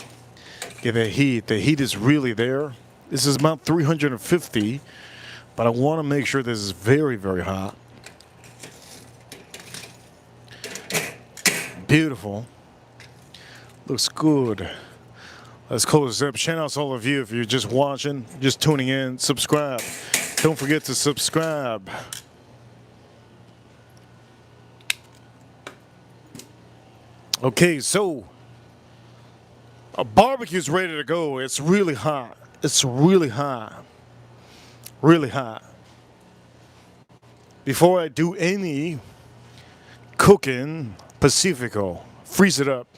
heat. The heat is really there. This is about 350, but I want to make sure this is very, very hot. Beautiful. Looks good. Let's close this up. Shout out to all of you if you're just watching, just tuning in. Subscribe. Don't forget to subscribe. Okay, so a barbecue's ready to go. It's really hot. It's really hot. Really hot. Before I do any cooking, Pacifico, freeze it up.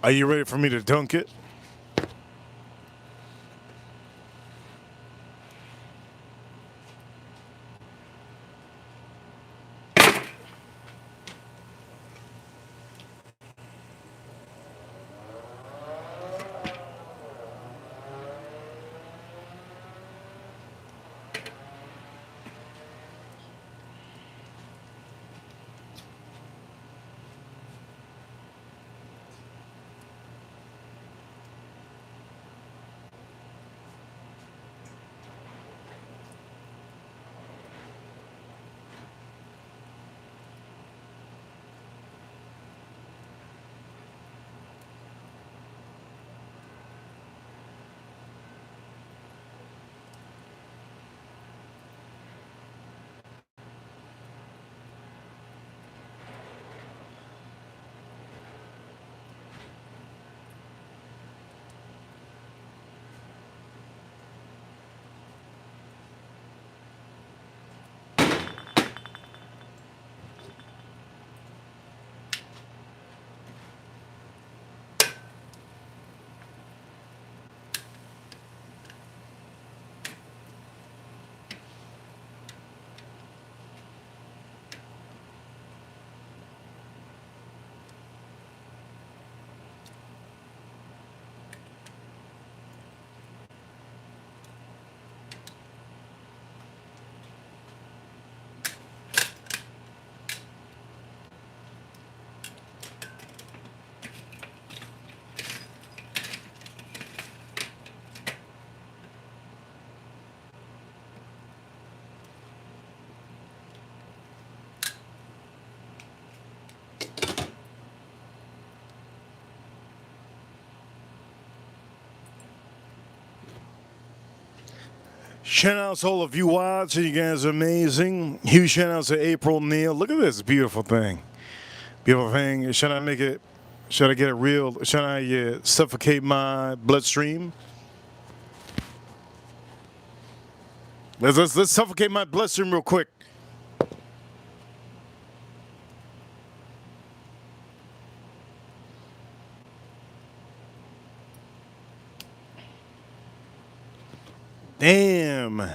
Are you ready for me to dunk it? Shout out to all of you watching. You guys are amazing. Huge shout out to April Neal. Look at this beautiful thing. Beautiful thing. Should I make it? Should I get it real? Should I suffocate my bloodstream? Let's suffocate my bloodstream real quick. Damn.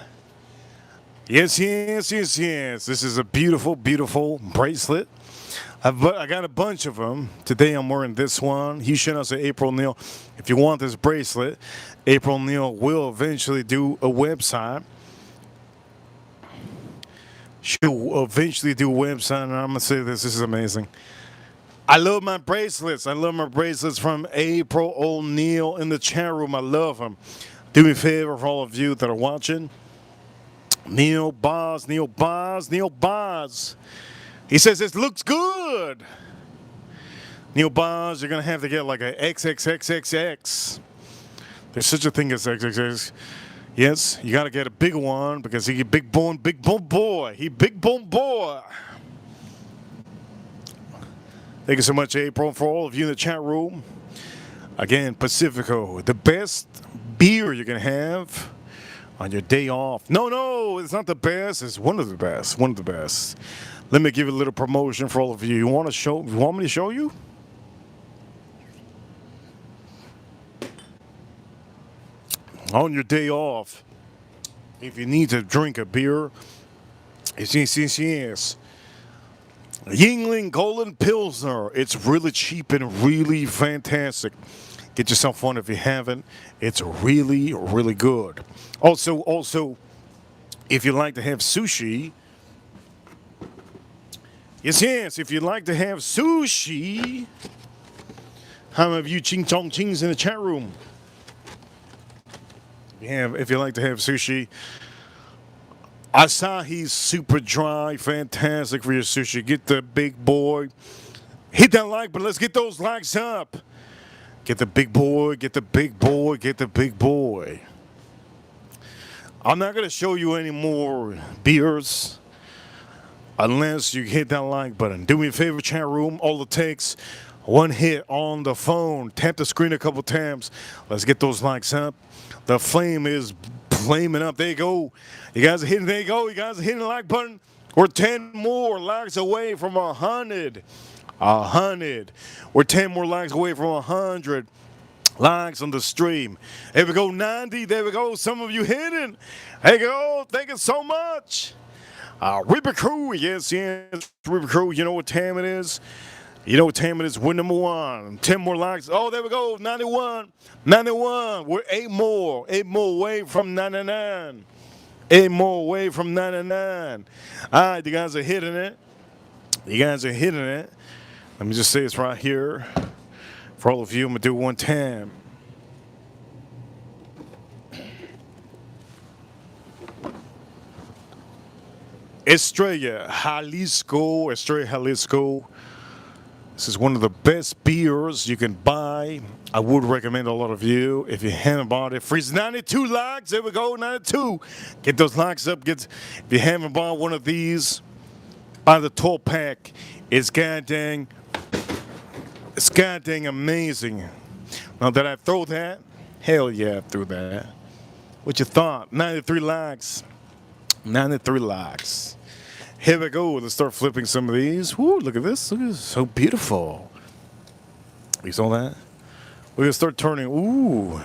Yes, yes, yes, yes. This is a beautiful, beautiful bracelet. I got a bunch of them. Today I'm wearing this one. He should out to April Neal. If you want this bracelet, April Neal will eventually do a website. She'll eventually do a website, and I'm going to say this is amazing. I love my bracelets. I love my bracelets from April O'Neil in the chat room. I love them. Do me a favor for all of you that are watching. Neil Boz, Neil Boz, Neil Boz. He says this looks good. Neil Boz, you're going to have to get like a XXXXX. There's such a thing as XXX. Yes, you got to get a big one because he big bone boy. He big bone boy. Thank you so much, April, for all of you in the chat room. Again, Pacifico, the best beer you can have on your day off. No, it's not the best. It's one of the best. One of the best. Let me give you a little promotion for all of you. You want me to show you? On your day off, if you need to drink a beer, yes. Yingling Golden Pilsner. It's really cheap and really fantastic. Get yourself one if you haven't. It's really, really good. Also, if you like to have sushi, yes, if you like to have sushi, how many of you ching chong chings in the chat room? If you like to have sushi, Asahi's super dry, fantastic for your sushi. Get the big boy. Hit that like, but let's get those likes up. Get the big boy, get the big boy, get the big boy. I'm not going to show you any more beers unless you hit that like button. Do me a favor, chat room. All it takes, one hit on the phone. Tap the screen a couple times. Let's get those likes up. The flame is flaming up. There you go. You guys are hitting. There you go. You guys are hitting the like button. We're 10 more likes away from 100. 100. We're 10 more likes away from 100 likes on the stream. There we go, 90. There we go. Some of you hitting. There you go. Thank you so much. Reaper Crew. Yes, yes. Reaper Crew. You know what time it is? You know what time it is? We're number one. 10 more likes. Oh, there we go. 91. 91. We're 8 more. 8 more away from 99. 8 more away from 99. All right, you guys are hitting it. You guys are hitting it. Let me just say it's right here. For all of you, I'm going to do it one time. Estrella Jalisco. Estrella Jalisco. This is one of the best beers you can buy. I would recommend a lot of you if you haven't bought it. Freeze 92 likes. There we go, 92. Get those likes up. If you haven't bought one of these, buy the 12 pack. It's goddamn amazing. Now, did I throw that? Hell yeah, I threw that. What you thought? 93 likes. 93 likes. Here we go. Let's start flipping some of these. Woo, look at this. Look at this. So beautiful. You saw that? We're going to start turning. Ooh.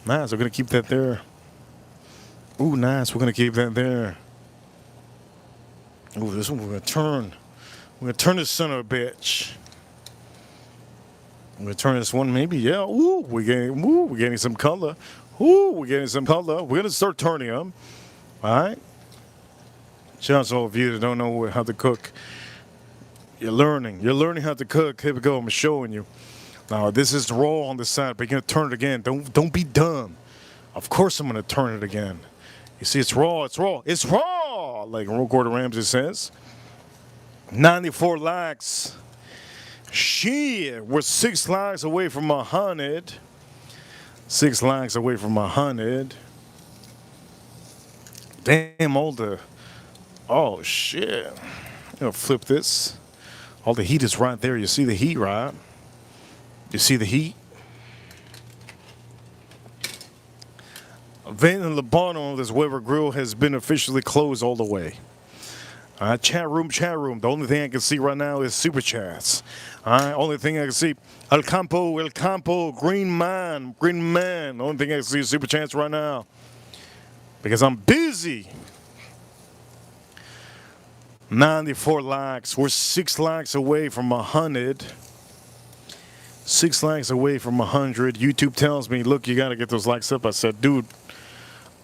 Nice. We're going to keep that there. Ooh, nice. We're going to keep that there. Ooh, this one we're going to turn. We're going to turn this son of a bitch. I'm going to turn this one maybe. Yeah. Ooh, we're getting some color. Ooh, we're getting some color. We're going to start turning them. All right. Shout out to all of you that don't know how to cook. You're learning. You're learning how to cook. Here we go. I'm showing you. Now, this is raw on the side, but you're going to turn it again. Don't be dumb. Of course I'm going to turn it again. You see, it's raw. It's raw. It's raw, like Gordon Ramsay says. 94 likes. Shit. We're 6 likes away from 100. 6 likes away from 100. Damn, all the... Oh, shit. I'm going to flip this. All the heat is right there. You see the heat, right? You see the heat? Vent in the bottom of this Weber grill has been officially closed all the way. All right, chat room. The only thing I can see right now is super chats. All right, only thing I can see. El Campo, Green Man. The only thing I can see is super chats right now. Because I'm busy. 94 likes. We're 6 likes away from 100. 6 likes away from 100. YouTube tells me, look, you got to get those likes up. I said, dude,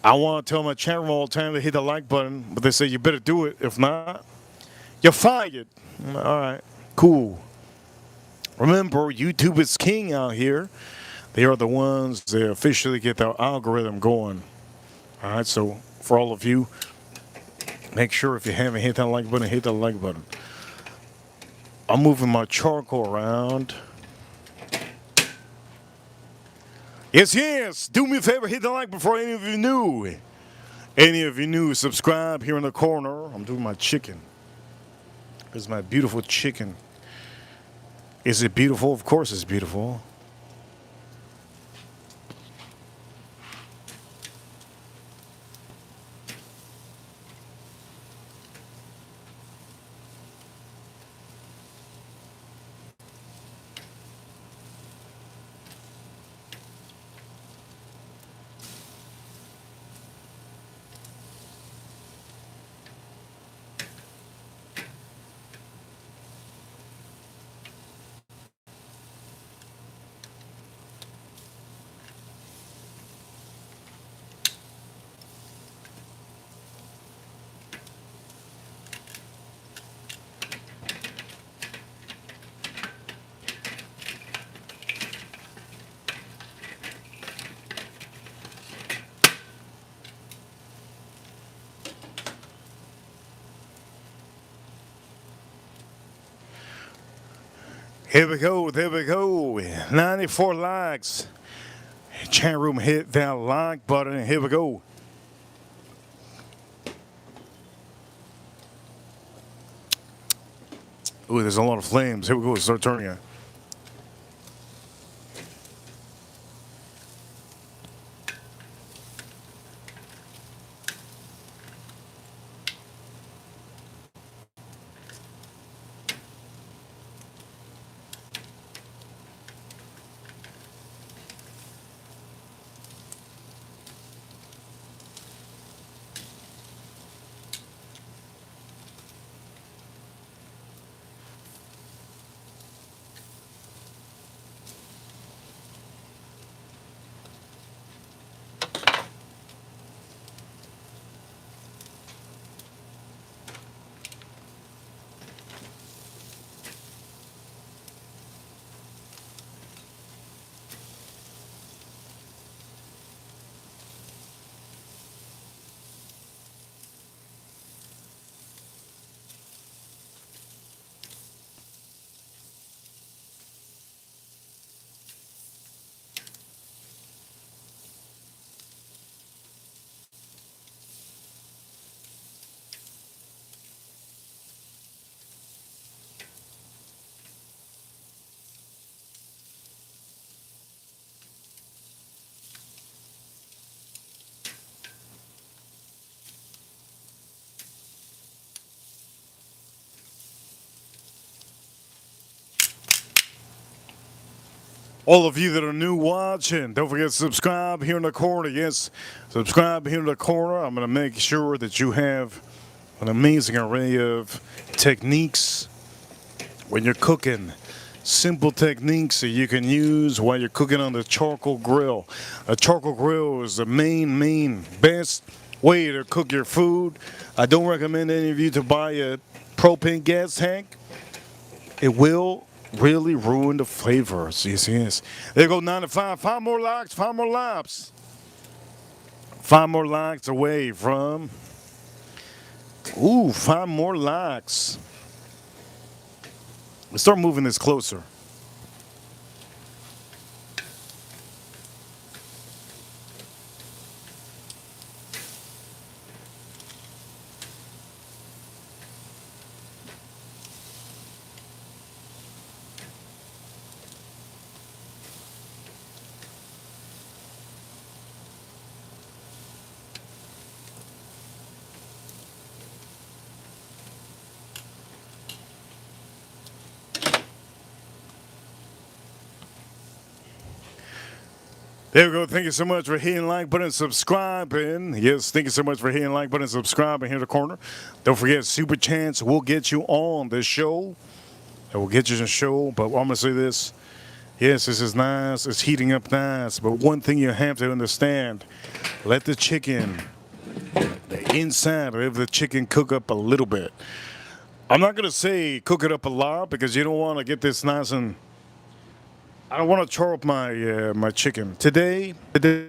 I want to tell my channel all the time to hit the like button, but they say you better do it. If not, you're fired. All right, cool. Remember, YouTube is king out here. They are the ones that officially get their algorithm going. All right, so for all of you, make sure if you haven't hit that like button, hit that like button. I'm moving my charcoal around. Yes. Do me a favor, hit the like before any of you knew. Any of you new, subscribe here in the corner. I'm doing my chicken. This is my beautiful chicken. Is it beautiful? Of course it's beautiful. Here we go. 94 likes. Chat room, hit that like button. Here we go. Ooh, there's a lot of flames. Here we go. Start turning it. All of you that are new watching, don't forget to subscribe here in the corner. Yes, subscribe here in the corner. I'm going to make sure that you have an amazing array of techniques when you're cooking. Simple techniques that you can use while you're cooking on the charcoal grill. A charcoal grill is the main best way to cook your food. I don't recommend any of you to buy a propane gas tank. It will really ruin the flavor. Yes. There go 9 to 5. 5 more likes. 5 more laps. 5 more likes away from. Ooh, 5 more likes. Let's start moving this closer. There we go. Thank you so much for hitting the like button, subscribing. Yes, thank you so much for hitting the like button, subscribing here in the corner. Don't forget, Super Chance will get you on the show. It will get you on the show, but I'm going to say this. Yes, this is nice. It's heating up nice. But one thing you have to understand, let the chicken, the inside of the chicken cook up a little bit. I'm not going to say cook it up a lot because you don't want to get this nice and... I don't want to char up my my chicken today. I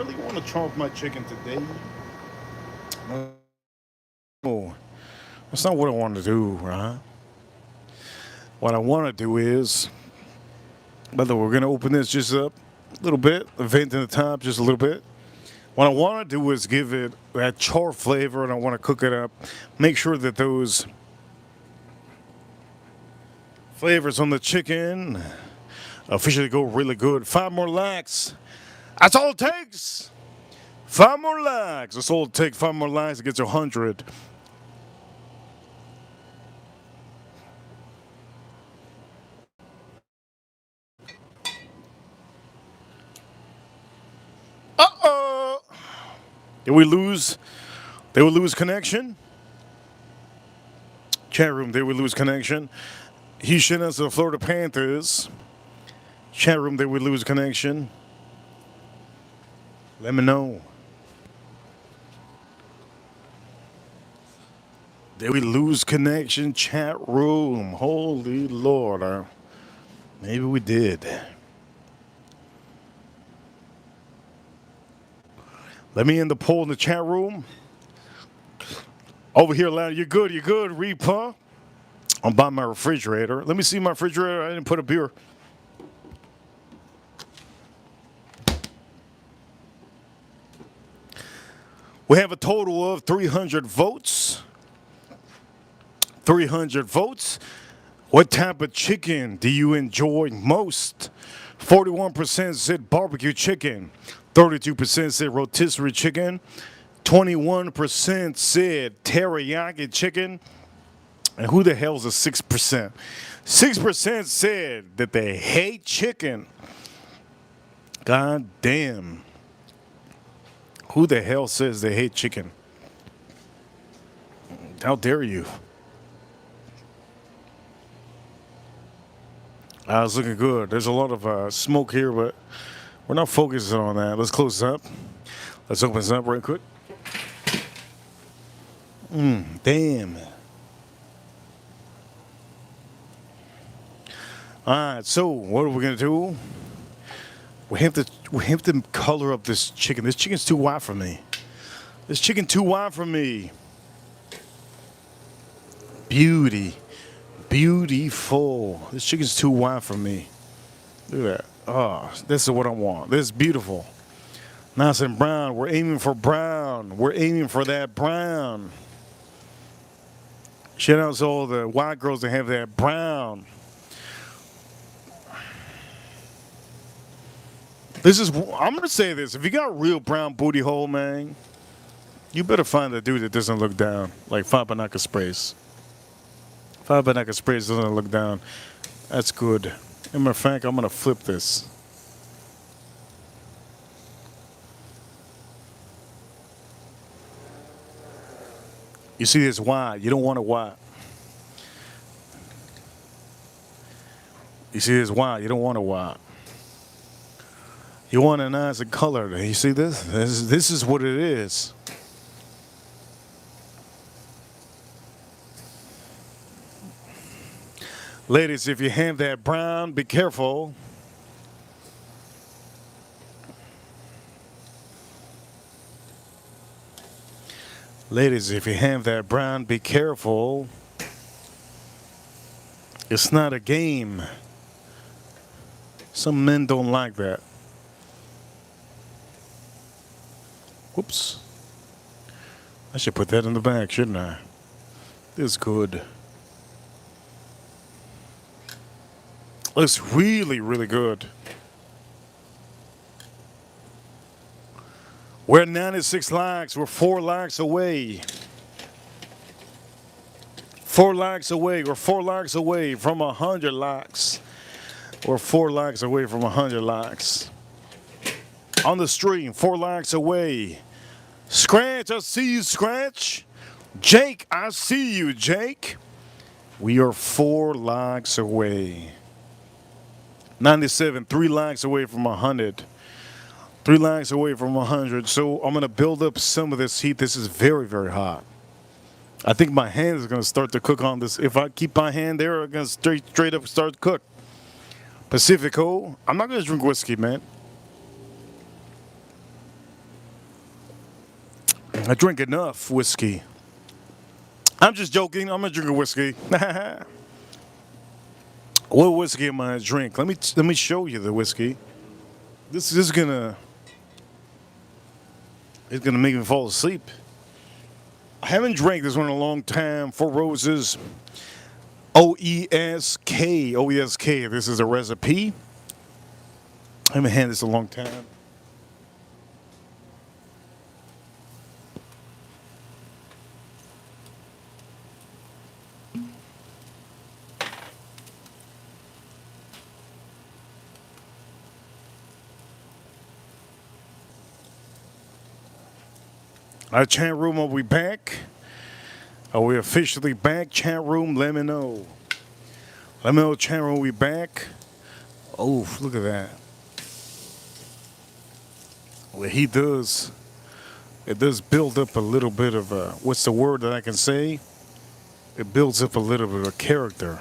really want to char up my chicken today. Oh, that's not what I want to do, right? What I want to do is, by the way, we're gonna open this just up a little bit, the vent in the top just a little bit. What I want to do is give it that char flavor, and I want to cook it up. Make sure that those flavors on the chicken officially go really good. 5 more likes. That's all it takes. 5 more likes. That's all it takes. 5 more likes to get to 100. Uh-oh. Did we lose? They will lose connection. Chat room, they will lose connection. Houston as the Florida Panthers. Chat room, they would lose connection. Let me know. Did we lose connection? Chat room. Holy Lord. Maybe we did. Let me end the poll in the chat room. Over here, loud. You're good, Reaper. I'm by my refrigerator. Let me see my refrigerator. I didn't put a beer. We have a total of 300 votes. 300 votes. What type of chicken do you enjoy most? 41% said barbecue chicken. 32% said rotisserie chicken. 21% said teriyaki chicken. And who the hell's the 6%? 6% said that they hate chicken. God damn. Who the hell says they hate chicken? How dare you? It's looking good. There's a lot of smoke here, but we're not focusing on that. Let's close this up. Let's open this up real quick. Damn. All right, so what are we gonna do? We have to color up this chicken. This chicken's too white for me. This chicken too white for me. Beautiful. This chicken's too white for me. Look at that. Oh, this is what I want. This is beautiful. Nice and brown. We're aiming for brown. We're aiming for that brown. Shout out to all the white girls that have that brown. I'm going to say this. If you got real brown booty hole, man, you better find a dude that doesn't look down. Like Fabanaka Sprays. Fabanaka Sprays doesn't look down. That's good. As a matter of fact, I'm gonna flip this. You see this wide. You don't want it wide. You see this wide. You don't want it wide. You want a nice color. You see this? This is what it is. Ladies, if you have that brown, be careful. Ladies, if you have that brown, be careful. It's not a game. Some men don't like that. Whoops. I should put that in the bag, shouldn't I? This is good. Looks really, really good. We're at 96 likes. We're 4 likes away. 4 likes away. We're 4 likes away from 100 likes. We're 4 likes away from 100 likes. On the stream, 4 likes away. Scratch, I see you, Scratch. Jake, I see you, Jake. We are 4 likes away. 97, 3 likes away from 100. 3 likes away from 100. So I'm going to build up some of this heat. This is very, very hot. I think my hand is going to start to cook on this. If I keep my hand there, I'm going to straight up start to cook. Pacifico. I'm not going to drink whiskey, man. I drink enough whiskey. I'm just joking. I'm going to drink a whiskey. What whiskey am I gonna drink? Let me show you the whiskey. This is gonna make me fall asleep. I haven't drank this one in a long time. Four Roses, OESK, OESK. This is a recipe. I haven't had this in a long time. Our chat room, are we back? Are we officially back? Chat room, let me know. Let me know, chat room, we back? Oh, look at that. Well, it does build up a little bit of a, what's the word that I can say? It builds up a little bit of character.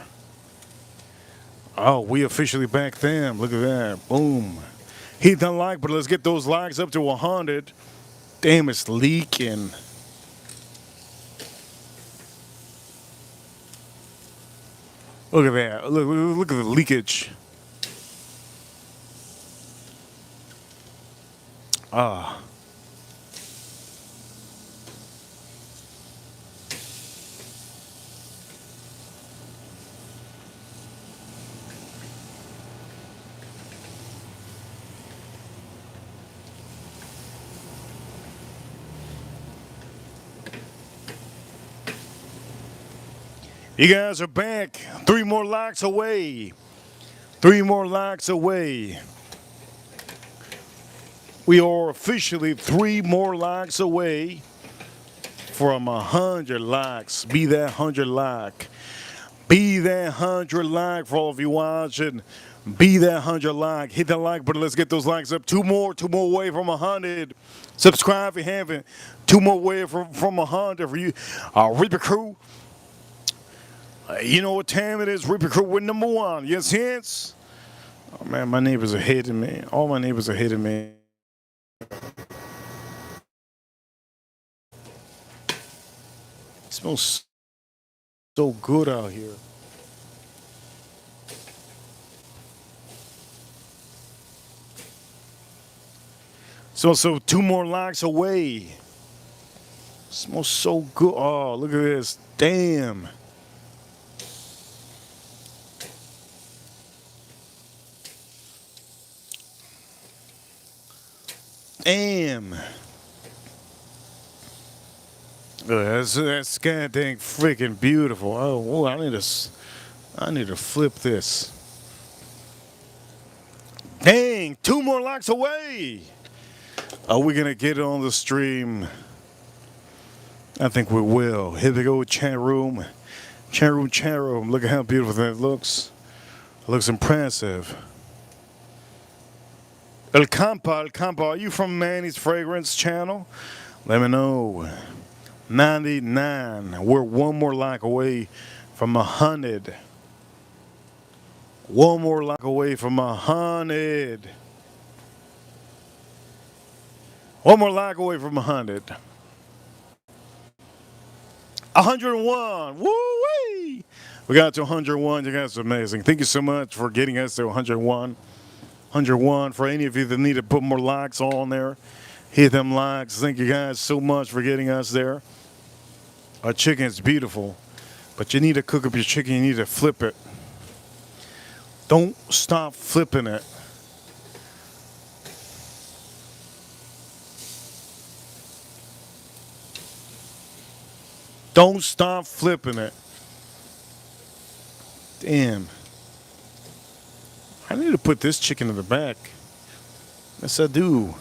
Oh, we officially back them. Look at that. Boom. Hit that like, but let's get those likes up to 100. Damn, it's leaking. Look at that. Look at the leakage. Ah. You guys are back. 3 more likes away. 3 more likes away. We are officially 3 more likes away from 100 likes. Be that 100 like. Be that 100 like for all of you watching. Be that 100 like. Hit that like button. Let's get those likes up. 2 more away from 100. Subscribe if you haven't. 2 more away from 100 for you. Reaper Crew. You know what time it is, Reaper Crew with number 1. Yes, yes. Oh man, my neighbors are hating me. All my neighbors are hating me. It smells so good out here. So 2 more likes away. It smells so good. Oh, look at this. Damn. Damn. That's goddamn freaking beautiful. Oh, I need to flip this. Dang, 2 more likes away. Are we going to get it on the stream? I think we will. Here we go with chat room. Chat room, chat room. Look at how beautiful that looks. It looks impressive. El Campo, are you from Manny's Fragrance channel? Let me know. 99. We're 1 more like away from 100. 1 more like away from 100. 1 more like away from 100. 101. Woo-wee! We got to 101. You guys are amazing. Thank you so much for getting us to 101. 101. For any of you that need to put more likes on there, hit them likes. Thank you guys so much for getting us there. Our chicken is beautiful, but you need to cook up your chicken. You need to flip it. Don't stop flipping it. Don't stop flipping it. Damn. I need to put this chicken in the back. Yes, I do.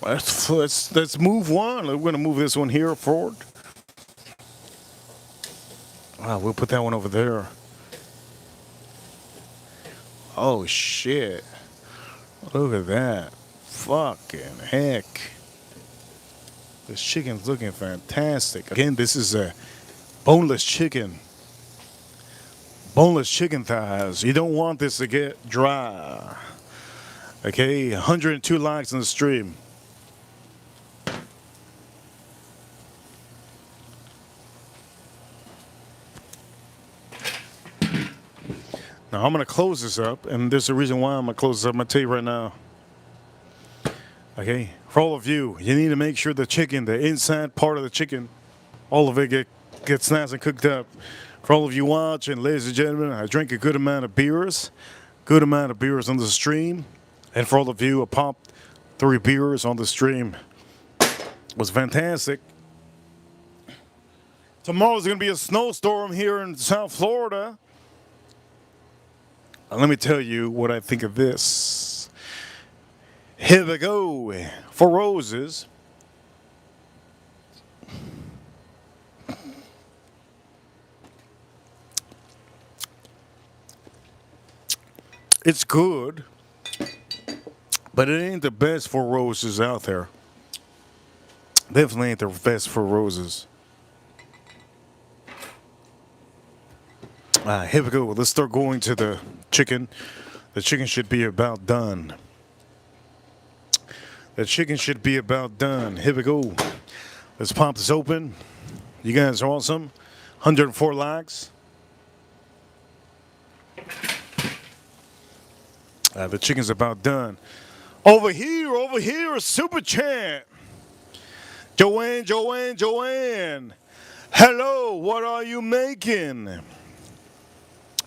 Let's move one. We're going to move this one here forward. Wow, we'll put that one over there. Oh, shit. Look at that. Fucking heck. This chicken's looking fantastic. Again, this is a boneless chicken. Boneless chicken thighs. You don't want this to get dry. Okay, 102 likes on the stream. Now, I'm going to close this up, and there's a reason why I'm going to close this up. I'm going to tell you right now. Okay, for all of you, you need to make sure the chicken, the inside part of the chicken, all of it gets nice and cooked up. For all of you watching, ladies and gentlemen, I drink a good amount of beers on the stream. And for all of you, I popped 3 beers on the stream. It was fantastic. Tomorrow's going to be a snowstorm here in South Florida. Let me tell you what I think of this. Here we go. 4 Roses. It's good, but it ain't the best 4 Roses out there. Definitely ain't the best 4 Roses. Here we go. Let's start going to the chicken. The chicken should be about done. The chicken should be about done. Here we go. Let's pop this open. You guys are awesome. 104 likes. The chicken's about done. Over here, Super Chat. Joanne. Hello, what are you making?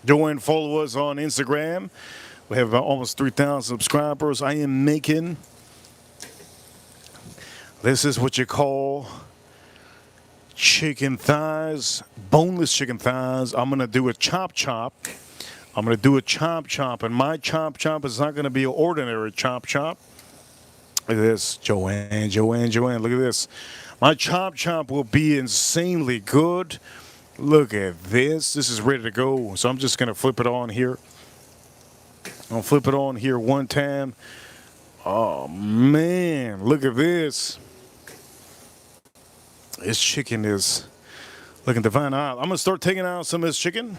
Joanne, follow us on Instagram. We have about almost 3,000 subscribers. I am making, this is what you call chicken thighs, boneless chicken thighs. I'm going to do a chop. I'm going to do a chop, and my chop is not going to be an ordinary chop. Look at this, Joanne, look at this. My chop will be insanely good. Look at this. This is ready to go. So I'm just going to flip it on here. I'll flip it on here one time. Oh, man, look at this. This chicken is looking divine. I'm going to start taking out some of this chicken.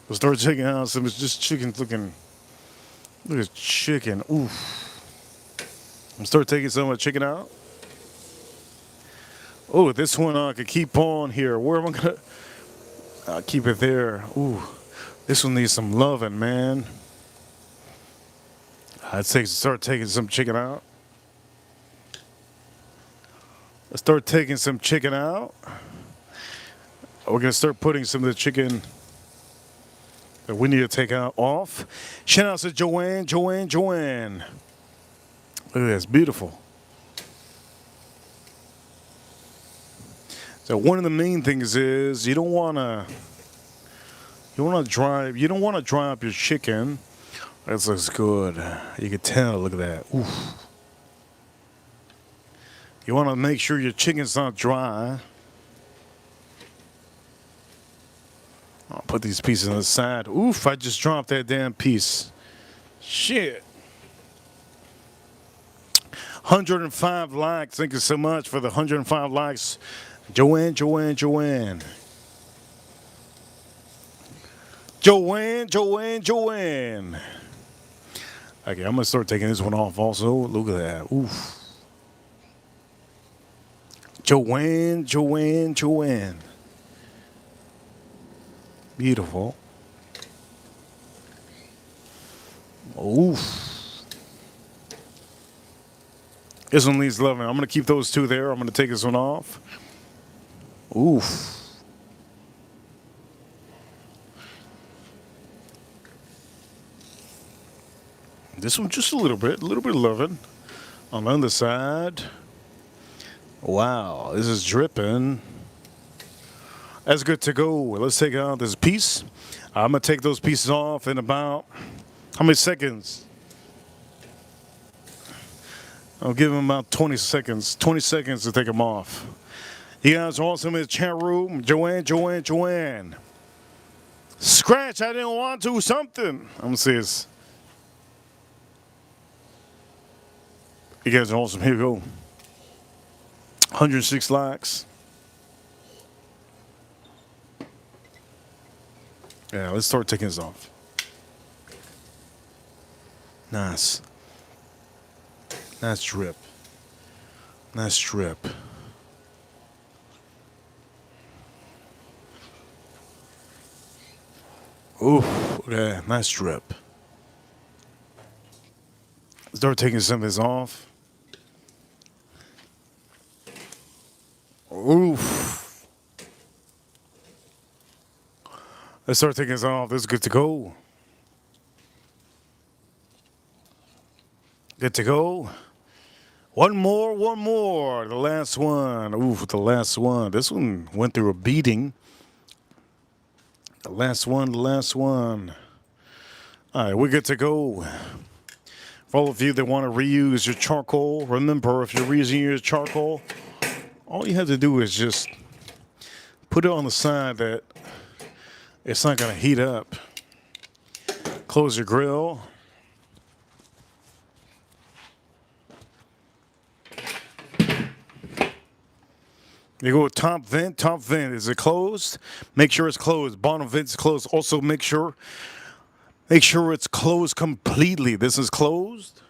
We'll start taking out some of this chicken looking. Look at this chicken. Oof. I'm going to start taking some of the chicken out. Oh, this one I could keep on here. Where am I going to? I'll keep it there. Ooh, this one needs some loving, man. I'd say start taking some chicken out. Let's start taking some chicken out. We're going to start putting some of the chicken that we need to take out off. Shout out to Joanne. Look at this, beautiful. So one of the main things is you don't want to You want to dry. You don't want to dry up your chicken. This looks good. You can tell. Look at that. Oof. You want to make sure your chicken's not dry. I'll put these pieces on the side. Oof, I just dropped that damn piece. Shit. 105 likes. Thank you so much for the 105 likes. Joanne. Joanne, Okay, I'm going to start taking this one off also. Look at that. Oof. Joanne. Beautiful. Oof. This one needs loving. I'm going to keep those two there. I'm going to take this one off. Oof. This one just a little bit of loving. On the other side. Wow, this is dripping. That's good to go. Let's take out this piece. I'm going to take those pieces off in about, how many seconds? I'll give them about 20 seconds. 20 seconds to take them off. You guys are awesome in the chat room. Joanne. Scratch, I didn't want to. Something. I'm going to see this. You guys are awesome. Here we go. 106 likes. Yeah, let's start taking this off. Nice. Nice drip. Nice drip. Ooh, okay, nice drip. Start taking some of this off. Oof. Let's start taking this off. This is good to go. Good to go. One more. The last one. Oof, the last one. This one went through a beating. The last one. All right, we're good to go. For all of you that want to reuse your charcoal, remember, if you're reusing your charcoal, all you have to do is just put it on the side that it's not going to heat up. Close your grill. You go with top vent. Is it closed? Make sure it's closed. Bottom vent's closed. Also make sure it's closed completely. This is closed.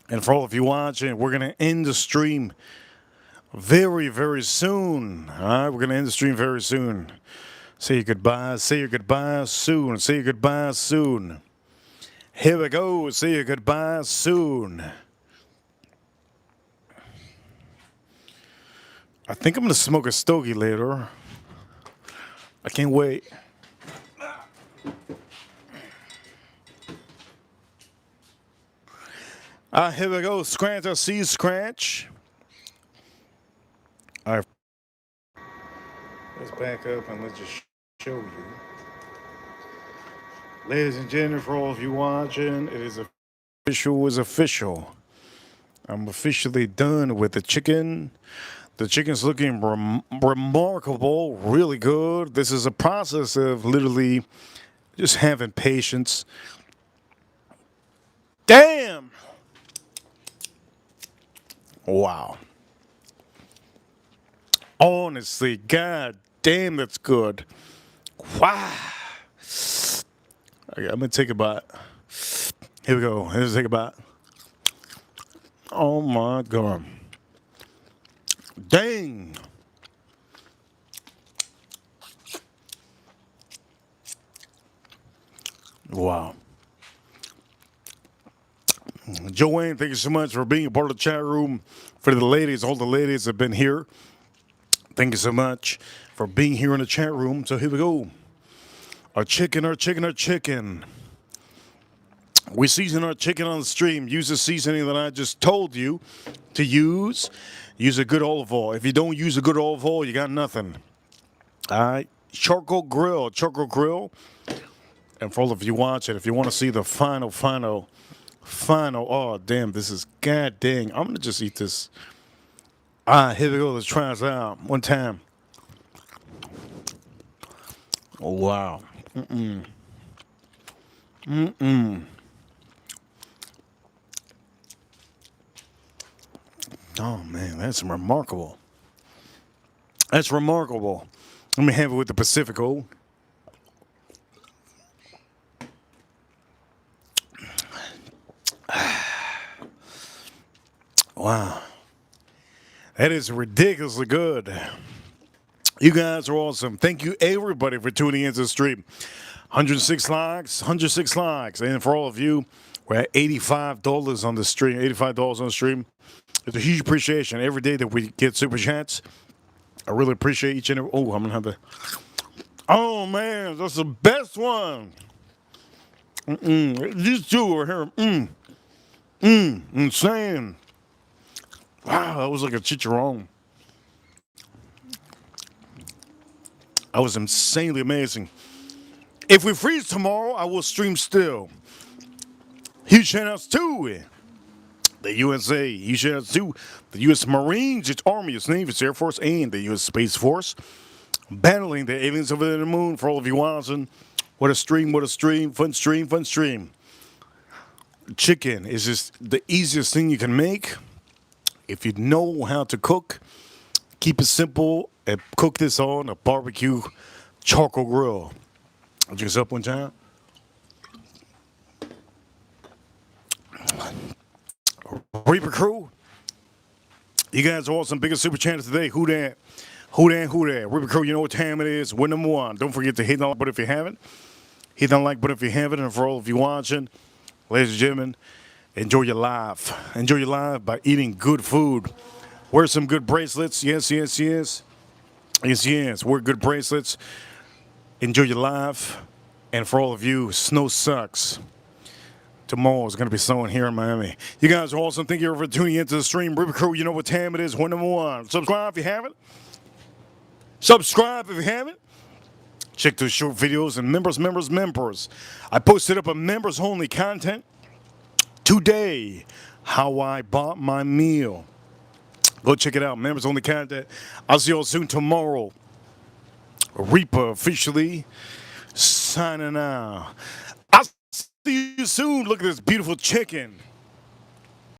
And for all of you watching, we're going to end the stream very, very soon. All right, we're going to end the stream very soon. Say your goodbyes. Here we go. Say your goodbyes soon. I think I'm going to smoke a stogie later. I can't wait. Here we go. Scratch. I see you, Scratch. All right. Let's back up and let's just show you. Ladies and gentlemen, for all of you watching, it is official. I'm officially done with the chicken. The chicken's looking remarkable, really good. This is a process of literally just having patience. Damn! Wow. Honestly, god damn, that's good. Wow. Okay, I'm going to take a bite. Here we go. Let's take a bite. Oh my god. Dang. Wow. Joanne, thank you so much for being a part of the chat room. For the ladies, all the ladies have been here. Thank you so much for being here in the chat room. So here we go. Our chicken. We season our chicken on the stream. Use the seasoning that I just told you to use. Use a good olive oil. If you don't use a good olive oil, you got nothing. All right? Charcoal grill. And for all of you watching, if you want to see the final, oh damn, this is god dang. I'm gonna just eat this. Here we go. Let's try this out one time. Oh wow. Oh man, that's remarkable. That's remarkable. Let me have it with the Pacifico. Wow. That is ridiculously good. You guys are awesome. Thank you, everybody, for tuning into the stream. 106 likes, 106 likes. And for all of you, we're at $85 on the stream. $85 on the stream. It's a huge appreciation every day that we get super chats. I really appreciate each and every. Oh, I'm going to have the. Oh, man, that's the best one. These two are here. Insane. Wow, that was like a chicharron. That was insanely amazing. If we freeze tomorrow, I will stream still. Huge shout outs to the USA. Huge shout outs to the U.S. Marines, its Army, its Navy, its Air Force, and the U.S. Space Force. Battling the aliens over the moon. For all of you watching, what a stream, what a stream. Fun stream, fun stream. Chicken is just the easiest thing you can make. If you know how to cook, keep it simple and cook this on a barbecue charcoal grill. I'll just up one time. Reaper Crew, you guys are awesome. Biggest super channel today. Who that? Who that? Who that? Reaper Crew, you know what time it is. We're number one. Don't forget to hit the like button if you haven't. Hit the like button if you haven't. And for all of you watching, ladies and gentlemen, enjoy your life. Enjoy your life by eating good food. Wear some good bracelets. Yes, yes, yes. Yes, yes. Wear good bracelets. Enjoy your life. And for all of you, snow sucks. Tomorrow is going to be snowing here in Miami. You guys are awesome. Thank you for tuning into the stream. Reaper Crew, you know what time it is. We're number one. Subscribe if you haven't. Subscribe if you haven't. Check those short videos and members. I posted up a members-only content today. How I bought my meal. Go check it out. Members-only content. I'll see you all soon tomorrow. Reaper officially signing out. I'll see you soon. Look at this beautiful chicken.